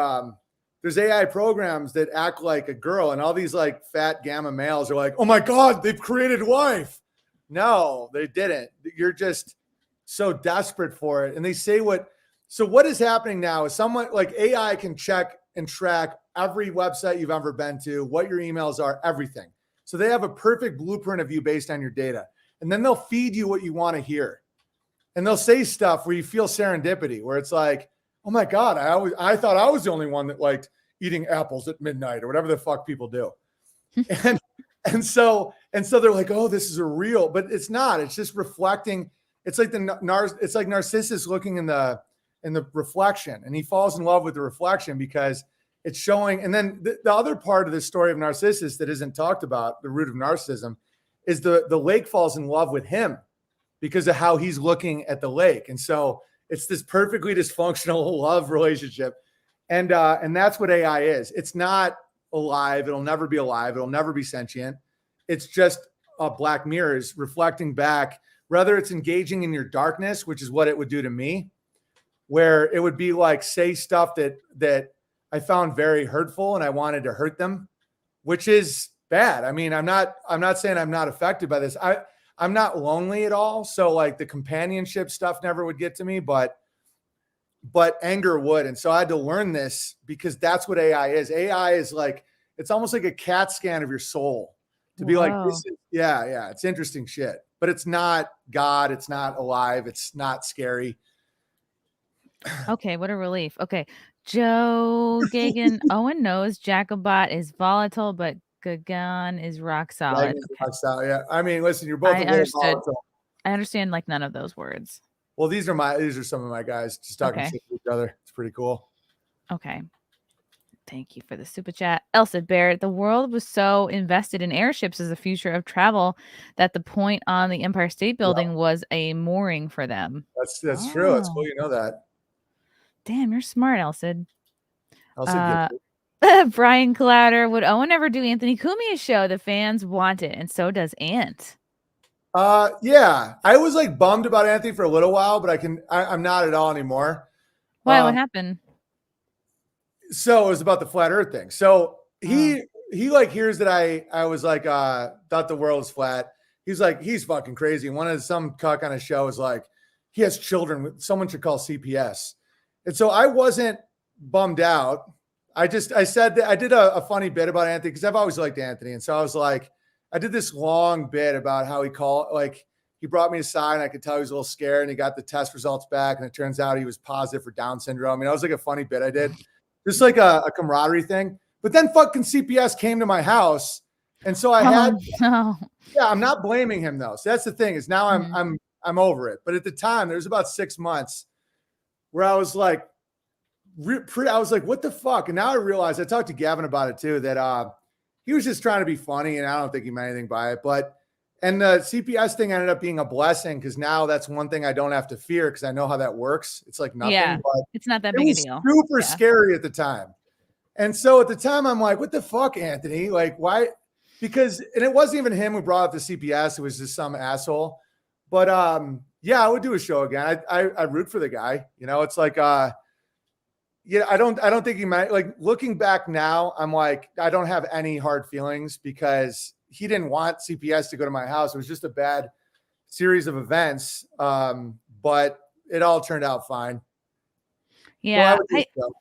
there's AI programs that act like a girl, and all these like fat gamma males are like, oh my God, they've created life. No, they didn't. You're just so desperate for it. And they say so what is happening now is someone like AI can check and track every website you've ever been to, what your emails are, everything. So they have a perfect blueprint of you based on your data. And then they'll feed you what you want to hear. And they'll say stuff where you feel serendipity, where it's like, oh my God, I thought I was the only one that liked eating apples at midnight or whatever the fuck people do. and so they're like, oh, this is a real, but it's not. It's just reflecting. It's like it's like Narcissus looking in the reflection, and he falls in love with the reflection because it's showing. And then the other part of the story of Narcissus that isn't talked about, the root of narcissism, is the lake falls in love with him because of how he's looking at the lake. And so it's this perfectly dysfunctional love relationship. And that's what AI is. It's not alive. It'll never be alive. It'll never be sentient. It's just black mirrors reflecting back, whether it's engaging in your darkness, which is what it would do to me, where it would be like, say stuff that I found very hurtful and I wanted to hurt them, which is bad. I mean, I'm not saying I'm not affected by this. I'm not lonely at all. So like the companionship stuff never would get to me, but anger would. And so I had to learn this because that's what AI is. AI is like, it's almost like a CAT scan of your soul to be like, this is, yeah. It's interesting shit, but it's not God. It's not alive. It's not scary. Okay. What a relief. Okay. Joe Gagan, Owen knows Jacobot is volatile, but Gagan is rock solid. Rock solid. Yeah. I mean, listen, you're both volatile. I understand like none of those words. Well, these are some of my guys just talking shit to each other. It's pretty cool. Okay. Thank you for the super chat. Elsa Barrett, the world was so invested in airships as a future of travel that the point on the Empire State Building was a mooring for them. That's true. It's cool you know that. Damn, you're smart, Elsa. Elsa Brian Clouder, would Owen ever do Anthony Cumia's show? The fans want it, and so does Ant. Yeah, I was like bummed about Anthony for a little while, but I'm not at all anymore. Why? What happened? So it was about the flat earth thing. So he like hears that I was like, thought the world was flat. He's like, he's fucking crazy. Some cuck on a show was like, he has children. Someone should call CPS. And so I wasn't bummed out. I said that I did a funny bit about Anthony because I've always liked Anthony. And so I was like, I did this long bit about how he brought me aside and I could tell he was a little scared and he got the test results back. And it turns out he was positive for Down syndrome. I mean, that was like a funny bit I did, just like a camaraderie thing. But then fucking CPS came to my house. And so I'm not blaming him though. So that's the thing is now I'm over it. But at the time, there was about 6 months where I was like, what the fuck? And now I realize, I talked to Gavin about it too, that he was just trying to be funny and I don't think he meant anything by it. And the CPS thing ended up being a blessing because now that's one thing I don't have to fear because I know how that works. It's like nothing. Yeah, but it's not that big a deal. Super scary at the time. And so at the time, I'm like, what the fuck, Anthony? Like, why? Because, and it wasn't even him who brought up the CPS. It was just some asshole. But yeah, I would do a show again. I root for the guy. It's like, yeah, I don't think he might. Like looking back now, I'm like, I don't have any hard feelings because he didn't want CPS to go to my house. It was just a bad series of events. But it all turned out fine. Yeah,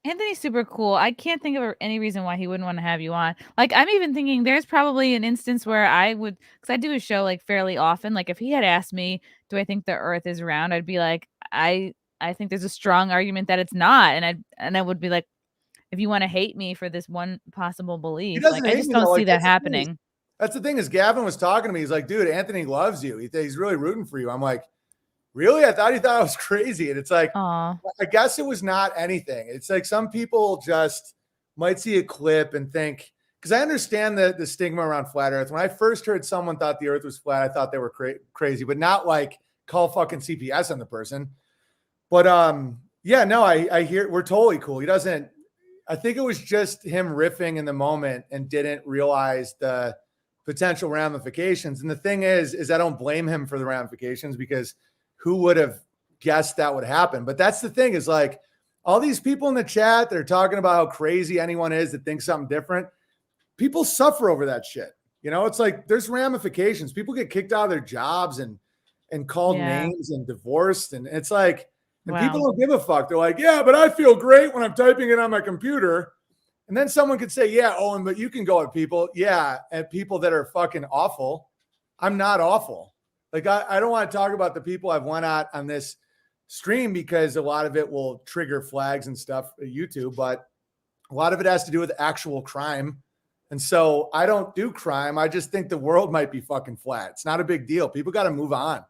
Anthony's super cool. I can't think of any reason why he wouldn't want to have you on. Like, I'm even thinking there's probably an instance where I would, because I do a show like fairly often. Like, if he had asked me, do I think the Earth is round? I'd be like, I think there's a strong argument that it's not, and I would be like, if you want to hate me for this one possible belief, like I just don't see that happening. That's the thing is, Gavin was talking to me. He's like, dude, Anthony loves you. He's really rooting for you. I'm like, really? I thought he thought I was crazy. And it's like, I guess it was not anything. It's like some people just might see a clip and think, because I understand the stigma around flat Earth. When I first heard someone thought the Earth was flat, I thought they were crazy, but not like call fucking CPS on the person. But yeah, no, I hear we're totally cool. He doesn't. I think it was just him riffing in the moment and didn't realize the potential ramifications. And the thing is I don't blame him for the ramifications, because who would have guessed that would happen? But that's the thing, is like all these people in the chat, they're talking about how crazy anyone is that thinks something different. People suffer over that shit. You know, it's like there's ramifications. People get kicked out of their jobs and called names and divorced. And it's like, and people don't give a fuck. They're like, yeah, but I feel great when I'm typing it on my computer. And then someone could say, yeah, Owen, but you can go at people. Yeah, at people that are fucking awful. I'm not awful. Like, I don't want to talk about the people I've went at on this stream, because a lot of it will trigger flags and stuff at YouTube, but a lot of it has to do with actual crime. And so I don't do crime. I just think the world might be fucking flat. It's not a big deal. People got to move on.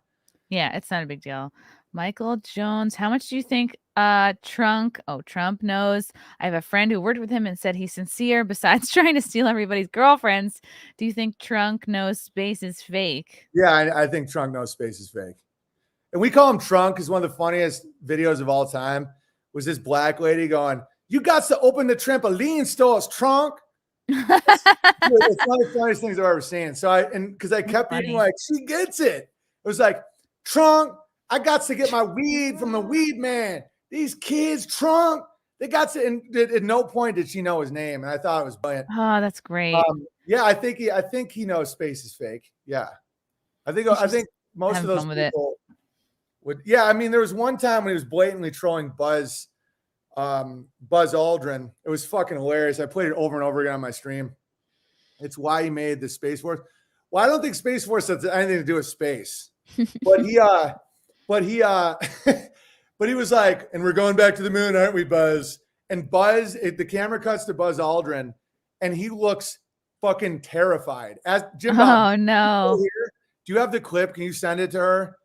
Yeah, it's not a big deal. Michael Jones, how much do you think Trump knows? I have a friend who worked with him and said he's sincere besides trying to steal everybody's girlfriends. Do you think Trunk knows space is fake? Yeah, I think Trunk knows space is fake. And we call him Trunk because one of the funniest videos of all time was this black lady going, "You got to open the trampoline stores, Trunk." It's one of the funniest things I've ever seen. So because I kept being like, she gets it. It was like, Trunk, I got to get my weed from the weed man. These kids, Trunk, they got to. And at no point did she know his name, and I thought it was brilliant. Oh, that's great. Yeah, I think he knows space is fake. Yeah, I think most of those people would. Yeah, I mean, there was one time when he was blatantly trolling Buzz Aldrin. It was fucking hilarious. I played it over and over again on my stream. It's why he made the Space Force. Well, I don't think Space Force has anything to do with space, but he was like, and we're going back to the moon, aren't we, Buzz? And the camera cuts to Buzz Aldrin, and he looks fucking terrified. As Jim Bob, oh no! Do you have the clip? Can you send it to her?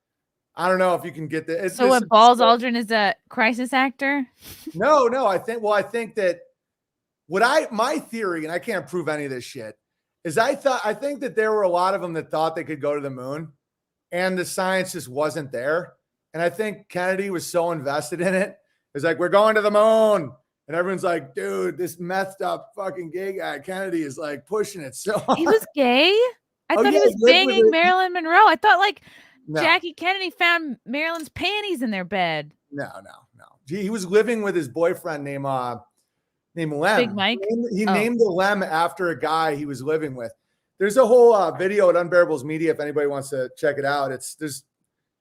I don't know if you can get the. So what? Buzz Aldrin is a crisis actor? No. I think that my theory, and I can't prove any of this shit, is I think that there were a lot of them that thought they could go to the moon, and the science just wasn't there. And I think Kennedy was so invested in it. It's like, we're going to the moon. And everyone's like, dude, this methed up fucking gay guy, Kennedy, is like pushing it so hard. He was gay? I thought he was banging Marilyn Monroe. I thought Jackie Kennedy found Marilyn's panties in their bed. No. He was living with his boyfriend named Lem. Big Mike? He named the Lem after a guy he was living with. There's a whole video at Unbearables Media if anybody wants to check it out. There's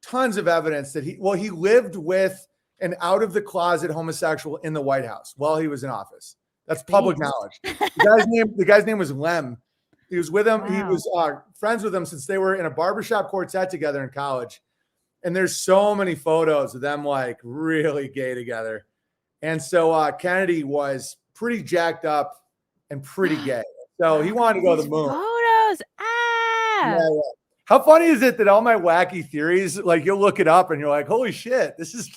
tons of evidence that he lived with an out-of-the-closet homosexual in the White House while he was in office. That's public knowledge. The guy's name was Lem. He was with him. Wow. He was friends with him since they were in a barbershop quartet together in college. And there's so many photos of them like really gay together. And so Kennedy was pretty jacked up and pretty gay. So he wanted to go to the moon. Photos. Yeah. How funny is it that all my wacky theories, like you'll look it up and you're like, holy shit, this is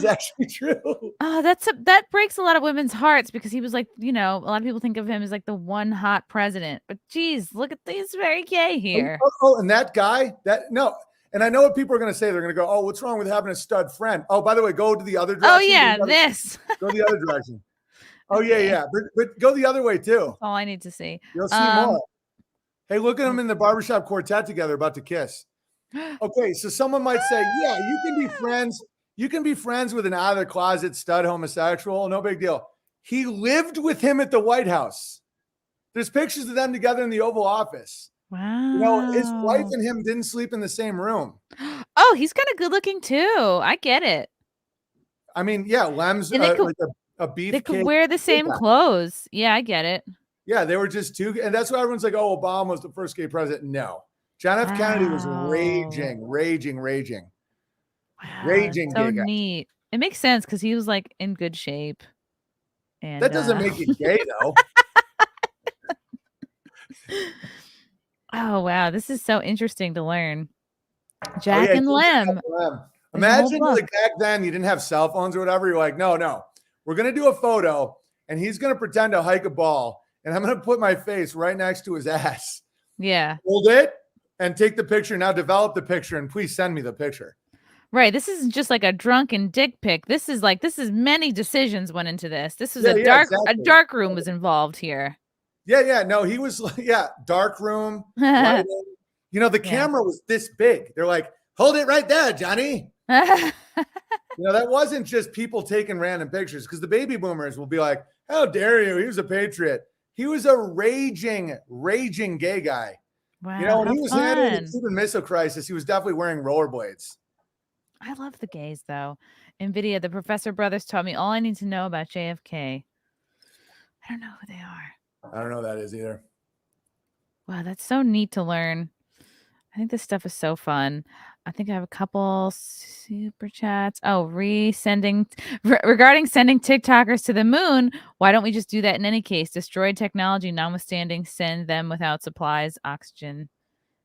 actually true. Oh, that breaks a lot of women's hearts, because he was like, a lot of people think of him as like the one hot president. But geez, look at these, very gay here. And that guy, and I know what people are going to say. They're going to go, oh, what's wrong with having a stud friend? Oh, by the way, go to the other direction. Oh, yeah, this. Go the other direction. Oh, yeah. But go the other way, too. That's all I need to see. You'll see more. Hey, look at them in the barbershop quartet together about to kiss. Okay, so someone might say, yeah, you can be friends. You can be friends with an out-of-the-closet stud homosexual. No big deal. He lived with him at the White House. There's pictures of them together in the Oval Office. Wow. His wife and him didn't sleep in the same room. Oh, he's kind of good looking too. I get it. I mean, yeah, Lem's like a beef. They could wear the same clothes. Yeah, I get it. Yeah, they were just two. And that's why everyone's like, oh, Obama was the first gay president. No. John F. Kennedy was raging. Wow, raging. So neat. It makes sense because he was like in good shape. And that doesn't make it gay, though. Oh, wow. This is so interesting to learn. Jack and Lem. Imagine like back then you didn't have cell phones or whatever. You're like, no, we're going to do a photo and he's going to pretend to hike a ball and I'm going to put my face right next to his ass. Yeah. Hold it and take the picture. Now develop the picture and please send me the picture. Right. This isn't just like a drunken dick pic. This is many decisions went into this. This was a dark room was involved here. Yeah. No, he was, dark room, lighting. The camera was this big. They're like, hold it right there, Johnny. That wasn't just people taking random pictures, because the baby boomers will be like, how dare you? He was a patriot. He was a raging gay guy. Wow, when he was handling the Cuban Missile Crisis, he was definitely wearing rollerblades. I love the gays, though. NVIDIA, the Professor Brothers taught me all I need to know about JFK. I don't know who they are. I don't know who that is either. Wow, that's so neat to learn. I think this stuff is so fun. I think I have a couple super chats. Oh, regarding sending TikTokers to the moon. Why don't we just do that in any case? Destroyed technology, notwithstanding, send them without supplies, oxygen,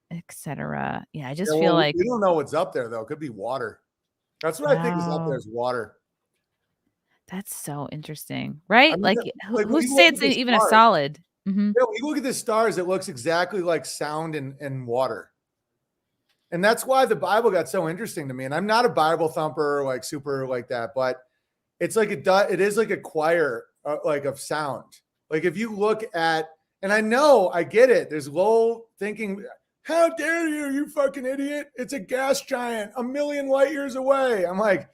etc. Yeah, I just feel like we don't know what's up there, though. It could be water. That's what I think is up there, is water. That's so interesting, right? I mean, who says it's even a solid? Mm-hmm. Yeah, when you look at the stars, it looks exactly like sound and water. And that's why the Bible got so interesting to me. And I'm not a Bible thumper, like super like that, but it's like it is like a choir, like of sound. Like if you look at, and I get it. There's low thinking. How dare you fucking idiot? It's a gas giant 1 million light years away. I'm like,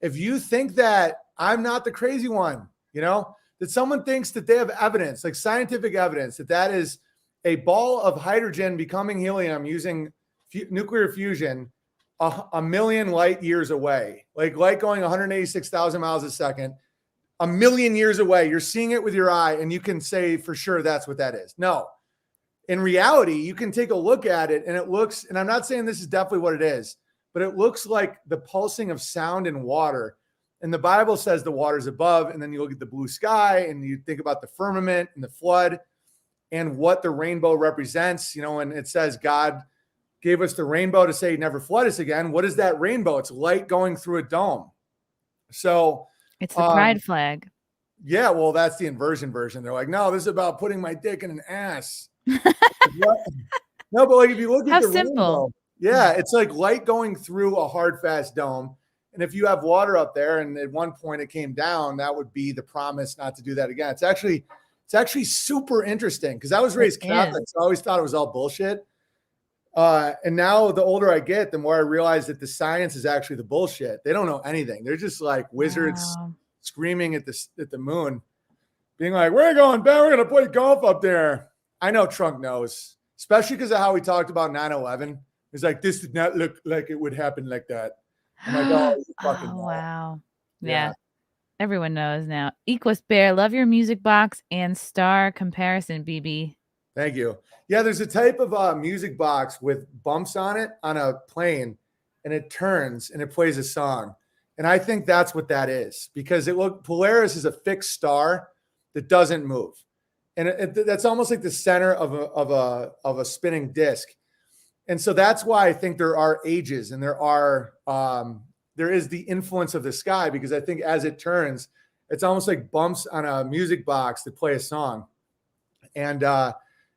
if you think that, I'm not the crazy one, that someone thinks that they have evidence, like scientific evidence, that is a ball of hydrogen becoming helium using nuclear fusion 1 million light years away, like light going 186,000 miles a second, 1 million years away. You're seeing it with your eye and you can say for sure that's what that is. No, in reality, you can take a look at it and it looks, and I'm not saying this is definitely what it is, but it looks like the pulsing of sound and water. And the Bible says the water's above, and then you look at the blue sky and you think about the firmament and the flood and what the rainbow represents, and it says God gave us the rainbow to say never flood us again. What is that rainbow? It's light going through a dome. So it's the pride flag. Yeah, well, that's the inversion version. They're like, no, this is about putting my dick in an ass. No, but like if you look at the rainbow, it's like light going through a hard, fast dome. And if you have water up there and at one point it came down, that would be the promise not to do that again. It's actually super interesting, because I was raised Catholic, so I always thought it was all bullshit. And now the older I get, the more I realize that the science is actually the bullshit. They don't know anything. They're just like wizards screaming at the moon, being like, we're going, Ben, we're going to play golf up there. I know Trump knows, especially because of how we talked about 9/11. He's like, this did not look like it would happen like that. I'm like, oh, you fucking know. Wow. Yeah. Everyone knows now. Equus Bear, love your music box and star comparison, BB. Thank you. Yeah, there's a type of music box with bumps on it on a plane, and it turns and it plays a song. And I think that's what that is, because Polaris is a fixed star that doesn't move. And that's almost like the center of a spinning disc. And so that's why I think there are ages, and there is the influence of the sky, because I think as it turns, it's almost like bumps on a music box that play a song. And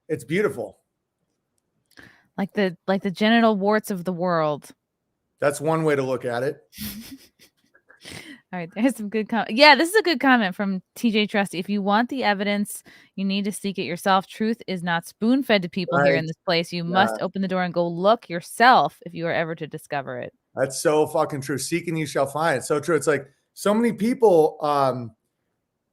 it's beautiful. Like the genital warts of the world. That's one way to look at it. All right, there's some good comment. Yeah, this is a good comment from TJ Trusty. If you want the evidence, you need to seek it yourself. Truth is not spoon-fed to people here in this place. You must open the door and go look yourself if you are ever to discover it. That's so fucking true. Seek and you shall find. It's so true. It's like so many people,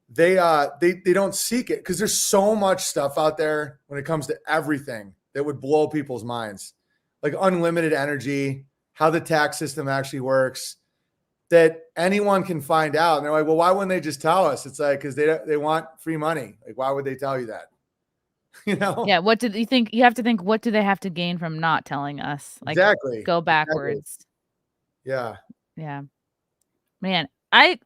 they don't seek it because there's so much stuff out there when it comes to everything that would blow people's minds, like unlimited energy, how the tax system actually works, that anyone can find out. And they're like, well, why wouldn't they just tell us? It's like, because they want free money. Like, why would they tell you that? Yeah. What do you think? You have to think, what do they have to gain from not telling us? Like, exactly. Go backwards. Exactly. Yeah. Man, I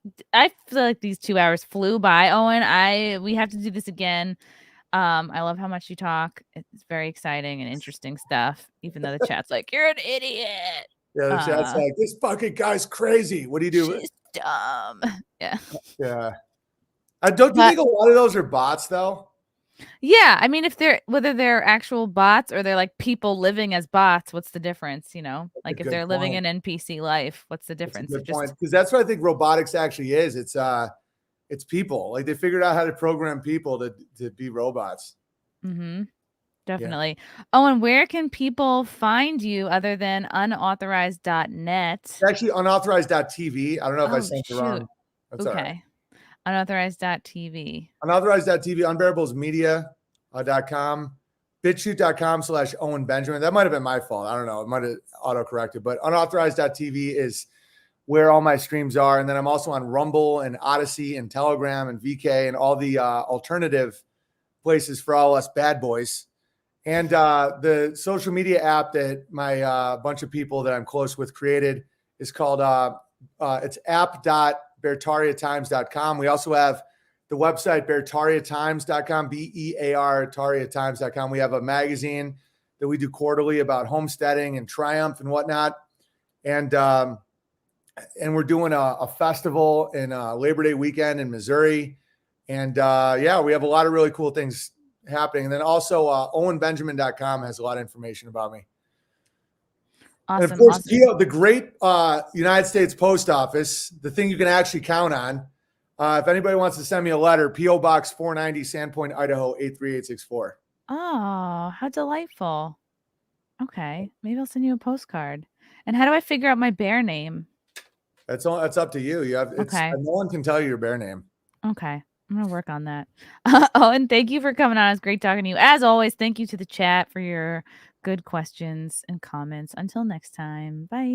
feel like these 2 hours flew by, Owen. We have to do this again. I love how much you talk. It's very exciting and interesting stuff, even though the chat's like, you're an idiot. Yeah, the chat's like, this fucking guy's crazy. What do you do? She's dumb. Yeah. Yeah. Don't you think a lot of those are bots, though? Yeah. I mean, whether they're actual bots or they're like people living as bots, what's the difference? Like if they're living an NPC life, what's the difference? That's a good point. Because that's what I think robotics actually is. It's people. Like they figured out how to program people to be robots. Mm-hmm. Definitely. Oh, and where can people find you other than unauthorized.net? It's actually unauthorized.tv. I don't know if I Oh, sent the shoot. wrong. That's all right. Okay. Unauthorized.tv. Unauthorized.tv, unbearablesmedia.com, bitshoot.com/Owen Benjamin. That might have been my fault. I don't know. It might have auto-corrected, but unauthorized.tv is where all my streams are. And then I'm also on Rumble and Odyssey and Telegram and VK and all the alternative places for all us bad boys. And the social media app that my bunch of people that I'm close with created is called it's app.beartariatimes.com. We also have the website beartariatimes.com, BEAR-tariatimes.com. We have a magazine that we do quarterly about homesteading and triumph and whatnot. And we're doing a festival in Labor Day weekend in Missouri. And we have a lot of really cool things happening. And then also owenbenjamin.com has a lot of information about me. Awesome. And of course, awesome. PO, the great United States Post Office, the thing you can actually count on. If anybody wants to send me a letter, P.O. Box 490, Sandpoint, Idaho, 83864. Oh, how delightful. Okay. Maybe I'll send you a postcard. And how do I figure out my bear name? That's up to you. Okay. No one can tell you your bear name. Okay. I'm going to work on that. Oh, and thank you for coming on. It's great talking to you. As always, thank you to the chat for your good questions and comments. Until next time. Bye.